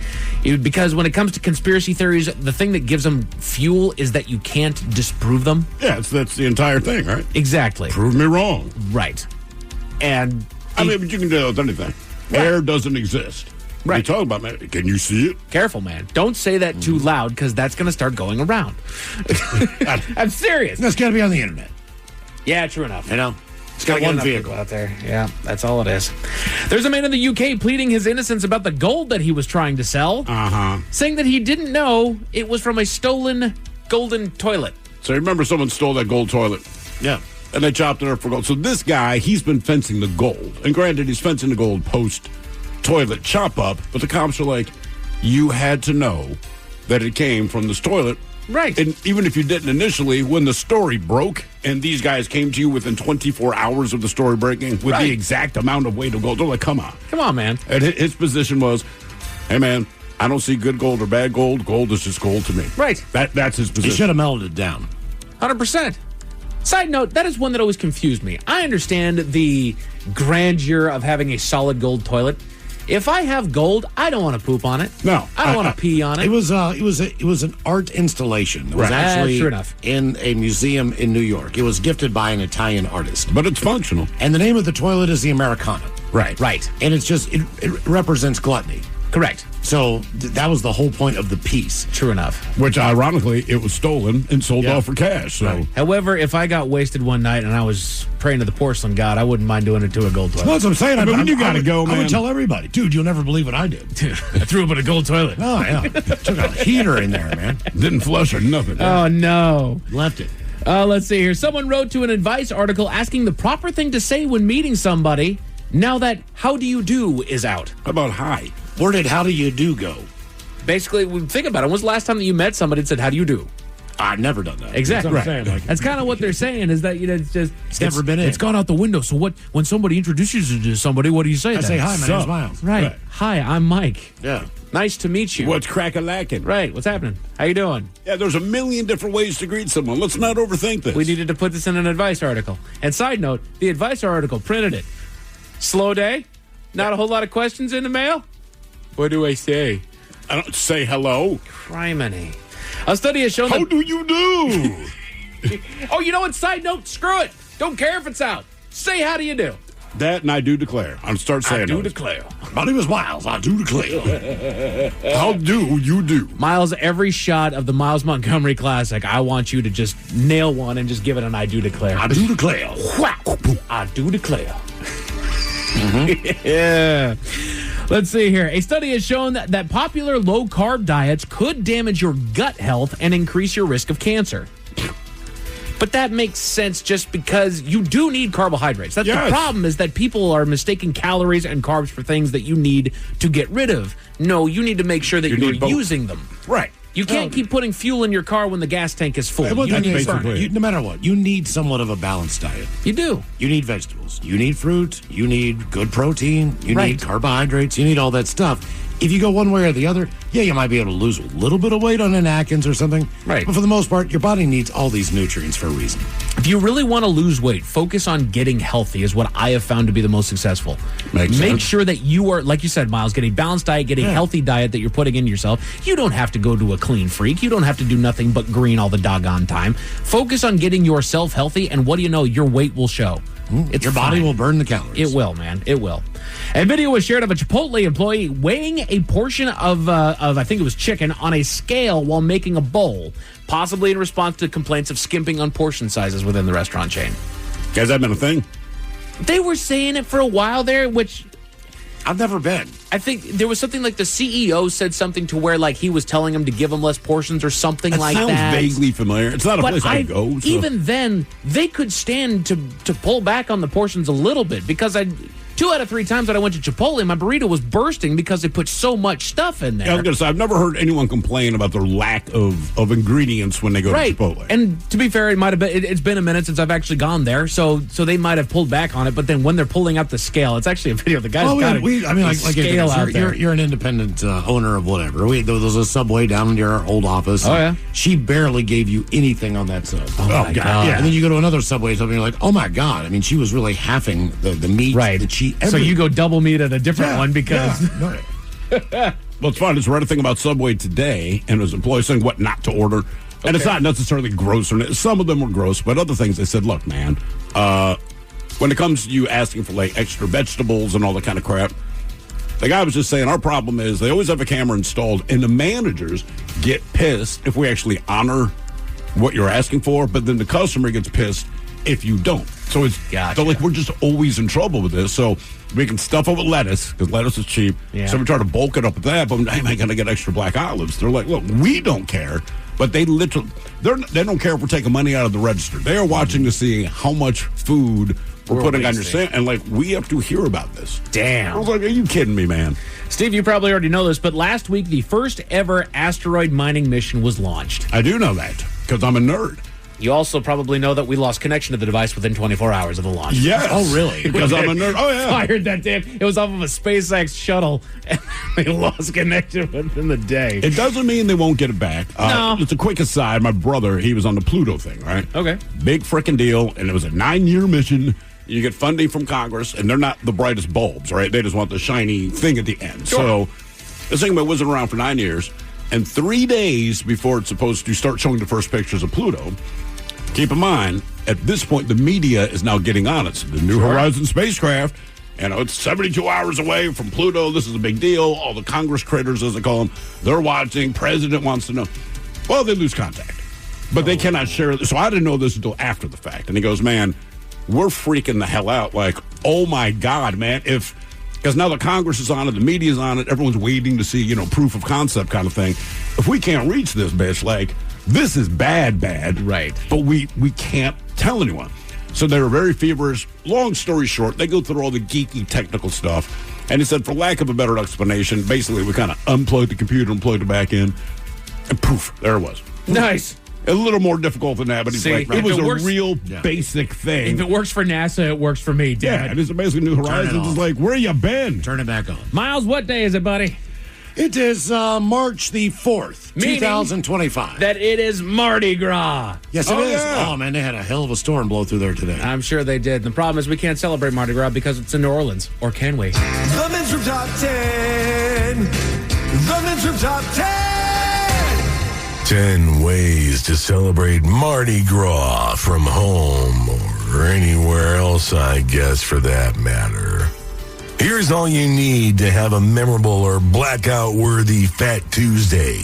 Because when it comes to conspiracy theories, the thing that gives them fuel is that you can't disprove them. Yeah, that's the entire thing, right? Exactly. Prove me wrong. Right. And I mean, but you can do it with anything. Right. Air doesn't exist. Right. You talk about, man, can you see it? Careful, man. Don't say that too loud, because that's going to start going around. I'm serious. That's got to be on the internet. Yeah, true enough. You know? It's got one vehicle out there. Yeah, that's all it is. There's a man in the UK pleading his innocence about the gold that he was trying to sell, saying that he didn't know it was from a stolen golden toilet. So you remember someone stole that gold toilet? Yeah. And they chopped it up for gold. So this guy, he's been fencing the gold. And granted, he's fencing the gold post-toilet chop-up, but the cops are like, you had to know that it came from this toilet. Right. And even if you didn't initially, when the story broke and these guys came to you within 24 hours of the story breaking with the exact amount of weight of gold, they're like, come on. Come on, man. And his position was, hey, man, I don't see good gold or bad gold. Gold is just gold to me. Right. That's his position. He should have melted it down. 100%. Side note, that is one that always confused me. I understand the grandeur of having a solid gold toilet. If I have gold, I don't want to poop on it. No, I don't want to pee on it. It was an art installation. It was actually true enough. In a museum in New York. It was gifted by an Italian artist. But it's functional. And the name of the toilet is the Americana. Right. Right. And it's just, it represents gluttony. Correct. So that was the whole point of the piece. True enough. Which, ironically, it was stolen and sold off for cash. So, right. However, if I got wasted one night and I was praying to the porcelain god, I wouldn't mind doing it to a gold toilet. Well, that's what I'm saying. When you got to go, man. I would tell everybody, dude, you'll never believe what I did. I threw up in a gold toilet. Oh, yeah. Took a heater in there, man. Didn't flush or nothing. Oh, no. Left it. Let's see here. Someone wrote to an advice article asking the proper thing to say when meeting somebody now that how do you do is out. How about hi? Where did how do you do go? Basically, think about it. When was the last time that you met somebody and said, how do you do? I've never done that. Exactly. That's what I'm saying. Like, That's kind of what they're saying is that, it's just... It's never been in. It's gone out the window. So when somebody introduces you to somebody, what do you say I then? say, hi, my name's Miles. Right. Hi, I'm Mike. Yeah. Nice to meet you. What's crack-a-lackin'? Right. What's happening? How you doing? Yeah, there's a million different ways to greet someone. Let's not overthink this. We needed to put this in an advice article. And side note, the advice article printed it. Slow day? Not a whole lot of questions in the mail? What do I say? I don't say hello. Criminy. A study has shown How do you do? Oh, you know what? Side note, screw it. Don't care if it's out. Say how do you do. That and I do declare. I'm start saying I do those. declare. My name is Miles. I do declare. How do you do? Miles, every shot of the Miles Montgomery Classic, I want you to just nail one and just give it an I do declare. I do declare. I do declare. Yeah. Let's see here. A study has shown that popular low-carb diets could damage your gut health and increase your risk of cancer. But that makes sense just because you do need carbohydrates. That's Yes. the problem, is that people are mistaking calories and carbs for things that you need to get rid of. No, you need to make sure that You you're need both. using them. Right. You can't keep putting fuel in your car when the gas tank is full. Well, You need that's to burn basically it. it. no matter what, you need somewhat of a balanced diet. You do. You need vegetables. You need fruit. You need good protein. You Right. need carbohydrates. You need all that stuff. If you go one way or the other, yeah, you might be able to lose a little bit of weight on an Atkins or something. Right. But for the most part, your body needs all these nutrients for a reason. If you really want to lose weight, focus on getting healthy is what I have found to be the most successful. Makes Make sense. sure that you are, like you said, Miles, get a balanced diet, get a healthy diet that you're putting in yourself. You don't have to go to a clean freak. You don't have to do nothing but green all the doggone time. Focus on getting yourself healthy, and what do you know? Your weight will show. It's Your body fine. will burn the calories. It will, man. It will. A video was shared of a Chipotle employee weighing a portion of I think it was chicken on a scale while making a bowl, possibly in response to complaints of skimping on portion sizes within the restaurant chain. Has that been a thing? They were saying it for a while there, which I've never been. I think there was something like the CEO said something to where like he was telling him to give him less portions or something That like sounds that. vaguely familiar. It's not a But place I go. So. even then, they could stand to pull back on the portions a little bit because 2 out of 3 times that I went to Chipotle, my burrito was bursting because they put so much stuff in there. Yeah, I was gonna say, I've never heard anyone complain about their lack of ingredients when they go to Chipotle. And to be fair, it might have been. It's been a minute since I've actually gone there, so they might have pulled back on it. But then when they're pulling up the scale, it's actually a video. The guy's got like scale out there. you're an independent owner of whatever. There was a Subway down in your old office. Oh, yeah? She barely gave you anything on that sub. Oh, my God. Yeah. And then you go to another Subway and you're like, oh my God. I mean, she was really halving the meat, the cheese. So you go double meat at a different one because. Yeah. Well, it's fun. It's read a thing about Subway today, and it was employees saying what not to order. And it's not necessarily gross. Some of them were gross, but other things they said, look, man, when it comes to you asking for like extra vegetables and all that kind of crap, the guy was just saying our problem is they always have a camera installed, and the managers get pissed if we actually honor what you're asking for, but then the customer gets pissed if you don't. So it's so like we're just always in trouble with this. So we can stuff it with lettuce because lettuce is cheap. Yeah. So we try to bulk it up with that, but hey, am I going to get extra black olives? They're like, look, we don't care, but they literally they don't care if we're taking money out of the register. They are watching to see how much food we're putting on your stand, and like we have to hear about this. Damn. I was like, are you kidding me, man? Steve, you probably already know this, but last week the first ever asteroid mining mission was launched. I do know that because I'm a nerd. You also probably know that we lost connection to the device within 24 hours of the launch. Yes. Oh, really? Because I'm a nerd. Oh, yeah. Fired that damn. It was off of a SpaceX shuttle, and they lost connection within the day. It doesn't mean they won't get it back. No. It's a quick aside. My brother, he was on the Pluto thing, right? Okay. Big freaking deal, and it was a 9-year mission. You get funding from Congress, and they're not the brightest bulbs, right? They just want the shiny thing at the end. Sure. So this thing was around for 9 years, and 3 days before it's supposed to start showing the first pictures of Pluto, keep in mind, at this point, the media is now getting on it. So the New Horizons spacecraft, it's 72 hours away from Pluto. This is a big deal. All the Congress critters, as they call them, they're watching. President wants to know. Well, they lose contact. But they cannot share it. So I didn't know this until after the fact. And he goes, man, we're freaking the hell out. Like, oh, my God, man. Because now the Congress is on it, the media's on it, everyone's waiting to see, proof of concept kind of thing. If we can't reach this bitch, like, this is bad. Right. But we can't tell anyone. So they're very feverish. Long story short, they go through all the geeky technical stuff. And he said, for lack of a better explanation, basically we kind of unplugged the computer and plugged it back in. And poof, there it was. Nice. A little more difficult than that, but he's like, it was a real basic thing. If it works for NASA, it works for me, damn it. And it's basically New Horizons. It's like, where you been? Turn it back on. Miles, what day is it, buddy? It is March the 4th, Meaning 2025. That it is Mardi Gras. Yes, it is. Oh, man, they had a hell of a storm blow through there today. I'm sure they did. The problem is we can't celebrate Mardi Gras because it's in New Orleans. Or can we? The Men's Room Top 10. The Men's Room Top 10. 10 ways to celebrate Mardi Gras from home or anywhere else, I guess, for that matter. Here's all you need to have a memorable or blackout-worthy Fat Tuesday.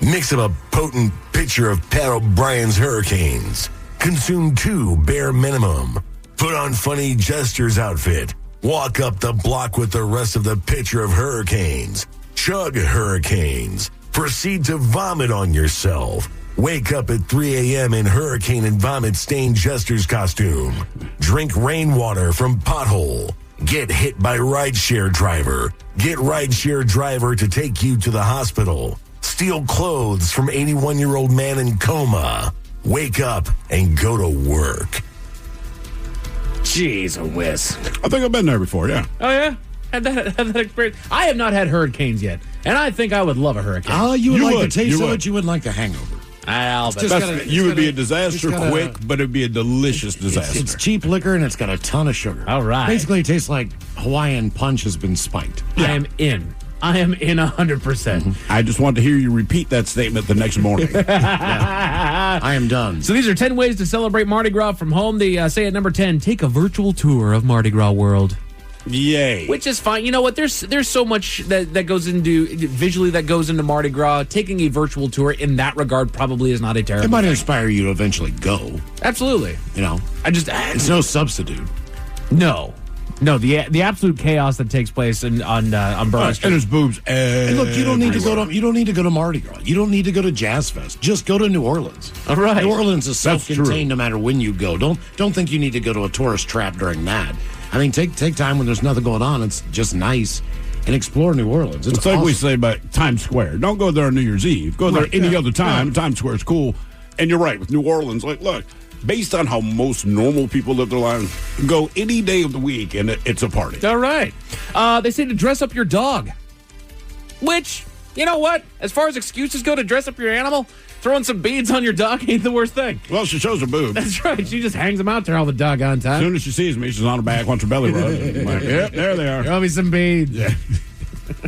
Mix up a potent pitcher of Pat O'Brien's Hurricanes. Consume 2 bare minimum. Put on funny Jester's outfit. Walk up the block with the rest of the pitcher of Hurricanes. Chug Hurricanes. Proceed to vomit on yourself. Wake up at 3 a.m. in hurricane and vomit-stained Jester's costume. Drink rainwater from pothole. Get hit by rideshare driver. Get rideshare driver to take you to the hospital. Steal clothes from 81-year-old man in coma. Wake up and go to work. Jeez, a whiz. I think I've been there before, yeah. Oh, yeah? Had that experience? I have not had hurricanes yet, and I think I would love a hurricane. Oh, you would like the taste of it. You wouldn't like the hangover. You would be a disaster quick, but ituld be a delicious disaster. It's cheap liquor, and it's got a ton of sugar. All right. Basically, it tastes like Hawaiian punch has been spiked. Yeah. I am in 100%. I just want to hear you repeat that statement the next morning. I am done. So these are 10 ways to celebrate Mardi Gras from home. They say at number 10, take a virtual tour of Mardi Gras World. Yay. Which is fine. You know what? There's so much that goes into visually that goes into Mardi Gras. Taking a virtual tour in that regard probably is not a terrible It might thing. inspire you to eventually go. Absolutely. You know, it's no substitute. No, the absolute chaos that takes place on Bourbon Street. And there's boobs. And look, you don't need to go to Mardi Gras. You don't need to go to Jazz Fest. Just go to New Orleans. All right. New Orleans is self-contained no matter when you go. Don't think you need to go to a tourist trap during that. I mean, take time when there's nothing going on. It's just nice. And explore New Orleans. It's like we say about Times Square. Don't go there on New Year's Eve. Go there any other time. Times Square's cool. And you're right, with New Orleans, like, look, based on how most normal people live their lives, go any day of the week and it's a party. All right. They say to dress up your dog. Which, you know what? As far as excuses go to dress up your animal, throwing some beads on your dog ain't the worst thing. Well, she shows her boobs. That's right. She just hangs them out there all the doggone time. As soon as she sees me, she's on her back, wants her belly rubbed. I'm like, yep, there they are. Throw me some beads. Yeah.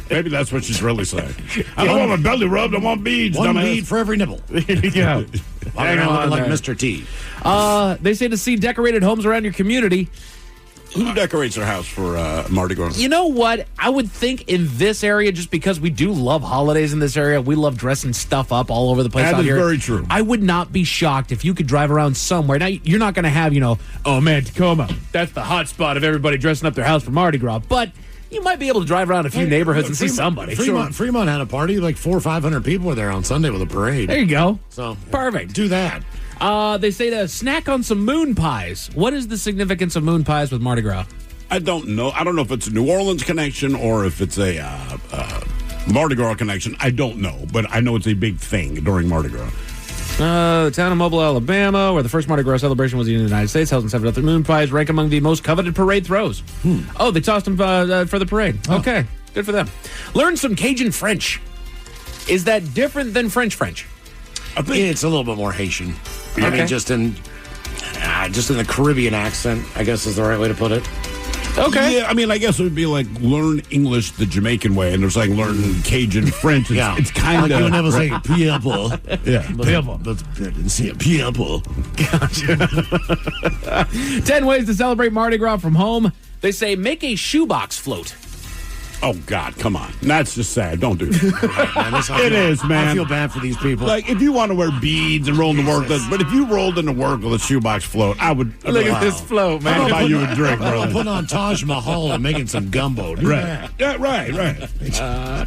Maybe that's what she's really saying. I don't want my belly rubbed. I want beads. One dumbass. bead for every nipple. Yeah. Hang on, like Mr. T. They say to see decorated homes around your community. Who decorates their house for Mardi Gras? You know what? I would think in this area, just because we do love holidays in this area, we love dressing stuff up all over the place That out is here. very true. I would not be shocked if you could drive around somewhere. Now, you're not going to have, oh man, Tacoma, that's the hot spot of everybody dressing up their house for Mardi Gras. But you might be able to drive around a few neighborhoods and see somebody. Fremont had a party. Like 400 or 500 people were there on Sunday with a parade. There you go. So perfect. Do that. They say to snack on some moon pies. What is the significance of moon pies with Mardi Gras? I don't know. I don't know if it's a New Orleans connection or if it's a Mardi Gras connection. I don't know, but I know it's a big thing during Mardi Gras. The town of Mobile, Alabama, where the first Mardi Gras celebration was in the United States, held in 7 moon pies, rank among the most coveted parade throws. Oh, they tossed them for the parade. Oh. Okay, good for them. Learn some Cajun French. Is that different than French? I think it's a little bit more Haitian. I mean, just in the Caribbean accent, I guess is the right way to put it. Okay. Yeah, I mean, I guess it would be like learn English the Jamaican way, and there's like learn Cajun French. It's kind of... Like you would never say piable. Yeah. Piable. But say piable. Gotcha. 10 ways to celebrate Mardi Gras from home. They say make a shoebox float. Oh, God, come on. That's just sad. Don't do that. Man, it is, man. I feel bad for these people. Like, if you want to wear beads and roll into work, but if you rolled into work with a shoebox float, I'd Look at this float, man. I'd buy you a drink, brother. I'm putting on Taj Mahal and making some gumbo. Right. Yeah, right.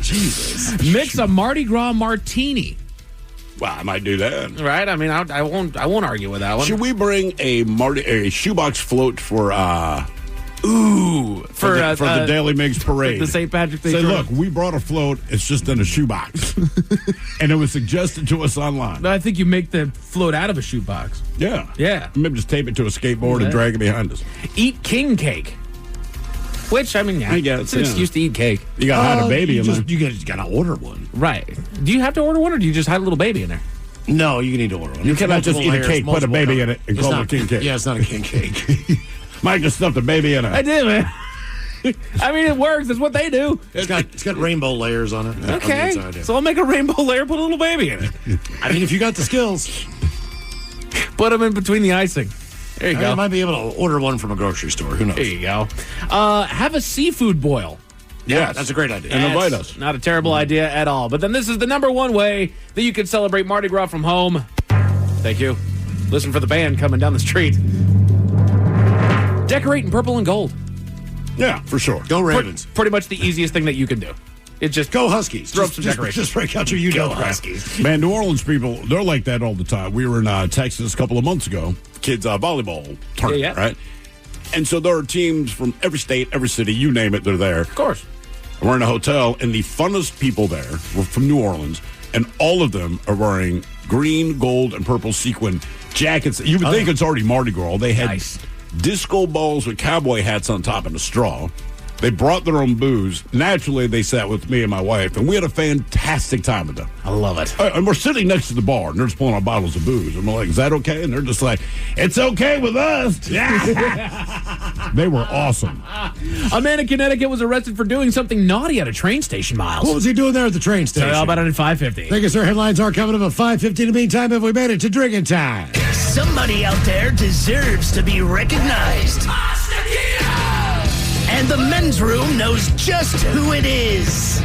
Jesus. Mix a Mardi Gras martini. Well, I might do that. Right? I mean, I won't argue with that one. Should we bring a shoebox float for Ooh, for the Daily Mix Parade. The St. Patrick's Day. Say, tournament. look, we brought a float. It's just in a shoebox. And it was suggested to us online. No, I think you make the float out of a shoebox. Yeah. Yeah. Maybe just tape it to a skateboard and drag it behind us. Eat king cake. Which, I mean, yeah, I guess, it's an excuse to eat cake. You got to hide a baby in there. You just got to order one. Right. Do you have to order one, or do you just hide a little baby in there? No, you need to order one. You cannot just eat a cake, put a baby in it, and call it a king cake. Yeah, it's not a king cake. Mike just stuffed a baby in it. I did, man. I mean, it works. That's what they do. It's got rainbow layers on it. Okay. On the inside, yeah. So I'll make a rainbow layer, put a little baby in it. I mean, if you got the skills. Put them in between the icing. There you go. I might be able to order one from a grocery store. Who knows? There you go. Have a seafood boil. Yeah, that's a great idea. And invite us. Not a terrible idea at all. But then this is the number one way that you can celebrate Mardi Gras from home. Thank you. Listen for the band coming down the street. Decorate in purple and gold. Yeah, for sure. Go Ravens. Pretty much the easiest thing that you can do. It's just go Huskies. Throw up some decorations. Just break out your Go Huskies. Man, New Orleans people, they're like that all the time. We were in Texas a couple of months ago. Kids volleyball tournament, right? And so there are teams from every state, every city, you name it, they're there. Of course. We're in a hotel, and the funnest people there were from New Orleans, and all of them are wearing green, gold, and purple sequin jackets. You would think it's already Mardi Gras. They had disco balls with cowboy hats on top and a straw. They brought their own booze. Naturally, they sat with me and my wife, and we had a fantastic time with them. I love it. And we're sitting next to the bar, and they're just pulling out bottles of booze. And we're like, is that okay? And they're just like, it's okay with us. They were awesome. A man in Connecticut was arrested for doing something naughty at a train station, Miles. What was he doing there at the train station? Tell you all about it at 5:50. Thank you, sir. Headlines are coming up at 5:50. In the meantime, have we made it to drinking time? Somebody out there deserves to be recognized. And the men's room knows just who it is.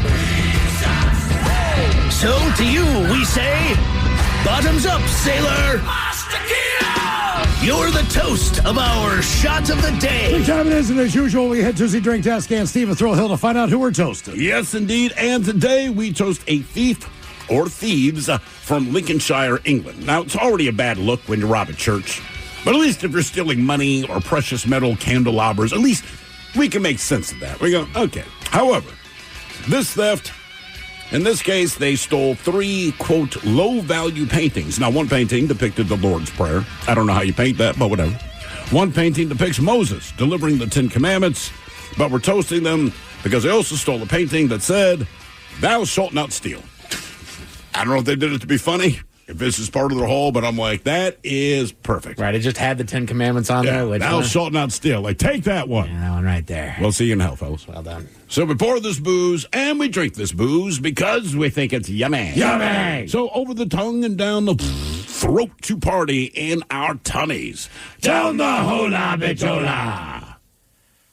So to you, we say, bottoms up, sailor. You're the toast of our shot of the day. What time it is, and as usual, we head to the drink desk and Steve Thrill Hill to find out who we're toasting. Yes, indeed. And today we toast a thief or thieves from Lincolnshire, England. Now, it's already a bad look when you rob a church, but at least if you're stealing money or precious metal candelabras, at least we can make sense of that. We go, okay. However, this theft, in this case, they stole 3, quote, low-value paintings. Now, one painting depicted the Lord's Prayer. I don't know how you paint that, but whatever. One painting depicts Moses delivering the 10 Commandments, but we're toasting them because they also stole a painting that said, thou shalt not steal. I don't know if they did it to be funny, if this is part of their haul, but I'm like, that is perfect. Right, it just had the 10 Commandments on there. Which, thou shalt not steal. Like, take that one. Yeah, that one right there. We'll see you in hell, fellas. Well done. So we pour this booze, and we drink this booze because we think it's yummy. Yummy! So over the tongue and down the throat to party in our tummies. Down the hola bitola.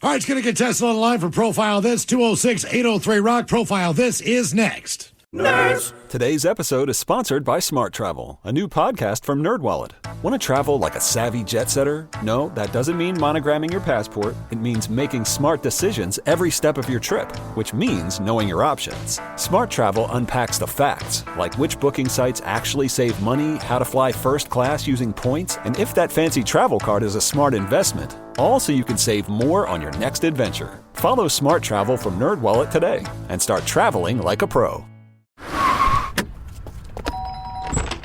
All right, it's going to get tested online for Profile This, 206-803-ROCK. Profile This is next. Nerds! Today's episode is sponsored by Smart Travel, a new podcast from NerdWallet. Want to travel like a savvy jet setter? No, that doesn't mean monogramming your passport. It means making smart decisions every step of your trip, which means knowing your options. Smart Travel unpacks the facts, like which booking sites actually save money, how to fly first class using points, and if that fancy travel card is a smart investment. All so you can save more on your next adventure. Follow Smart Travel from NerdWallet today and start traveling like a pro.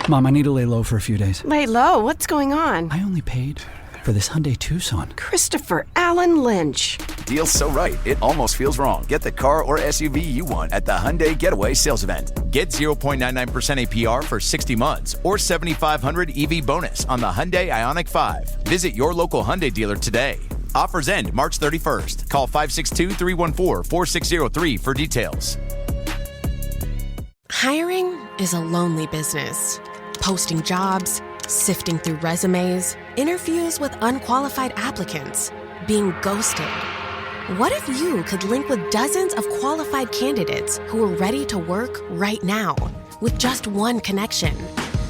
Mom, I need to lay low for a few days. Lay low? What's going on? I only paid for this Hyundai Tucson. Christopher Allen Lynch. Deal's so right, it almost feels wrong. Get the car or SUV you want at the Hyundai Getaway Sales Event. Get 0.99% APR for 60 months or $7,500 EV bonus on the Hyundai Ioniq 5. Visit your local Hyundai dealer today. Offers end March 31st. Call 562-314-4603 for details. Hiring is a lonely business. Posting jobs, sifting through resumes, interviews with unqualified applicants, being ghosted. What if you could link with dozens of qualified candidates who are ready to work right now with just one connection?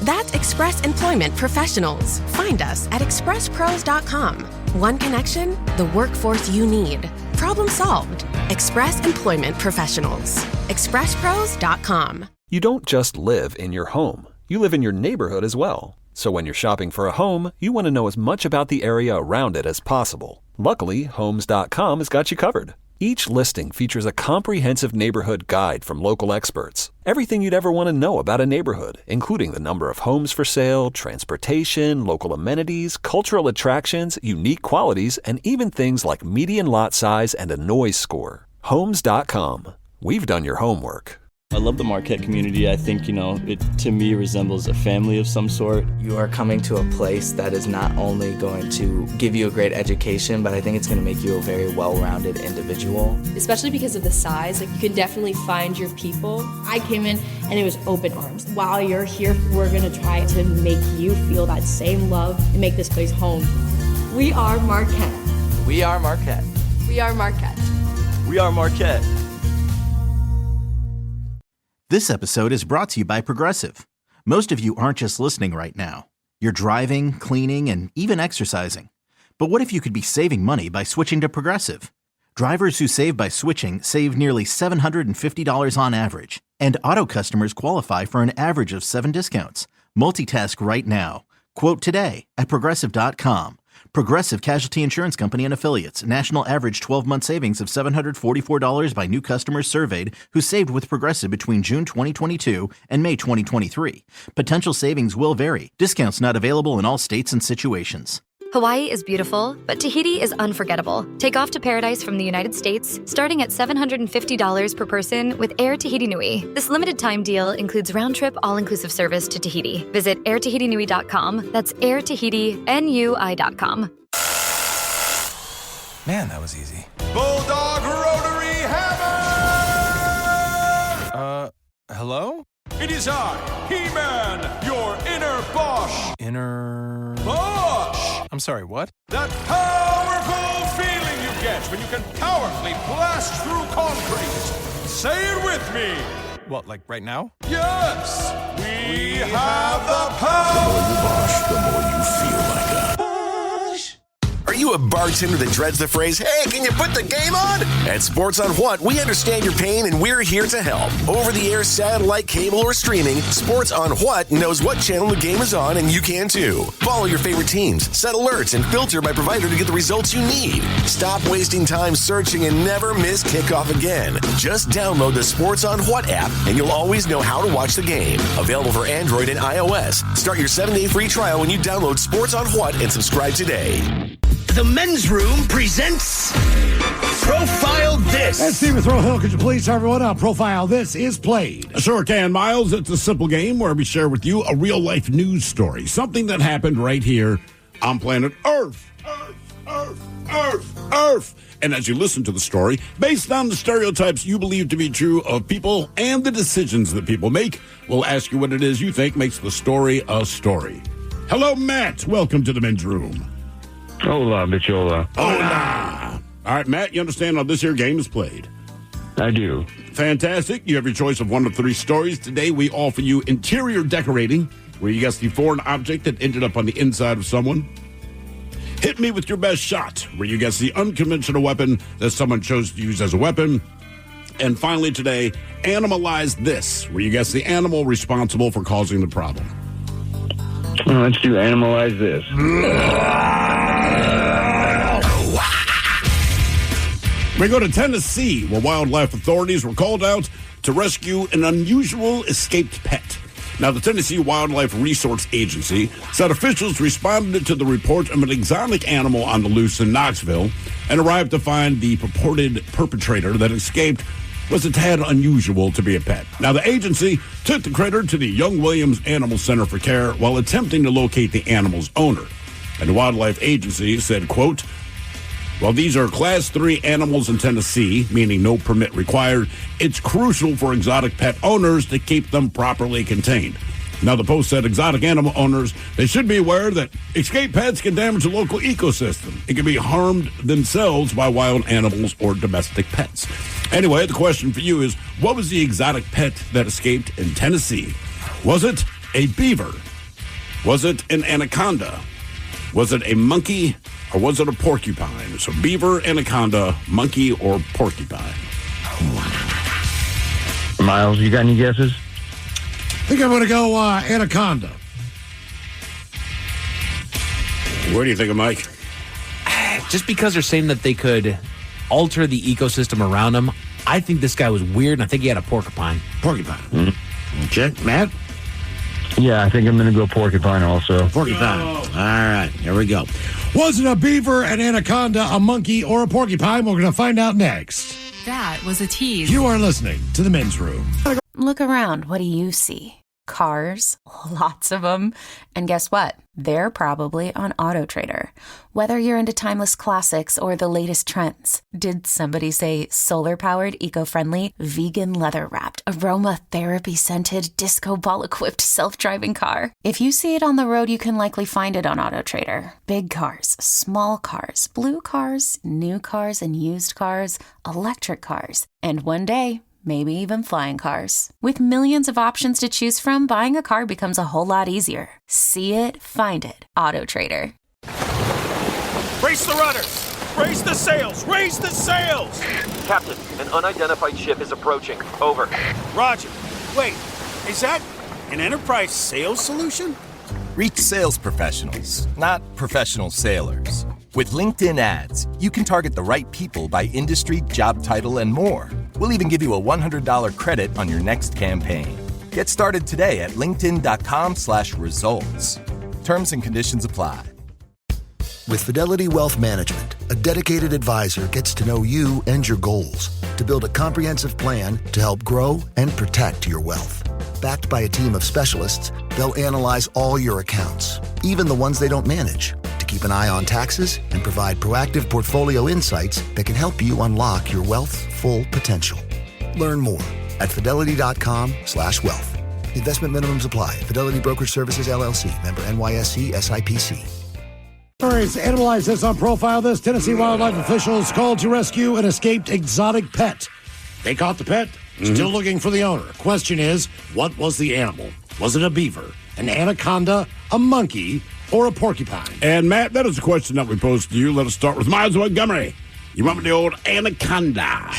That's Express Employment Professionals. Find us at expresspros.com. One connection, the workforce you need. Problem solved. Express Employment Professionals. expresspros.com. You don't just live in your home. You live in your neighborhood as well. So when you're shopping for a home, you want to know as much about the area around it as possible. Luckily, Homes.com has got you covered. Each listing features a comprehensive neighborhood guide from local experts. Everything you'd ever want to know about a neighborhood, including the number of homes for sale, transportation, local amenities, cultural attractions, unique qualities, and even things like median lot size and a noise score. Homes.com. We've done your homework. I love the Marquette community. I think, it to me resembles a family of some sort. You are coming to a place that is not only going to give you a great education, but I think it's going to make you a very well-rounded individual. Especially because of the size, you can definitely find your people. I came in and it was open arms. While you're here, we're going to try to make you feel that same love and make this place home. We are Marquette. We are Marquette. We are Marquette. We are Marquette. This episode is brought to you by Progressive. Most of you aren't just listening right now. You're driving, cleaning, and even exercising. But what if you could be saving money by switching to Progressive? Drivers who save by switching save nearly $750 on average. And auto customers qualify for an average of 7 discounts. Multitask right now. Quote today at Progressive.com. Progressive Casualty Insurance Company and Affiliates. National average 12-month savings of $744 by new customers surveyed who saved with Progressive between June 2022 and May 2023. Potential savings will vary. Discounts not available in all states and situations. Hawaii is beautiful, but Tahiti is unforgettable. Take off to paradise from the United States, starting at $750 per person with Air Tahiti Nui. This limited-time deal includes round-trip, all-inclusive service to Tahiti. Visit airtahitinui.com. That's airtahitinui.com. Man, that was easy. Bulldog Rotary Hammer! Hello? It is I, He-Man, your inner Bosch. Inner... Bosch! I'm sorry, what? That powerful feeling you get when you can powerfully blast through concrete. Say it with me. What, like right now? Yes! We have the power! The more you Bosch, the more you feel like a Bosch. Are you a bartender that dreads the phrase, hey, can you put the game on? At Sports on What, we understand your pain and we're here to help. Over-the-air, satellite, cable, or streaming, Sports on What knows what channel the game is on, and you can too. Follow your favorite teams, set alerts, and filter by provider to get the results you need. Stop wasting time searching and never miss kickoff again. Just download the Sports on What app, and you'll always know how to watch the game. Available for Android and iOS. Start your 7-day free trial when you download Sports on What and subscribe today. The Men's Room presents Profile This. And Stephen Throwhill, could you please tell everyone how Profile This is played? Sure can, Miles. It's a simple game where we share with you a real-life news story, something that happened right here on planet Earth. Earth. And as you listen to the story, based on the stereotypes you believe to be true of people and the decisions that people make, we'll ask you what it is you think makes the story a story. Hello, Matt. Welcome to the Men's Room. Hola, bichola. Hola. All right, Matt, you understand how this here game is played? I do. Fantastic. You have your choice of 1 of 3 stories. Today, we offer you interior decorating, where you guess the foreign object that ended up on the inside of someone. Hit me with your best shot, where you guess the unconventional weapon that someone chose to use as a weapon. And finally today, Animalize This, where you guess the animal responsible for causing the problem. Well, let's do Animalize This. We go to Tennessee, where wildlife authorities were called out to rescue an unusual escaped pet. Now, the Tennessee Wildlife Resource Agency said officials responded to the report of an exotic animal on the loose in Knoxville and arrived to find the purported perpetrator that escaped was a tad unusual to be a pet. Now, the agency took the critter to the Young Williams Animal Center for care while attempting to locate the animal's owner. And the Wildlife Agency said, quote, while these are Class 3 animals in Tennessee, meaning no permit required, it's crucial for exotic pet owners to keep them properly contained. Now, the Post said exotic animal owners, they should be aware that escaped pets can damage the local ecosystem. It can be harmed themselves by wild animals or domestic pets. Anyway, the question for you is, what was the exotic pet that escaped in Tennessee? Was it a beaver? Was it an anaconda? Was it a monkey? Or was it a porcupine? So beaver, anaconda, monkey, or porcupine? Miles, you got any guesses? I think I'm going to go anaconda. Where do you think of Mike? just because they're saying that they could alter the ecosystem around them, I think this guy was weird, and I think he had a porcupine. Porcupine. Okay, Matt? Yeah, I think I'm going to go porcupine also. Porcupine. All right, here we go. Was it a beaver, an anaconda, a monkey, or a porcupine? We're going to find out next. That was a tease. You are listening to The Men's Room. Look around. What do you see? Cars, lots of them. And guess what? They're probably on AutoTrader. Whether you're into timeless classics or the latest trends, did somebody say solar-powered, eco-friendly, vegan leather-wrapped, aromatherapy-scented, disco ball-equipped self-driving car? If you see it on the road, you can likely find it on AutoTrader. Big cars, small cars, blue cars, new cars and used cars, electric cars, and one day, maybe even flying cars. With millions of options to choose from, buying a car becomes a whole lot easier. See it, find it. AutoTrader. Brace the rudders! Raise the sails! Raise the sails! Captain, an unidentified ship is approaching. Over. Roger. Wait, is that an enterprise sales solution? Reach sales professionals, not professional sailors. With LinkedIn ads, you can target the right people by industry, job title, and more. We'll even give you a $100 credit on your next campaign. Get started today at linkedin.com/results. Terms and conditions apply. With Fidelity Wealth Management, a dedicated advisor gets to know you and your goals to build a comprehensive plan to help grow and protect your wealth. Backed by a team of specialists, they'll analyze all your accounts, even the ones they don't manage, to keep an eye on taxes and provide proactive portfolio insights that can help you unlock your wealth's full potential. Learn more at fidelity.com/wealth. Investment minimums apply. Fidelity Brokerage Services, LLC. Member NYSE SIPC. Analyze this on Profile This. Tennessee wildlife officials called to rescue an escaped exotic pet. They caught the pet, still looking for the owner. Question is, what was the animal? Was it a beaver, an anaconda, a monkey, or a porcupine? And Matt, that is a question that we posed to you. Let us start with Miles Montgomery. You want me the old anaconda?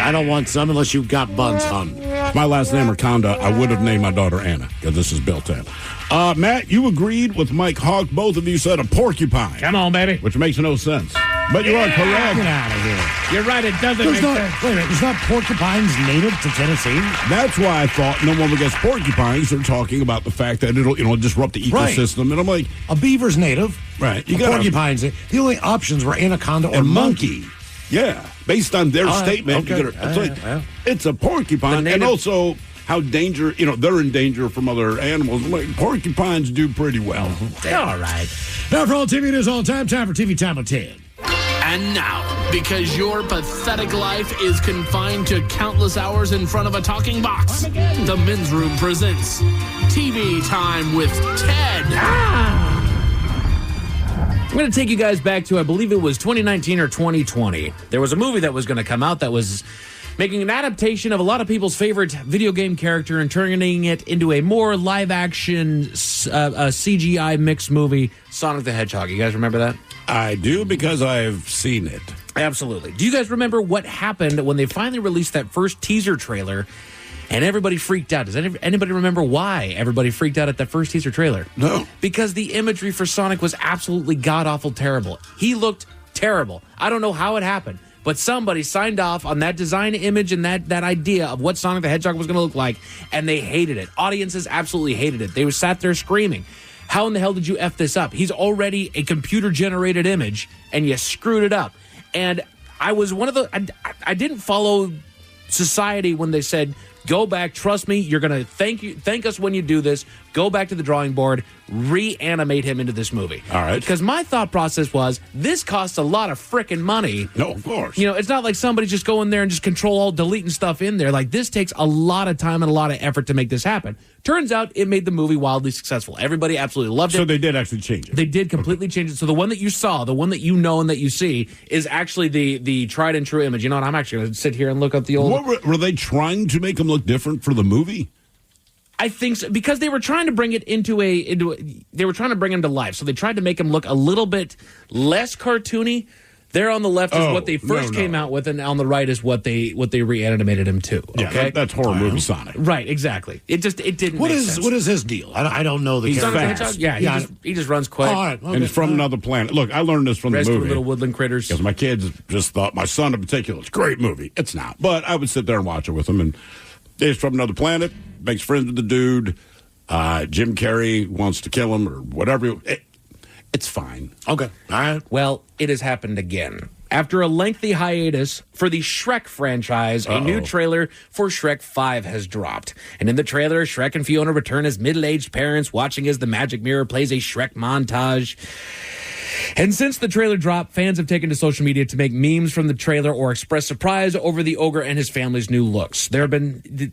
I don't want some unless you've got buns, hon. My last name Raconda. I would have named my daughter Anna, because this is built in. Matt, you agreed with Mike Hawk. Both of you said a porcupine. Come on, baby. Which makes no sense. But you are correct. Get out of here. You're right, it doesn't make sense. Wait a minute, is not porcupines native to Tennessee? That's why I thought no one would guess porcupines. They're talking about the fact that it'll, disrupt the ecosystem. Right. And I'm like, a beaver's native. Right. You got porcupines. The only options were anaconda or monkey. Yeah, based on their statement, it's a porcupine, and also how they're in danger from other animals. Like, porcupines do pretty well. All right. Now for all TV news all the time for TV Time of 10. And now, because your pathetic life is confined to countless hours in front of a talking box, the Men's Room presents TV Time with Ted. I'm going to take you guys back to, I believe it was 2019 or 2020. There was a movie that was going to come out that was making an adaptation of a lot of people's favorite video game character and turning it into a more live-action CGI mixed movie, Sonic the Hedgehog. You guys remember that? I do, because I've seen it. Absolutely. Do you guys remember what happened when they finally released that first teaser trailer and everybody freaked out? Does anybody remember why everybody freaked out at that first teaser trailer? No. Because the imagery for Sonic was absolutely god-awful terrible. He looked terrible. I don't know how it happened, but somebody signed off on that design image and that idea of what Sonic the Hedgehog was going to look like, and they hated it. Audiences absolutely hated it. They sat there screaming, how in the hell did you F this up? He's already a computer-generated image, and you screwed it up. And I was one of the... I didn't follow society when they said, go back, trust me, you're going to thank us when you do this. Go back to the drawing board, reanimate him into this movie. All right. Because my thought process was, this costs a lot of frickin' money. No, of course. It's not like somebody just go in there and just control all deleting stuff in there. Like, this takes a lot of time and a lot of effort to make this happen. Turns out it made the movie wildly successful. Everybody absolutely loved it. So they did actually change it. They did completely change it. So the one that you saw, the one that you know and that you see, is actually the tried and true image. You know what? I'm actually going to sit here and look up the old... Were they trying to make him look different for the movie? I think so, because they were trying to bring it they were trying to bring him to life. So they tried to make him look a little bit less cartoony. There on the left is what they first came out with, and on the right is what they reanimated him to. Okay, Yeah, that's horror movie Sonic. Right, exactly. It didn't. What make is sense. what is his deal? I don't know the He's character. Sonic the Hedgehog? Yeah, he just runs quick. All right, okay. And he's from another planet. Look, I learned this from the Rescue movie. little woodland critters. Because my kids just thought, my son in particular, it's a great movie. It's not. But I would sit there and watch it with him. And he's from another planet, makes friends with the dude. Jim Carrey wants to kill him or whatever. It's fine. Okay. All right. Well, it has happened again. After a lengthy hiatus for the Shrek franchise, a new trailer for Shrek 5 has dropped. And in the trailer, Shrek and Fiona return as middle-aged parents, watching as the magic mirror plays a Shrek montage. And since the trailer dropped, fans have taken to social media to make memes from the trailer or express surprise over the ogre and his family's new looks. There have been...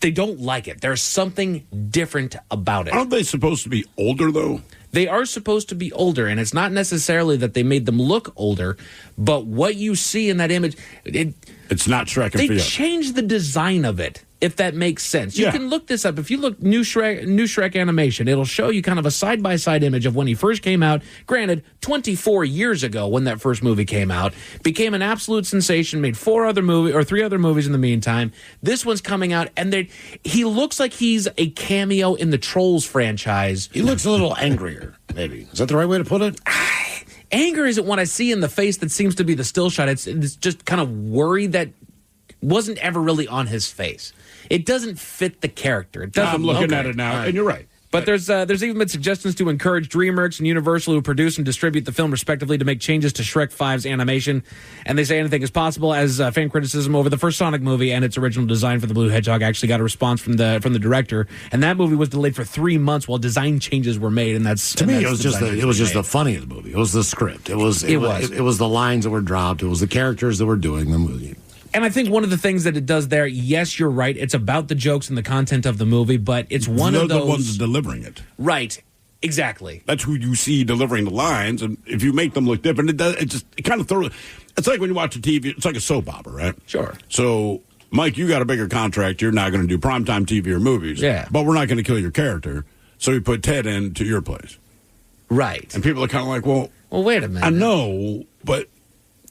they don't like it. There's something different about it. Aren't they supposed to be older, though? They are supposed to be older, and it's not necessarily that they made them look older, but what you see in that image... It's not Shrek and They Fiona. changed the design of it, if that makes sense. You Yeah. can look this up. If you look new Shrek animation, it'll show you kind of a side-by-side image of when he first came out. Granted, 24 years ago when that first movie came out, became an absolute sensation, made 3 other movies in the meantime. This one's coming out, and he looks like he's a cameo in the Trolls franchise. He looks a little angrier, maybe. Is that the right way to put it? Anger isn't what I see in the face that seems to be the still shot. It's just kind of worry that wasn't ever really on his face. It doesn't fit the character. It doesn't. I'm looking look at right. it now, All right. and you're right. But there's even been suggestions to encourage DreamWorks and Universal, who produce and distribute the film respectively, to make changes to Shrek 5's animation. And they say anything is possible, as fan criticism over the first Sonic movie and its original design for the Blue Hedgehog actually got a response from the director. And that movie was delayed for 3 months while design changes were made. And that's To me, it was just the funny of the movie. It was the script. It was the lines that were dropped. It was the characters that were doing the movie. And I think one of the things that it does there, yes, you're right, it's about the jokes and the content of the movie, but it's one of those... They're the ones delivering it. Right, exactly. That's who you see delivering the lines, and if you make them look different, it kind of throws... It's like when you watch a TV, it's like a soap opera, right? Sure. So, Mike, you got a bigger contract, you're not going to do primetime TV or movies. Yeah. But we're not going to kill your character, so you put Ted into your place. Right. And people are kind of like, well, wait a minute. I know, but...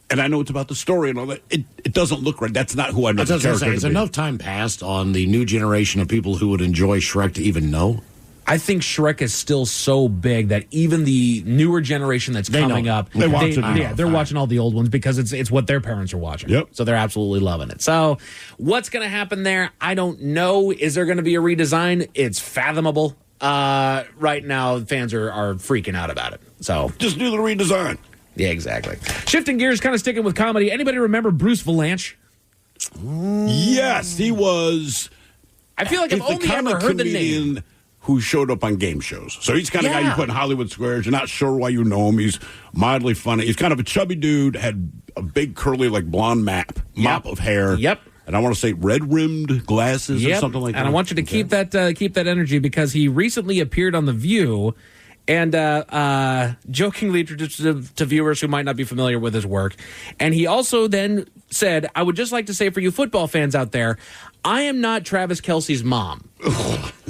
And I know it's about the story and all that. It doesn't look right. That's not who I know the character to be. Has enough time passed on the new generation of people who would enjoy Shrek to even know? I think Shrek is still so big that even the newer generation that's coming up, They watch it now. Yeah, they're watching all the old ones because it's what their parents are watching. Yep. So they're absolutely loving it. So what's going to happen there? I don't know. Is there going to be a redesign? It's fathomable. Right now, fans are freaking out about it. So just do the redesign. Yeah, exactly. Shifting gears, kind of sticking with comedy. Anybody remember Bruce Vilanch? Yes, he was. I feel like I've only ever heard the name. Who showed up on game shows. So he's kind of guy you put in Hollywood Squares. You're not sure why you know him. He's mildly funny. He's kind of a chubby dude, had a big curly, like blonde mop of hair. Yep. And I want to say red-rimmed glasses or something like that. And I want you to keep that energy because he recently appeared on The View. And jokingly introduced to viewers who might not be familiar with his work. And he also then said, I would just like to say for you football fans out there, I am not Travis Kelce's mom.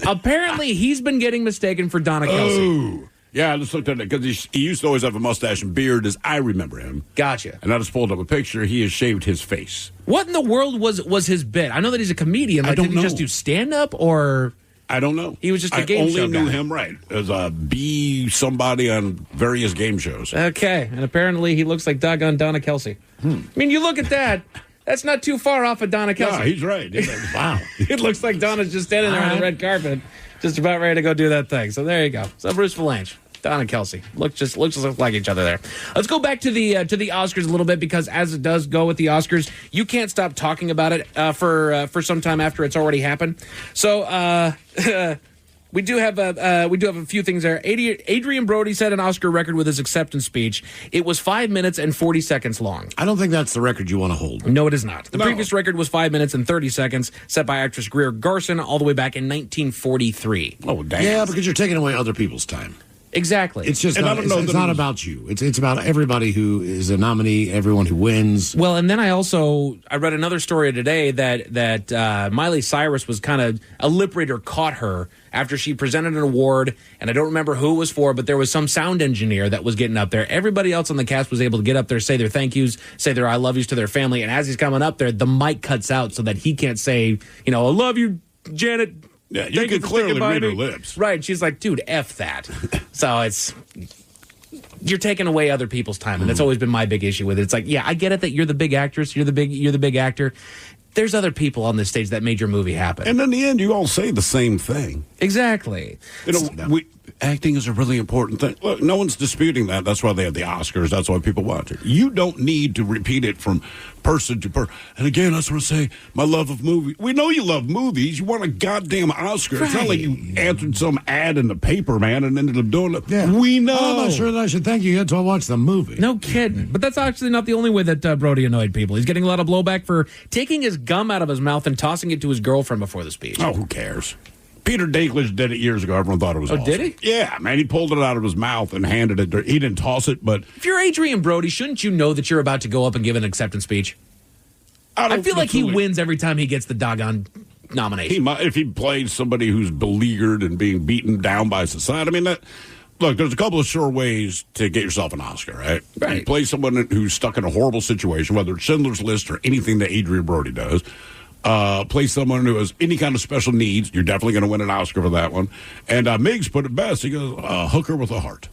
Apparently, he's been getting mistaken for Donna Kelce. Oh. Yeah, I just looked at it because he used to always have a mustache and beard as I remember him. Gotcha. And I just pulled up a picture. He has shaved his face. What in the world was his bit? I know that he's a comedian. Like, did he just do stand-up or... I don't know. He was just a game show I only knew guy. him right as a B somebody on various game shows. Okay, and apparently he looks like doggone Donna Kelce. I mean, you look at that. That's not too far off of Donna Kelce. Yeah, he's right. Wow. It looks like Donna's just standing there on the red carpet, just about ready to go do that thing. So there you go. So Bruce Vilanch, Donna Kelce, looks just like each other there. Let's go back to the Oscars a little bit because as it does go with the Oscars, you can't stop talking about it for some time after it's already happened. So we do have a few things there. Adrian Brody set an Oscar record with his acceptance speech. It was 5 minutes and 40 seconds long. I don't think that's the record you want to hold. No, it is not. The previous record was 5 minutes and 30 seconds, set by actress Greer Garson all the way back in 1943. Oh, damn. Yeah, because you're taking away other people's time. Exactly. It's just not, it's not about you. It's about everybody who is a nominee, everyone who wins. Well, and then I read another story today that Miley Cyrus was kind of, a lip reader caught her after she presented an award, and I don't remember who it was for, but there was some sound engineer that was getting up there. Everybody else on the cast was able to get up there, say their thank yous, say their I love yous to their family, and as he's coming up there, the mic cuts out so that he can't say, I love you, Janet. Yeah, you can clearly read her lips. Right. She's like, dude, F that. So you're taking away other people's time, and that's always been my big issue with it. It's like, yeah, I get it that you're the big actress, you're the big actor. There's other people on this stage that made your movie happen. And in the end, you all say the same thing. Exactly. Acting is a really important thing. Look, no one's disputing that. That's why they have the Oscars. That's why people watch it. You don't need to repeat it from person to person. And again, that's what I say, my love of movies. We know you love movies. You want a goddamn Oscar. Right. It's not like you answered some ad in the paper, man, and ended up doing it. Yeah. We know. I'm not sure that I should thank you until I watch the movie. No kidding. But that's actually not the only way that Brody annoyed people. He's getting a lot of blowback for taking his gum out of his mouth and tossing it to his girlfriend before the speech. Oh, who cares? Peter Dinklage did it years ago. Everyone thought it was awesome. Did he? Yeah, man. He pulled it out of his mouth and handed it to, he didn't toss it, but... If you're Adrian Brody, shouldn't you know that you're about to go up and give an acceptance speech? I feel like he wins every time he gets the doggone nomination. If he plays somebody who's beleaguered and being beaten down by society, look, there's a couple of sure ways to get yourself an Oscar, right? Right. You play someone who's stuck in a horrible situation, whether it's Schindler's List or anything that Adrian Brody does. Play someone who has any kind of special needs. You're definitely going to win an Oscar for that one. And Miggs put it best. He goes, hooker with a heart.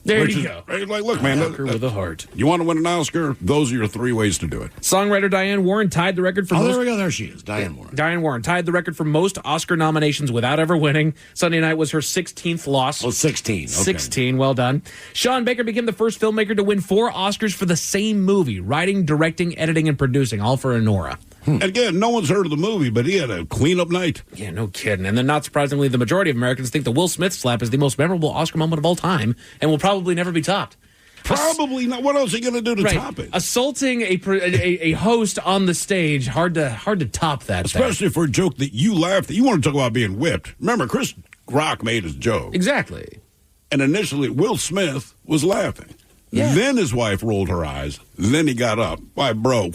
There you go. Right? Like, look, man. Hooker with a heart. You want to win an Oscar? Those are your three ways to do it. Songwriter Diane Warren tied the record for most... there we go. There she is, Diane Warren. Diane Warren tied the record for most Oscar nominations without ever winning. Sunday night was her 16th loss. Well, 16. Okay. 16, well done. Sean Baker became the first filmmaker to win 4 Oscars for the same movie. Writing, directing, editing, and producing, all for Anora. Again, no one's heard of the movie, but he had a clean-up night. Yeah, no kidding. And then, not surprisingly, the majority of Americans think the Will Smith slap is the most memorable Oscar moment of all time and will probably never be topped. Probably not. What else are you going to do to top it? Assaulting a host on the stage, hard to top that. Especially for a joke that you laughed at. You want to talk about being whipped. Remember, Chris Rock made his joke. Exactly. And initially, Will Smith was laughing. Yeah. Then his wife rolled her eyes. Then he got up. Why, bro?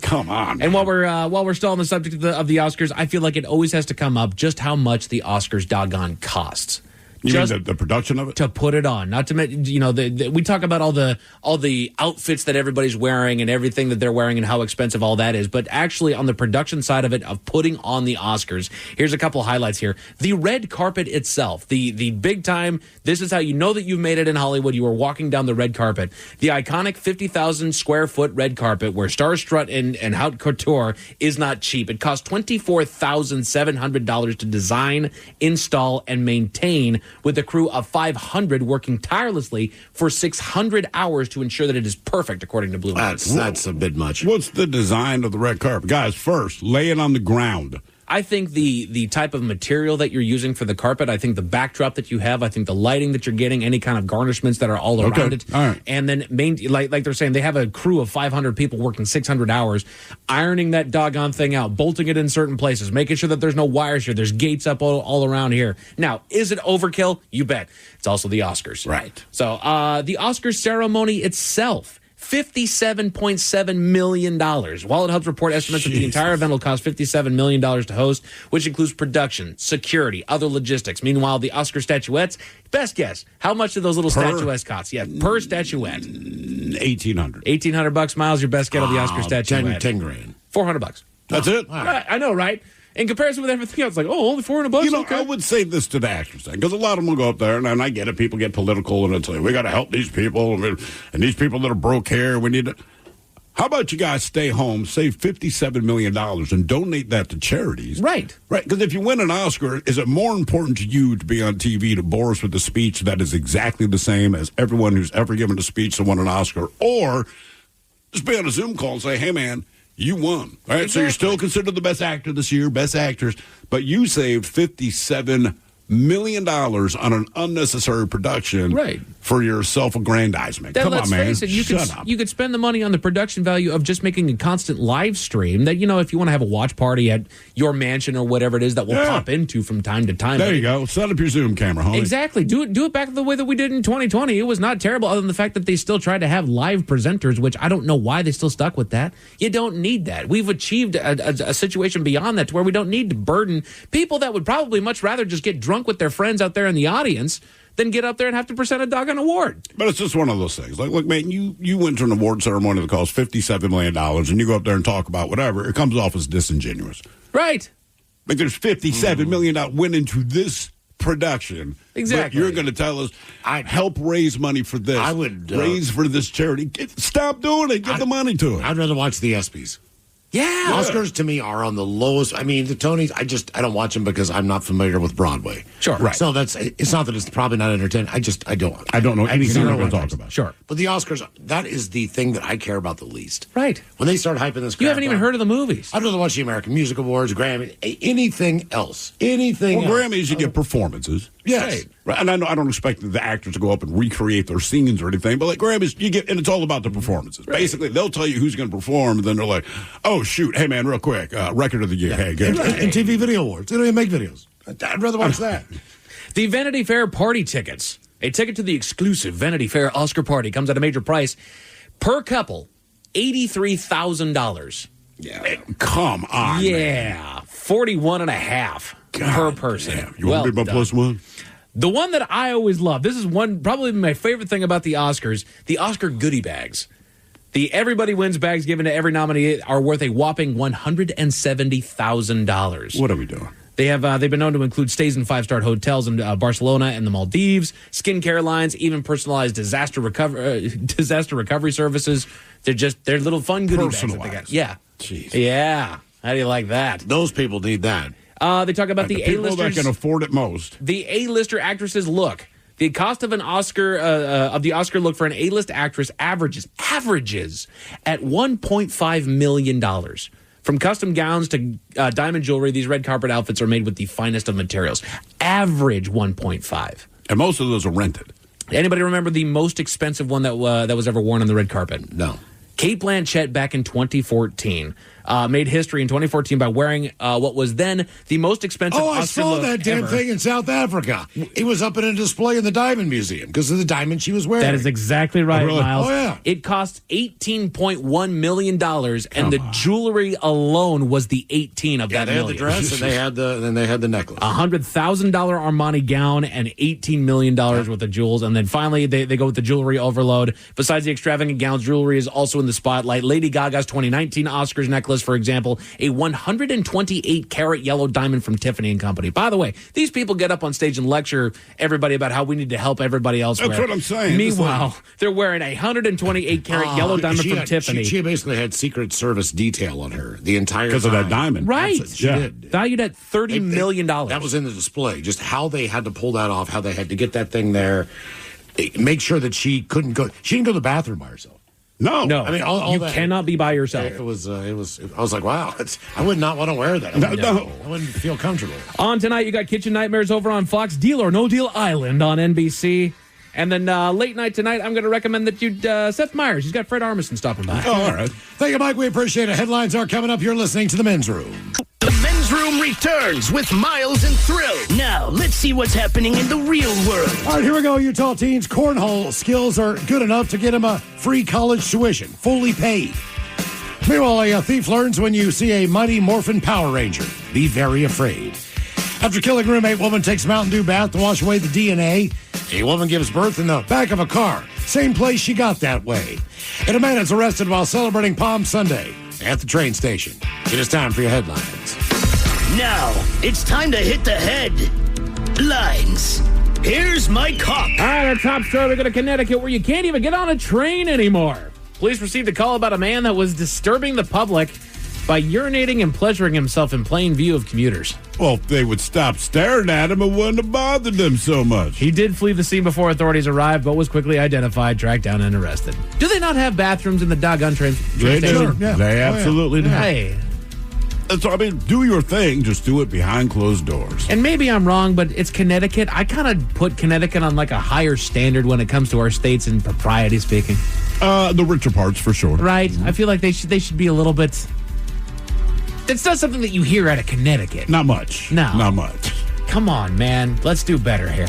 Come on. And while we're still on the subject of the Oscars, I feel like it always has to come up just how much the Oscars doggone costs. You mean the production of it? To put it on. Not to mention, we talk about all the outfits that everybody's wearing and everything that they're wearing and how expensive all that is. But actually, on the production side of it, of putting on the Oscars, here's a couple of highlights here. The red carpet itself, the big time, this is how you know that you've made it in Hollywood. You are walking down the red carpet. The iconic 50,000 square foot red carpet where stars strut and haute couture is not cheap. It costs $24,700 to design, install, and maintain, with a crew of 500 working tirelessly for 600 hours to ensure that it is perfect, according to Blue Mountain. That's a bit much. What's the design of the red carpet? Guys, first, lay it on the ground. I think the type of material that you're using for the carpet, I think the backdrop that you have, I think the lighting that you're getting, any kind of garnishments that are all around it. All right. And then, like they're saying, they have a crew of 500 people working 600 hours, ironing that doggone thing out, bolting it in certain places, making sure that there's no wires here. There's gates up all around here. Now, is it overkill? You bet. It's also the Oscars. Right. So the Oscars ceremony itself, $57.7 million. Wallet Hub's report estimates that the entire event will cost $57 million to host, which includes production, security, other logistics. Meanwhile, the Oscar statuettes, best guess, how much do those little statuettes cost? Yeah, per statuette. $1,800. $1,800, Miles, your best get of the Oscar statuette. 10 grand. $400. That's it? I know, right? In comparison with everything else, like, only $400? Okay. I would say this to the actors thing, because a lot of them will go up there, and I get it, people get political, and it's like, we got to help these people, and these people that are broke here, we need to... How about you guys stay home, save $57 million, and donate that to charities? Right. Right, because if you win an Oscar, is it more important to you to be on TV to bore us with a speech that is exactly the same as everyone who's ever given a speech that won an Oscar, or just be on a Zoom call and say, hey, man, you won. All right, exactly. So you're still considered the best actor this year, best actress, but you saved $57 million on an unnecessary production for your self-aggrandizement. Come Let's on, man. face it, you could spend the money on the production value of just making a constant live stream that, if you want to have a watch party at your mansion or whatever it is that we'll pop into from time to time. There you go. Set up your Zoom camera, homie. Exactly. Do it back the way that we did in 2020. It was not terrible, other than the fact that they still tried to have live presenters, which I don't know why they still stuck with that. You don't need that. We've achieved a situation beyond that to where we don't need to burden people that would probably much rather just get drunk with their friends out there in the audience than get up there and have to present a doggone award. But it's just one of those things. Like, look, man, you went to an award ceremony that cost $57 million, and you go up there and talk about whatever. It comes off as disingenuous. Right. Like, there's $57 million went into this production. Exactly. But you're going to tell us, I'd help raise money for this. I would raise for this charity. Stop doing it. Give the money to it. I'd rather watch the ESPYs. Yeah. The Oscars, to me, are on the lowest. I mean, the Tonys, I don't watch them because I'm not familiar with Broadway. Sure. Right. So it's not that it's probably not entertaining. I don't know anything they're going to talk about. Sure. But the Oscars, that is the thing that I care about the least. Right. When they start hyping this crap You haven't even up, heard of the movies. I'd rather watch the American Music Awards, Grammy, anything else. Anything else. Grammys, you get performances. Yes. Right. And I don't expect the actors to go up and recreate their scenes or anything, but like Grammys, you get, and it's all about the performances. Right. Basically, they'll tell you who's going to perform, and then they're like, oh, shoot, hey, man, real quick, record of the year. Hey, good. And TV Video Awards. They don't even make videos. I'd rather watch that. The Vanity Fair party tickets. A ticket to the exclusive Vanity Fair Oscar party comes at a major price. Per couple, $83,000. Yeah. Come on. Yeah. 41 and a half per person. Damn. You want to be my plus one? The one that I always love, this is probably my favorite thing about the Oscars, the Oscar goodie bags. The Everybody Wins bags given to every nominee are worth a whopping $170,000. What are we doing? They've been known to include stays in 5-star hotels in Barcelona and the Maldives, skincare lines, even personalized disaster recovery services. They're little fun goodie bags that they got. Yeah. Jeez. Yeah. How do you like that? Those people need that. They talk about the people A-listers that can afford it most. The A-lister actresses look. The cost of an Oscar of the Oscar look for an A-list actress averages at $1.5 million. From custom gowns to diamond jewelry, these red carpet outfits are made with the finest of materials. Average 1.5. And most of those are rented. Anybody remember the most expensive one that was ever worn on the red carpet? No. Kate Blanchett back in 2014 made history in 2014 by wearing what was then the most expensive Oscar I saw look that damn ever. thing in South Africa. It was up in a display in the Diamond Museum because of the diamond she was wearing. That is exactly right, really? Miles. Oh, yeah. It cost $18.1 million, and the jewelry alone was the 18 of that they had million. the dress and they had the necklace. $100,000 Armani gown and $18 million worth of jewels. And then finally, they go with the jewelry overload. Besides the extravagant gowns, jewelry is also in the spotlight. Lady Gaga's 2019 Oscars necklace, for example, a 128-carat yellow diamond from Tiffany & Company. By the way, these people get up on stage and lecture everybody about how we need to help everybody else That's wear. what I'm saying. Meanwhile, they're wearing a 128-carat yellow diamond from Tiffany. She basically had Secret Service detail on her the entire time. Because of that diamond. Right. She did. Valued at $30 million. That was in the display. Just how they had to pull that off, how they had to get that thing there. Make sure that she couldn't go. She didn't go to the bathroom by herself. No. I mean, all you that, cannot be by yourself. It was. I was like, wow. I would not want to wear that. I wouldn't feel comfortable. On tonight, you got Kitchen Nightmares over on Fox, Deal or No Deal Island on NBC. And then late night tonight, I'm going to recommend that you Seth Meyers. He's got Fred Armisen stopping by. Oh, all right. Thank you, Mike. We appreciate it. Headlines are coming up. You're listening to The Men's Room. The Men's Room returns with Miles and Thrill. Now, let's see what's happening in the real world. All right, here we go, Utah teens. Cornhole skills are good enough to get him a free college tuition, fully paid. Meanwhile, a thief learns when you see a Mighty Morphin Power Ranger. Be very afraid. After killing roommate, woman takes Mountain Dew bath to wash away the DNA. A woman gives birth in the back of a car. Same place she got that way. And a man is arrested while celebrating Palm Sunday at the train station. It is time for your headlines. Now, it's time to hit the headlines. Here's Mike Hawk. All right, our top story. We go to Connecticut, where you can't even get on a train anymore. Police received a call about a man that was disturbing the public by urinating and pleasuring himself in plain view of commuters. Well, if they would stop staring at him, it wouldn't have bothered them so much. He did flee the scene before authorities arrived, but was quickly identified, tracked down, and arrested. Do they not have bathrooms in the doggone train They do. station? Yeah. They absolutely do. Hey. So, I mean, do your thing. Just do it behind closed doors. And maybe I'm wrong, but it's Connecticut. I kind of put Connecticut on like a higher standard when it comes to our states in propriety speaking. The richer parts, for sure. Right. I feel like they should be a little bit... That's not something that you hear out of Connecticut. Not much. No. Not much. Come on, man. Let's do better here.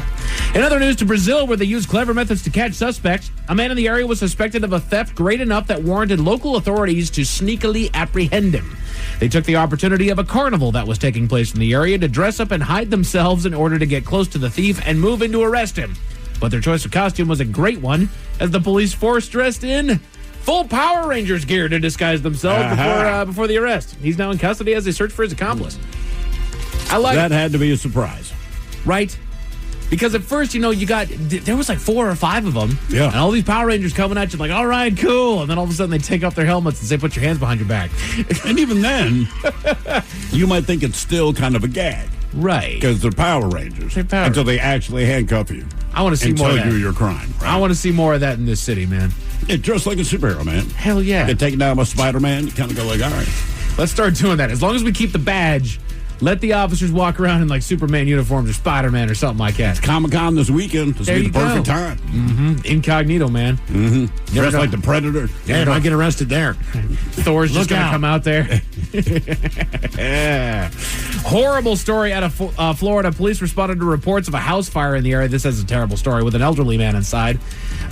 In other news, to Brazil, where they used clever methods to catch suspects, a man in the area was suspected of a theft great enough that warranted local authorities to sneakily apprehend him. They took the opportunity of a carnival that was taking place in the area to dress up and hide themselves in order to get close to the thief and move in to arrest him. But their choice of costume was a great one, as the police force dressed in full Power Rangers gear to disguise themselves before the arrest. He's now in custody as they search for his accomplice. That had to be a surprise. Right? Because at first, there was like 4 or 5 of them. Yeah. And all these Power Rangers coming at you like, all right, cool. And then all of a sudden they take off their helmets and say, put your hands behind your back. And even then, you might think it's still kind of a gag. Right. Because they're Power Rangers. Until they actually handcuff you. I want to see more of that. And tell you your crime. Right? I want to see more of that in this city, man. It's just like a superhero, man. Hell yeah. They take down a Spider-Man, you kind of go like, all right. Let's start doing that. As long as we keep the badge, let the officers walk around in like Superman uniforms or Spider-Man or something like that. It's Comic-Con this weekend. This will be the perfect time. Mm-hmm. Incognito, man. Mm-hmm. Dressed like the Predator. Yeah, don't get arrested there. Thor's just going to come out there. Yeah. Horrible story out of Florida. Police responded to reports of a house fire in the area. This is a terrible story with an elderly man inside.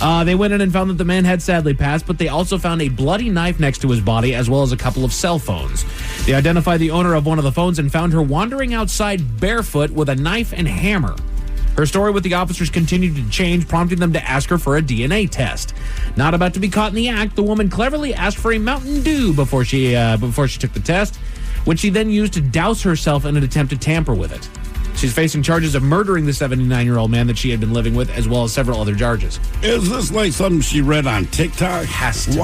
They went in and found that the man had sadly passed, but they also found a bloody knife next to his body as well as a couple of cell phones. They identified the owner of one of the phones and found her wandering outside barefoot with a knife and hammer. Her story with the officers continued to change, prompting them to ask her for a DNA test. Not about to be caught in the act, the woman cleverly asked for a Mountain Dew before she took the test, which she then used to douse herself in an attempt to tamper with it. She's facing charges of murdering the 79-year-old man that she had been living with, as well as several other charges. Is this like something she read on TikTok? Has to.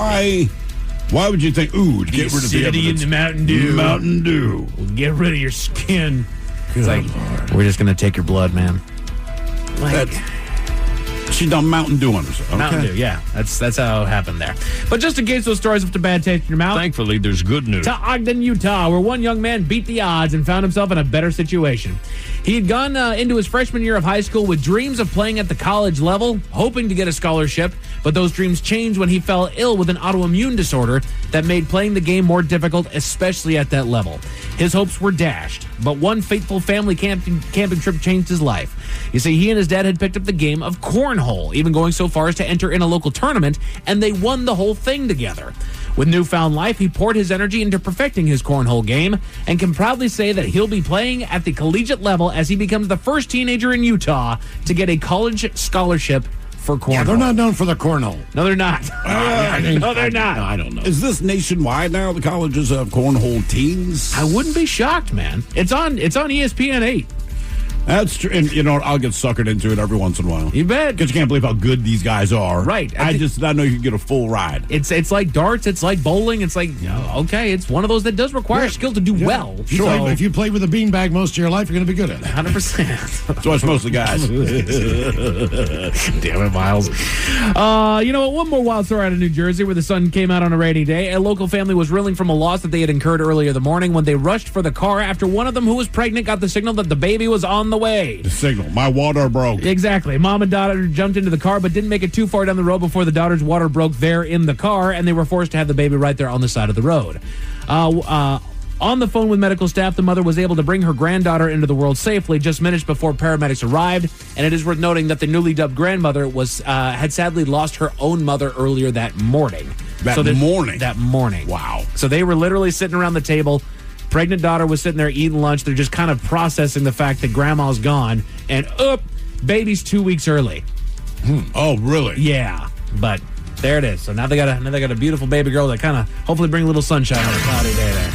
Why would you think, to get rid of the evidence? In the Mountain Dew. Mountain Dew. We'll get rid of your skin. It's like, Lord. We're just going to take your blood, man. She done Mountain Dew on herself. Okay. Mountain Dew, yeah. That's how it happened there. But just in case those stories left a bad taste in your mouth. Thankfully, there's good news. To Ogden, Utah, where one young man beat the odds and found himself in a better situation. He had gone into his freshman year of high school with dreams of playing at the college level, hoping to get a scholarship, but those dreams changed when he fell ill with an autoimmune disorder that made playing the game more difficult, especially at that level. His hopes were dashed, but one fateful family camping trip changed his life. You see, he and his dad had picked up the game of cornhole, even going so far as to enter in a local tournament, and they won the whole thing together. With newfound life, he poured his energy into perfecting his cornhole game and can proudly say that he'll be playing at the collegiate level as he becomes the first teenager in Utah to get a college scholarship for cornhole. Yeah, they're not known for the cornhole. No, they're not. No, they're not. I don't know. Is this nationwide now, the colleges have cornhole teams? I wouldn't be shocked, man. It's on ESPN 8. That's true. And, I'll get suckered into it every once in a while. You bet. Because you can't believe how good these guys are. Right. I know you can get a full ride. It's like darts. It's like bowling. It's like, okay, it's one of those that does require skill to do well. Sure. If you played with a beanbag most of your life, you're going to be good at it. 100%. So much most of the guys. Damn it, Miles. You know what? One more wild story out of New Jersey where the sun came out on a rainy day. A local family was reeling from a loss that they had incurred earlier the morning when they rushed for the car after one of them who was pregnant got the signal that the baby was on the way. The signal. My water broke. Exactly. Mom and daughter jumped into the car but didn't make it too far down the road before the daughter's water broke there in the car, and they were forced to have the baby right there on the side of the road. On the phone with medical staff, the mother was able to bring her granddaughter into the world safely just minutes before paramedics arrived, and it is worth noting that the newly dubbed grandmother had sadly lost her own mother earlier that morning. That morning? Wow. So they were literally sitting around the table. Pregnant daughter was sitting there eating lunch. They're just kind of processing the fact that grandma's gone, and baby's 2 weeks early. Oh, really? Yeah, but there it is. So now they got a beautiful baby girl that kind of hopefully bring a little sunshine on a cloudy day there.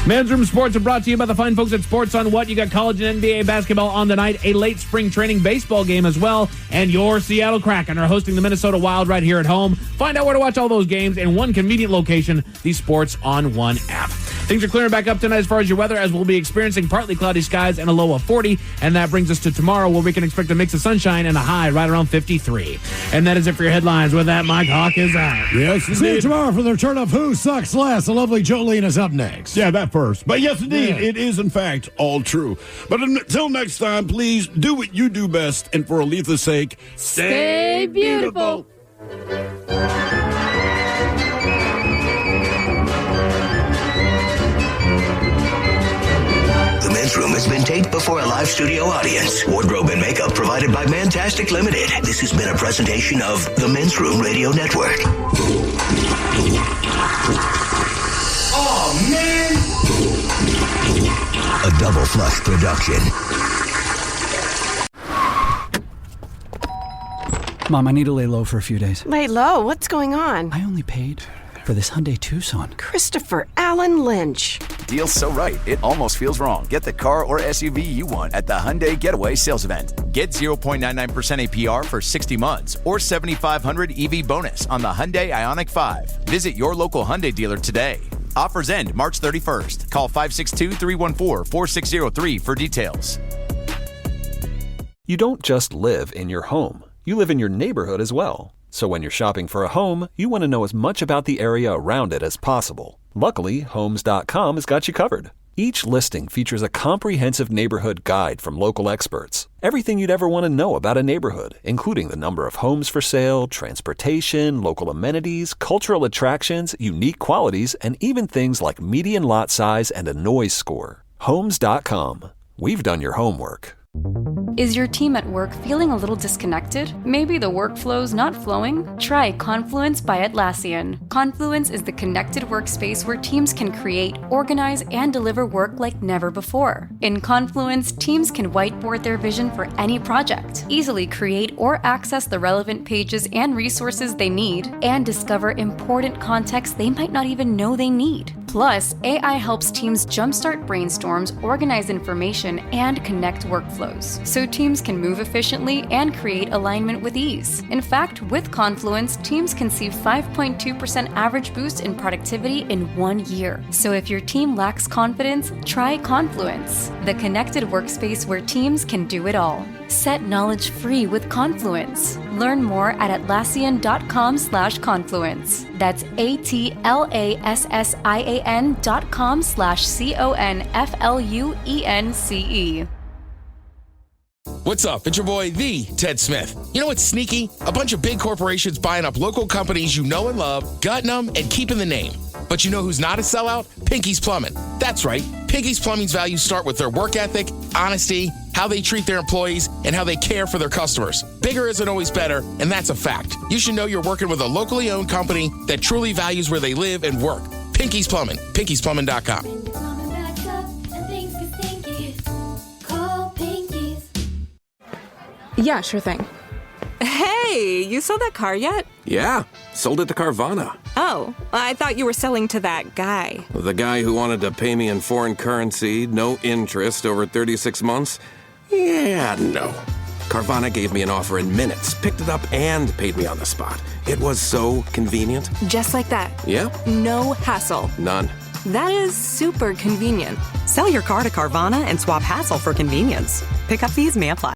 Men's Room Sports are brought to you by the fine folks at Sports on What. You got college and NBA basketball on tonight, a late spring training baseball game as well, and your Seattle Kraken are hosting the Minnesota Wild right here at home. Find out where to watch all those games in one convenient location, the Sports on One app. Things are clearing back up tonight as far as your weather, as we'll be experiencing partly cloudy skies and a low of 40. And that brings us to tomorrow, where we can expect a mix of sunshine and a high right around 53. And that is it for your headlines. With that, Mike Hawk is out. Yes, See you indeed. tomorrow for the return of Who Sucks Less. The lovely Jolene is up next. Yeah, that first. But yes, indeed, it is in fact all true. But until next time, please do what you do best. And for Aletha's sake, Stay beautiful. The Men's Room has been taped before a live studio audience. Wardrobe and makeup provided by Mantastic Limited. This has been a presentation of the Men's Room Radio Network. Oh, man! A Double Flush production. Mom, I need to lay low for a few days. Lay low? What's going on? I only paid for this Hyundai Tucson. Christopher Allen Lynch. Deal's so right, it almost feels wrong. Get the car or SUV you want at the Hyundai Getaway Sales Event. Get 0.99% APR for 60 months or $7,500 EV bonus on the Hyundai Ioniq 5. Visit your local Hyundai dealer today. Offers end March 31st. Call 562-314-4603 for details. You don't just live in your home. You live in your neighborhood as well. So when you're shopping for a home, you want to know as much about the area around it as possible. Luckily, Homes.com has got you covered. Each listing features a comprehensive neighborhood guide from local experts. Everything you'd ever want to know about a neighborhood, including the number of homes for sale, transportation, local amenities, cultural attractions, unique qualities, and even things like median lot size and a noise score. Homes.com. We've done your homework. Is your team at work feeling a little disconnected? Maybe the workflow's not flowing? Try Confluence by Atlassian. Confluence is the connected workspace where teams can create, organize, and deliver work like never before. In Confluence, teams can whiteboard their vision for any project, easily create or access the relevant pages and resources they need, and discover important context they might not even know they need. Plus, AI helps teams jumpstart brainstorms, organize information, and connect workflows, so teams can move efficiently and create alignment with ease. In fact, with Confluence, teams can see 5.2% average boost in productivity in 1 year. So if your team lacks confidence, try Confluence, the connected workspace where teams can do it all. Set knowledge free with Confluence. Learn more at Atlassian.com/Confluence. That's ATLASSIAN.com/CONFLUENCE. What's up? It's your boy, the Ted Smith. You know what's sneaky? A bunch of big corporations buying up local companies you know and love, gutting them, and keeping the name. But you know who's not a sellout? Pinky's Plumbing. That's right. Pinky's Plumbing's values start with their work ethic, honesty, how they treat their employees, and how they care for their customers. Bigger isn't always better, and that's a fact. You should know you're working with a locally owned company that truly values where they live and work. Pinky's Plumbing. Pinky'sPlumbing.com. Yeah, sure thing. Hey, you sold that car yet? Yeah, sold it to Carvana. Oh, I thought you were selling to that guy. The guy who wanted to pay me in foreign currency, no interest, over 36 months? Yeah, no. Carvana gave me an offer in minutes, picked it up, and paid me on the spot. It was so convenient. Just like that. Yeah? No hassle. None. That is super convenient. Sell your car to Carvana and swap hassle for convenience. Pickup fees may apply.